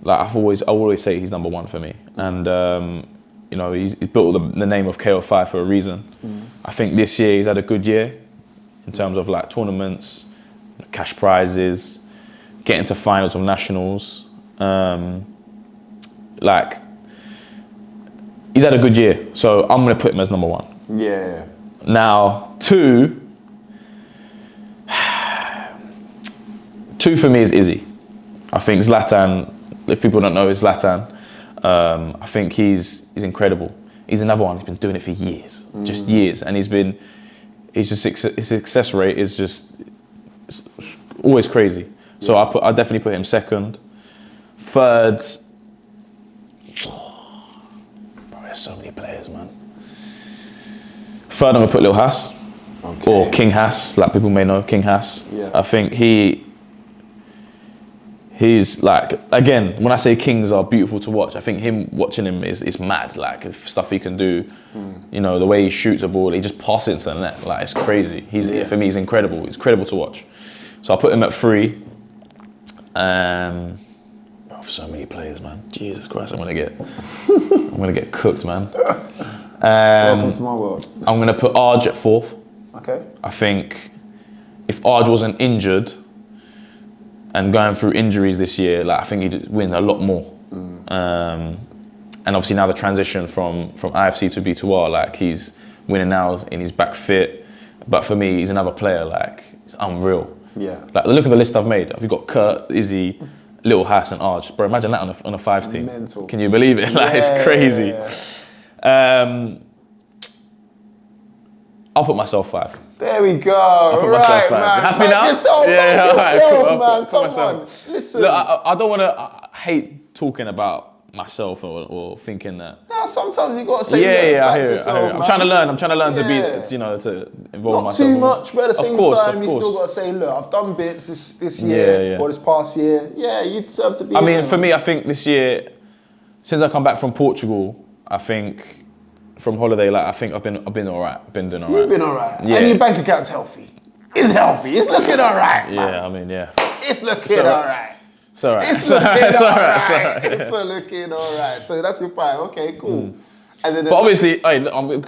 Like I always say he's number 1 for me, and he's built the name of KO5 for a reason. I think this year he's had a good year in terms of like tournaments, cash prizes, getting to finals of nationals. he's had a good year, so I'm going to put him as number 1. Yeah. Now, 2 for me is Izzy. I think Zlatan, if people don't know, is Zlatan. I think he's incredible. He's another one. He's been doing it for years, just years, and his success rate is just always crazy. So I definitely put him 2nd. 3rd, bro, there's so many players, man. 3rd, I'm gonna put Lil Hass, or King Hass, like people may know, King Hass. Yeah. I think he's like, again, when I say kings are beautiful to watch, I think watching him is mad. Like stuff he can do, you know, the way he shoots a ball, he just passes it into the net. Like it's crazy. For me, he's incredible. He's incredible to watch. So I'll put him at 3. Bro, so many players, man. Jesus Christ, I'm gonna get cooked, man. Welcome to my world. I'm gonna put Arj at 4th. Okay. I think if Arj wasn't injured and going through injuries this year, like I think he'd win a lot more. And obviously now the transition from IFC to B2R, like he's winning now and he's back fit. But for me, he's another player, like he's unreal. Yeah. Like look at the list I've made. I've got Kurt, Izzy, Little Hass and Arj. Bro, imagine that on a 5s team. Mental. Can you believe it? Like it's crazy. I'll put myself 5. There we go. I'll put myself 5. Man. Happy now? Yourself, Yeah, all right, yourself, cool. man. Put Come on. myself. Listen. Look, I don't want to. I hate talking about myself or thinking that. Nah, sometimes you got to say. Yeah, I hear it. yourself, I'm trying to learn. I'm trying to learn Yeah. to be, to involve Not myself. too much, but at the same time, you course. still got to say, look, I've done bits this year or this past year. Yeah, you deserve to be. I mean, for me, I think this year, since I come back from Portugal, I think from holiday, like I think I've been alright. Been doing alright. You've been alright. Yeah. And your bank account's healthy. It's healthy. It's looking alright. Yeah, I mean, yeah. It's looking alright. It's alright. It's looking alright. It's looking alright. So that's your 5. Okay, cool. And then But obviously,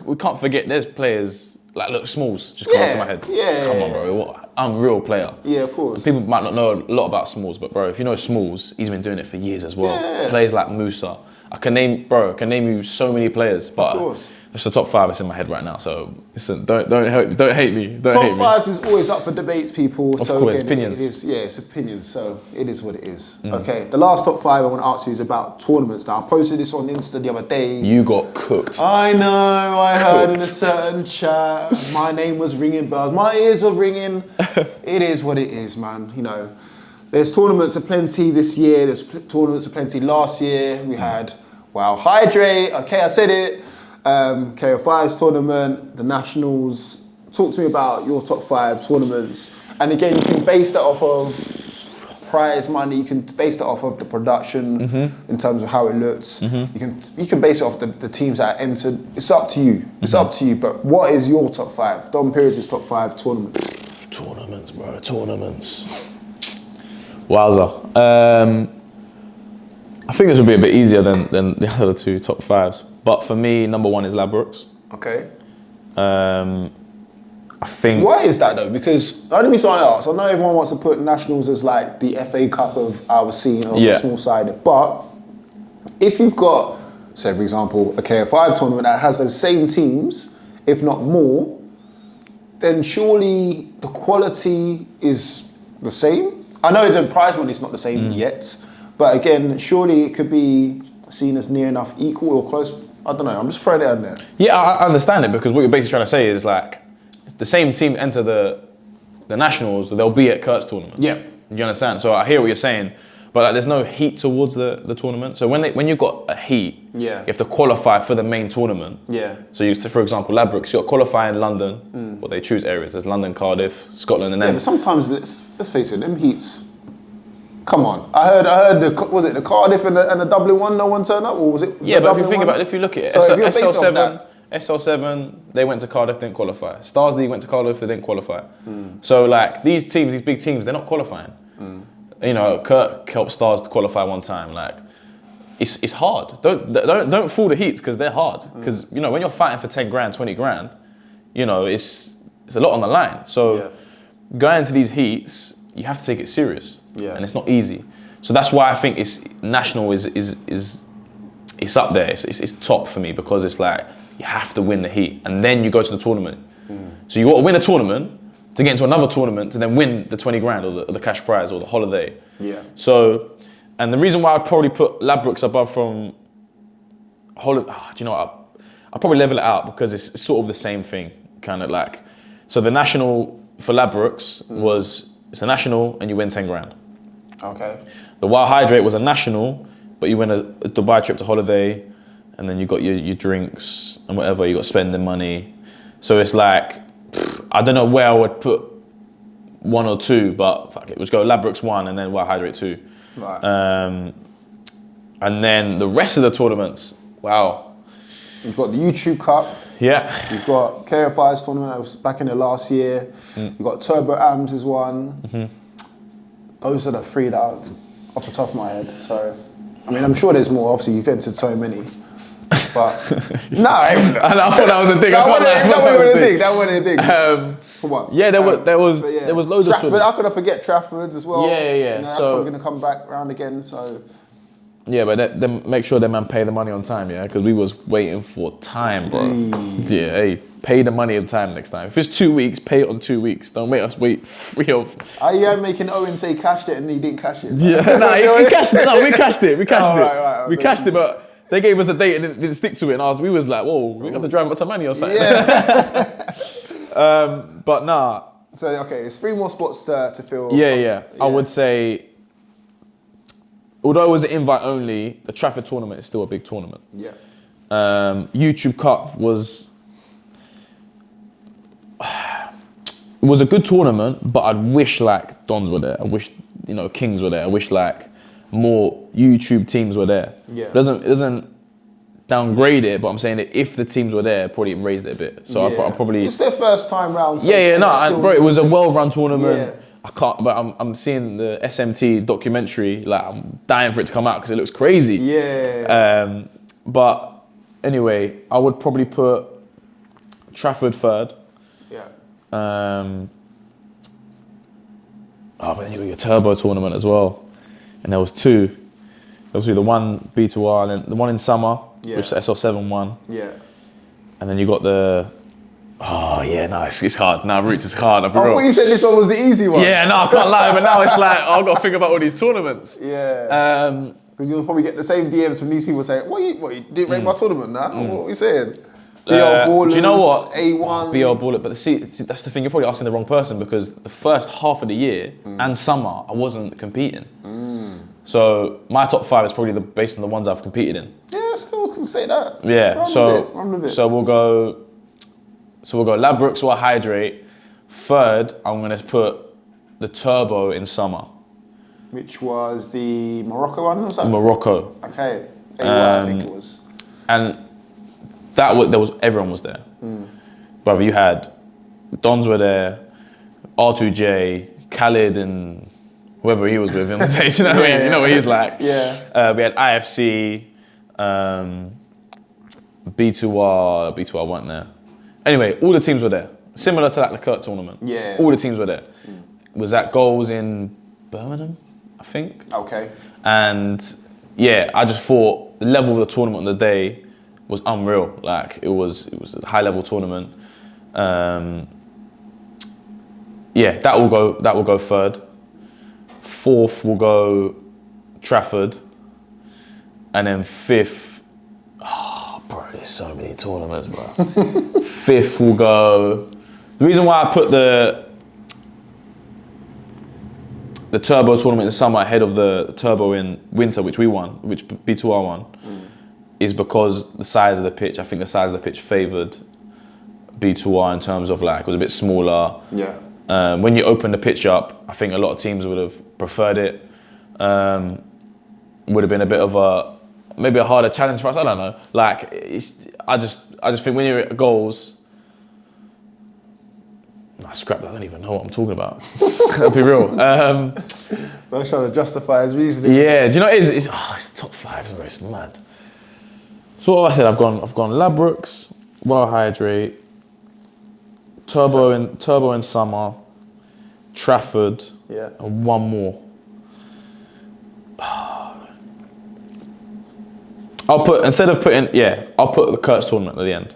we can't forget there's players like Smalls just come into my head. Yeah. Come on, bro. What unreal player. Yeah, of course. People might not know a lot about Smalls, but bro, if you know Smalls, he's been doing it for years as well. Yeah. Players like Musa. I can name you so many players, but Of course. it's the top 5 that's in my head right now. So listen, don't hate me. Don't Top hate me. 5s is always up for debates, people. Of so course, again, opinions. It's opinions. So it is what it is. Okay, the last top 5 I want to ask you is about tournaments. Now, I posted this on Insta the other day. You got cooked. I know. I heard in a certain chat, my name was ringing bells. My ears were ringing. It is what it is, man. You know, there's tournaments aplenty this year. There's tournaments aplenty last year. We had Hydrate. Okay, I said it. KO5's tournament, the Nationals. Talk to me about your top 5 tournaments. And again, you can base that off of prize money. You can base that off of the production in terms of how it looks. You can base it off the teams that are entered. It's up to you. It's up to you. But what is your top 5? Dom Pires' top 5 tournaments. Tournaments, bro. Tournaments. Wowza. I think this would be a bit easier than the other 2 top 5s. But for me, number 1 is Ladbrokes. Okay. I think. Why is that though? Because the only reason I ask, I know everyone wants to put Nationals as like the FA Cup of our scene or the small side, but if you've got, say for example, a KO5 tournament that has those same teams, if not more, then surely the quality is the same. I know the prize money is not the same yet, but again, surely it could be seen as near enough equal or close. I don't know, I'm just throwing it out there. Yeah, I understand it, because what you're basically trying to say is like, the same team enter the Nationals, they'll be at Kurt's tournament. Yeah. Do you understand? So I hear what you're saying, but like, there's no heat towards the tournament. So when you've got a heat, you have to qualify for the main tournament. Yeah. So you, for example, Ladbrokes, you got qualify in London, well, they choose areas. There's London, Cardiff, Scotland, and then... Yeah, but sometimes, let's face it, them heats, come on. I heard was it the Cardiff and the Dublin one, no one turned up, or was it Yeah, but Dublin if you think one? about it, if you look at it, So if you're based on that- SL7, they went to Cardiff, didn't qualify. Stars League went to Cardiff, they didn't qualify. So like these teams, these big teams, they're not qualifying. You know, Kurt helped Stars to qualify one time. Like, it's hard. Don't fool the heats, because they're hard. Because you know when you're fighting for 10 grand, 20 grand, you know it's a lot on the line. So going into these heats, you have to take it serious, and it's not easy. So that's why I think it's national is it's up there. It's top for me because it's like you have to win the heat and then you go to the tournament. So you got to win a tournament to get into another tournament to then win the 20 grand or the cash prize or the holiday. Yeah. So, and the reason why I'd probably put Ladbrokes above from holiday, do you know what? I'll probably level it out because it's sort of the same thing, kind of like. So the national for Ladbrokes it's a national and you win 10 grand. Okay. The Wild Hydrate was a national, but you win a Dubai trip to holiday, and then you got your drinks and whatever, you got spending money. So it's like, I don't know where I would put 1 or 2, but fuck it, let's go Ladbrokes 1 and then Wild Hydrate 2. Right. And then the rest of the tournaments, wow. You've got the YouTube Cup. Yeah. You've got KFI's tournament that was back in the last year. You've got Turbo Ams is one. Those are the 3 that are off the top of my head. So, I mean, I'm sure there's more. Obviously, you've entered so many. But, no. I thought that was a thing. That wasn't a thing. For once. Yeah, there was loads of Trafford, tournaments. I couldn't forget Trafford's as well. Yeah. You know, that's probably going to come back round again, so... Yeah, but then make sure that man pay the money on time, yeah? Because we was waiting for time, bro. Yeah, hey, pay the money on time next time. If it's 2 weeks, pay it on 2 weeks. Don't make us wait 3 or... You had making Owen say cashed it and he didn't cash it. Yeah, he cashed it. No, we cashed it. We cashed it, but they gave us a date and didn't stick to it. And we was like, whoa, we have to drive up some money or something. Yeah. But nah. So, okay, there's 3 more spots to fill. Yeah. I would say... Although it was an invite only, the Trafford tournament is still a big tournament. Yeah. YouTube Cup was a good tournament, but I'd wish like Dons were there. I wish Kings were there. I wish like more YouTube teams were there. Yeah. It doesn't downgrade it, but I'm saying that if the teams were there, probably raised it a bit. So I'll probably. It's their first time round. So bro, it was a well-run tournament. Yeah. I can't, but I'm seeing the SMT documentary, like I'm dying for it to come out because it looks crazy. Yeah. But anyway, I would probably put Trafford third. Yeah. But then you got your Turbo tournament as well. And there was 2. There was the one B2R and then the one in summer, which the SL7 won. Yeah. And then you got the... Oh yeah, no, it's hard. No, Rootz is hard. I thought you said this one was the easy one. Yeah, no, I can't lie, but now it's like I've got to think about all these tournaments. Yeah. Because you'll probably get the same DMs from these people saying, "What you didn't rate my tournament now? What are you saying?" BR Ballers, do you know what? A1. BR Baller, but see, that's the thing. You're probably asking the wrong person because the first half of the year and summer I wasn't competing. So my top 5 is probably based on the ones I've competed in. Yeah, still can say that. Yeah. Run with it. So we'll go Ladbrokes or Hydrate. Third, I'm gonna put the Turbo in summer. Which was the Morocco one, was that? Morocco. Okay. I think it was. And everyone was there. Brother, you had Dons were there, R2J, Khalid and whoever he was with on the day, you know what I mean? You know what he's like. Yeah. We had IFC, B2R weren't there. Anyway, all the teams were there. Similar to the Kurt tournament. Yeah. All the teams were there. Was that goals in Birmingham, I think? Okay. And yeah, I just thought the level of the tournament on the day was unreal. Like it was a high level tournament. Yeah, that will go third. Fourth will go Trafford. And then fifth, bro, there's so many tournaments, bro. Fifth will go. The reason why I put the Turbo tournament in the summer ahead of the Turbo in winter, which we won, which B2R won, is because the size of the pitch. I think the size of the pitch favoured B2R in terms of like it was a bit smaller. Yeah. When you open the pitch up, I think a lot of teams would have preferred it. Would have been a bit of maybe a harder challenge for us. I don't know. Like I just think when you're at goals. I scrap that. I don't even know what I'm talking about. I'll be real. I was trying to justify his reasoning. Yeah, do you know what it is? It's the top 5, so it's mad. So what I said, I've gone Ladbrokes, Wild Hydrate, Turbo in summer, Trafford, and one more. I'll put the Kurtz tournament at the end.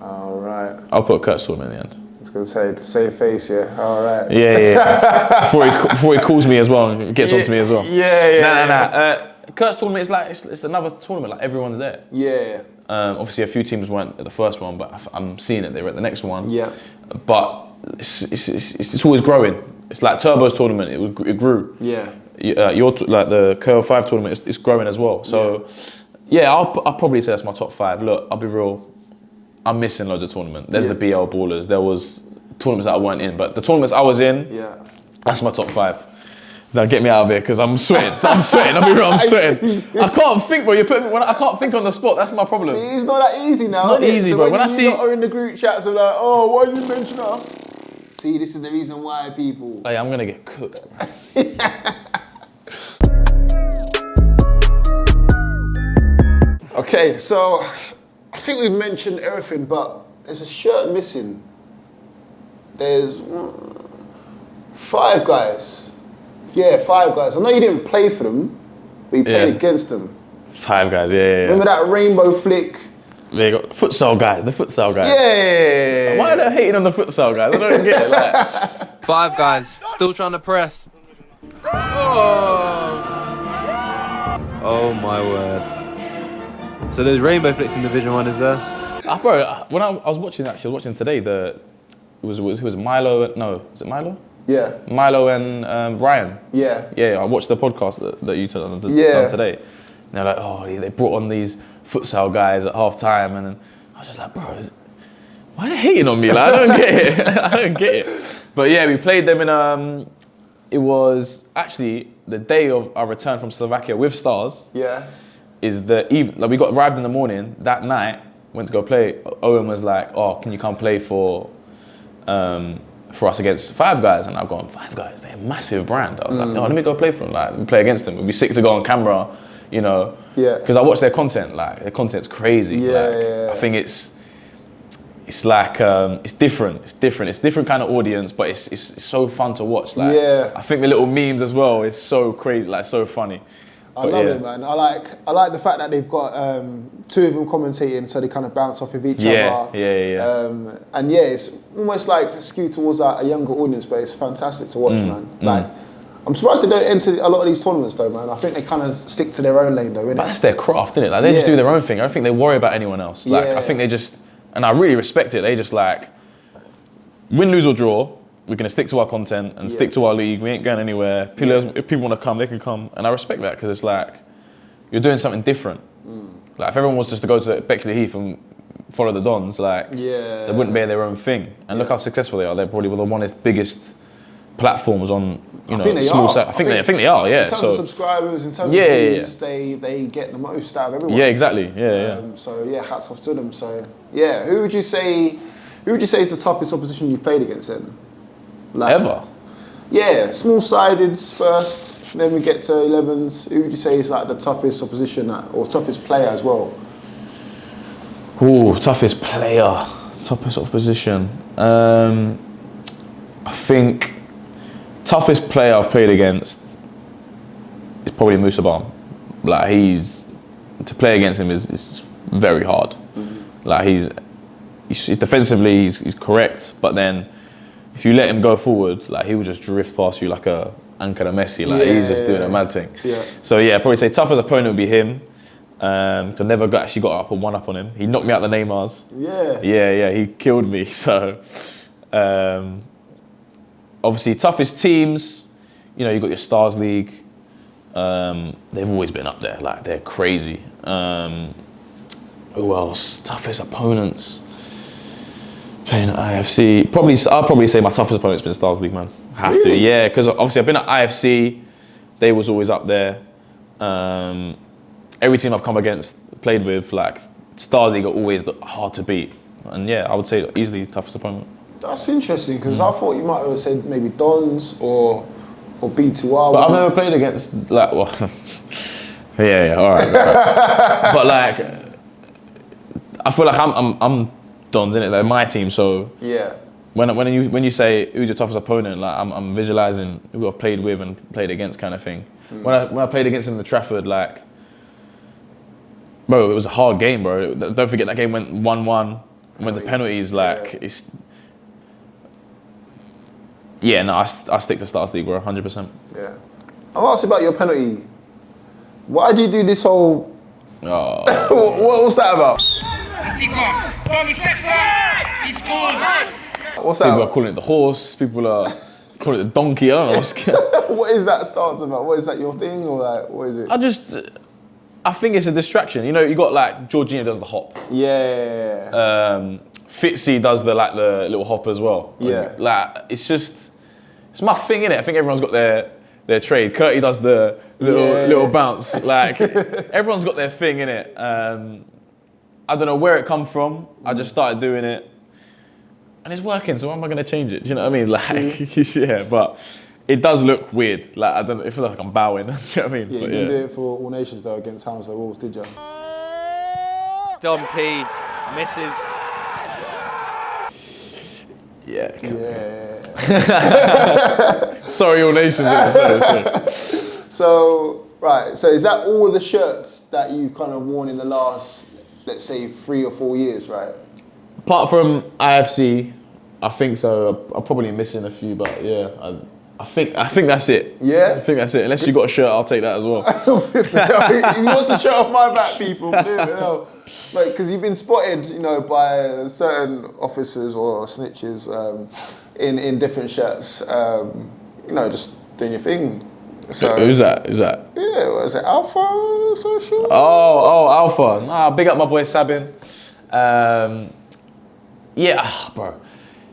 All right. I'll put a Kurtz tournament at the end. I was going to say, to save face, yeah. All right. Yeah. Before he calls me as well and gets onto me as well. Yeah. Kurtz tournament is like it's another tournament. Like everyone's there. Yeah. Obviously, a few teams weren't at the first one, but I'm seeing it. They were at the next one. Yeah. But it's always growing. It's like Turbo's tournament. It grew. Yeah. Like the Curl 5 tournament, it's growing as well. So, I'll probably say that's my top 5. Look, I'll be real. I'm missing loads of tournaments. There's the BL Ballers. There was tournaments that I weren't in, but the tournaments I was in, that's my top 5. Now get me out of here because I'm sweating. I'll be real. I'm sweating. I can't think, bro. You put me when I can't think on the spot. That's my problem. See, it's not that easy now. It's not easy, so bro. When I see, are in the group chats, I'm like, oh, why did you mention us? See, this is the reason why, people. Hey, I'm gonna get cooked, bro. Okay, so I think we've mentioned everything, but there's a shirt missing. There's 5 guys. Yeah, 5 guys. I know you didn't play for them, but you played against them. 5 guys, yeah. Remember that rainbow flick? They got futsal guys, the futsal guys. Yeah. Why are they hating on the futsal guys? I don't get it. Like, 5 guys, still trying to press. Oh my word. So there's rainbow flicks in Division 1, is there? Bro, when I was watching today, who was it, Milo? No, was it Milo? Yeah. Milo and Brian. Yeah. Yeah, I watched the podcast that you done today. And they're like, oh, they brought on these futsal guys at half time, and then I was just like, bro, why are they hating on me? Like, I don't get it. I don't get it. But yeah, we played them in, it was actually the day of our return from Slovakia with Stars. Yeah. Is the even like we got arrived in the morning that night, went to go play. Owen was like, oh, can you come play for us against 5 guys? And I've gone, 5 guys, they're a massive brand. I was like, no, let me go play for them. Like, we play against them. It'd be sick to go on camera, you know. Yeah. Because I watch their content. Like, their content's crazy. Yeah. I think it's like it's different. It's different kind of audience, but it's so fun to watch. Like, I think the little memes as well is so crazy, like so funny. I love it, man. I like the fact that they've got 2 of them commentating, so they kind of bounce off of each other. Yeah. And it's almost like skewed towards a younger audience, but it's fantastic to watch, man. Like, I'm surprised they don't enter a lot of these tournaments, though, man. I think they kind of stick to their own lane, though, innit? But that's their craft, isn't it? Like, they just do their own thing. I don't think they worry about anyone else. Like, I think they just, and I really respect it. They just like win, lose or draw. We're going to stick to our content and stick to our league. We ain't going anywhere. If people want to come, they can come. And I respect that because it's like, you're doing something different. Like, if everyone was just to go to Bexley Heath and follow the Dons, like, they wouldn't be their own thing. And look how successful they are. They're probably one of the biggest platforms on, small site. I think they are, yeah. In terms of subscribers, in terms of views, they get the most out of everyone. Yeah, exactly. Yeah. So hats off to them. So who would you say is the toughest opposition you've played against then? Like, ever? Yeah, small-sideds first, then we get to 11s. Who would you say is like the toughest opposition or toughest player as well? Ooh, toughest player, toughest opposition. I think toughest player I've played against is probably Musa Balm. Like, to play against him is very hard. Like, he's defensively he's correct, but then if you let him go forward, like, he will just drift past you like a Ankara Messi. Like, he's just doing a mad thing. Yeah. So probably say toughest opponent would be him. So never actually got up and one up on him. He knocked me out the Neymars. Yeah, he killed me. So obviously toughest teams, you got your Stars League. They've always been up there. Like, they're crazy. Who else? Toughest opponents. Playing at IFC, I'll probably say my toughest opponent's been Stars League, man. Have to, yeah, because obviously I've been at IFC, they was always up there. Every team I've come against, played with, like, Stars League are always hard to beat. And I would say easily toughest opponent. That's interesting, because I thought you might have said maybe Dons or B2R. But I've never played against, like, well, all right. But like, I feel like I'm Dons, innit? They're my team, so when you say who's your toughest opponent, like, I'm visualizing who I've played with and played against, kind of thing. When I played against them in the Trafford, like, Bro, it was a hard game, bro. Don't forget that game went 1-1, went to penalties. Like it's. Yeah, no, I stick to Stars League, bro, 100%. Yeah. I'll ask you about your penalty. Why do you do this whole? Oh. What's that about? What's that? People are calling it the horse. People are calling it the donkey. I don't know what's. What is that stance about? What is that, your thing, or like what is it? I think it's a distraction. You know, you got like Jorginho does the hop. Yeah. Fitzy does the little hop as well. Yeah. Like it's my thing, innit? I think everyone's got their trade. Curtie does the little bounce. Like everyone's got their thing, innit? I don't know where it come from. I just started doing it, and it's working. So why am I gonna change it? Do you know what I mean? Like yeah, but it does look weird. Like I don't know. It feels like I'm bowing. Do you know what I mean? Yeah, you didn't do it for All Nations though against Hounslow Wolves, did you? Dom P misses. Yeah. Sorry, All Nations. Sorry. So is that all the shirts that you've kind of worn in the last, let's say, 3 or 4 years, right? Apart from IFC, I think so. I'm probably missing a few, but yeah, I think that's it. Yeah? I think that's it. Unless you got a shirt, I'll take that as well. He wants the shirt off my back, people. Because you've been spotted, you know, by certain officers or snitches in different shirts. You know, just doing your thing. So, Who's that? Yeah, what is it? Alpha Social? Oh, Alpha. Nah, big up my boy Sabin. Bro.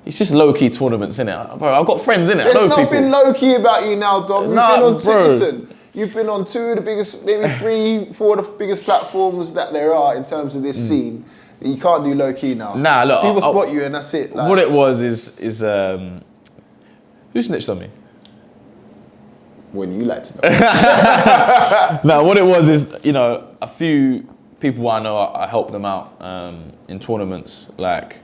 It's just low-key tournaments, innit? Bro, I've got friends, innit? There's nothing low-key about you now, Dom. You've been on Citizen. You've been on 2 of the biggest, maybe 3, 4 of the biggest platforms that there are in terms of this scene. You can't do low-key now. Nah, look. People spot you and that's it. Like, what it was is who snitched on me? When you like to know. No, what it was is, you know, a few people I know, I help them out in tournaments. Like,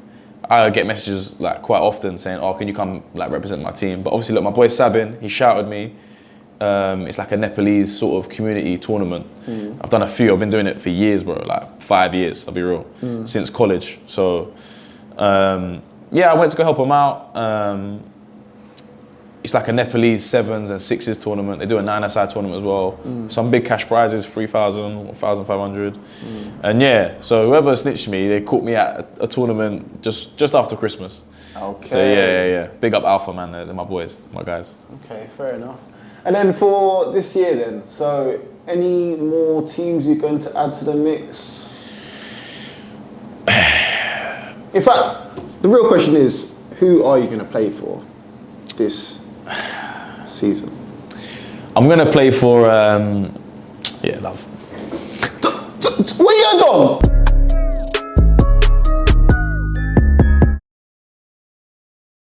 I get messages like quite often saying, "Oh, can you come like represent my team?" But obviously, look, my boy Sabin, he shouted me. It's like a Nepalese sort of community tournament. I've done a few. I've been doing it for years, bro. Like 5 years. I'll be real, since college. So, I went to go help them out. It's like a Nepalese 7s and 6s tournament. They do a 9-a-side tournament as well. Some big cash prizes, 3,000, 1,500. And yeah, so whoever snitched me, they caught me at a tournament just after Christmas. Okay. So yeah. Big up Alpha, man. They're my boys, my guys. Okay, fair enough. And then for this year then, so any more teams you're going to add to the mix? In fact, the real question is, who are you going to play for this season? I'm gonna play for Love. Where you going?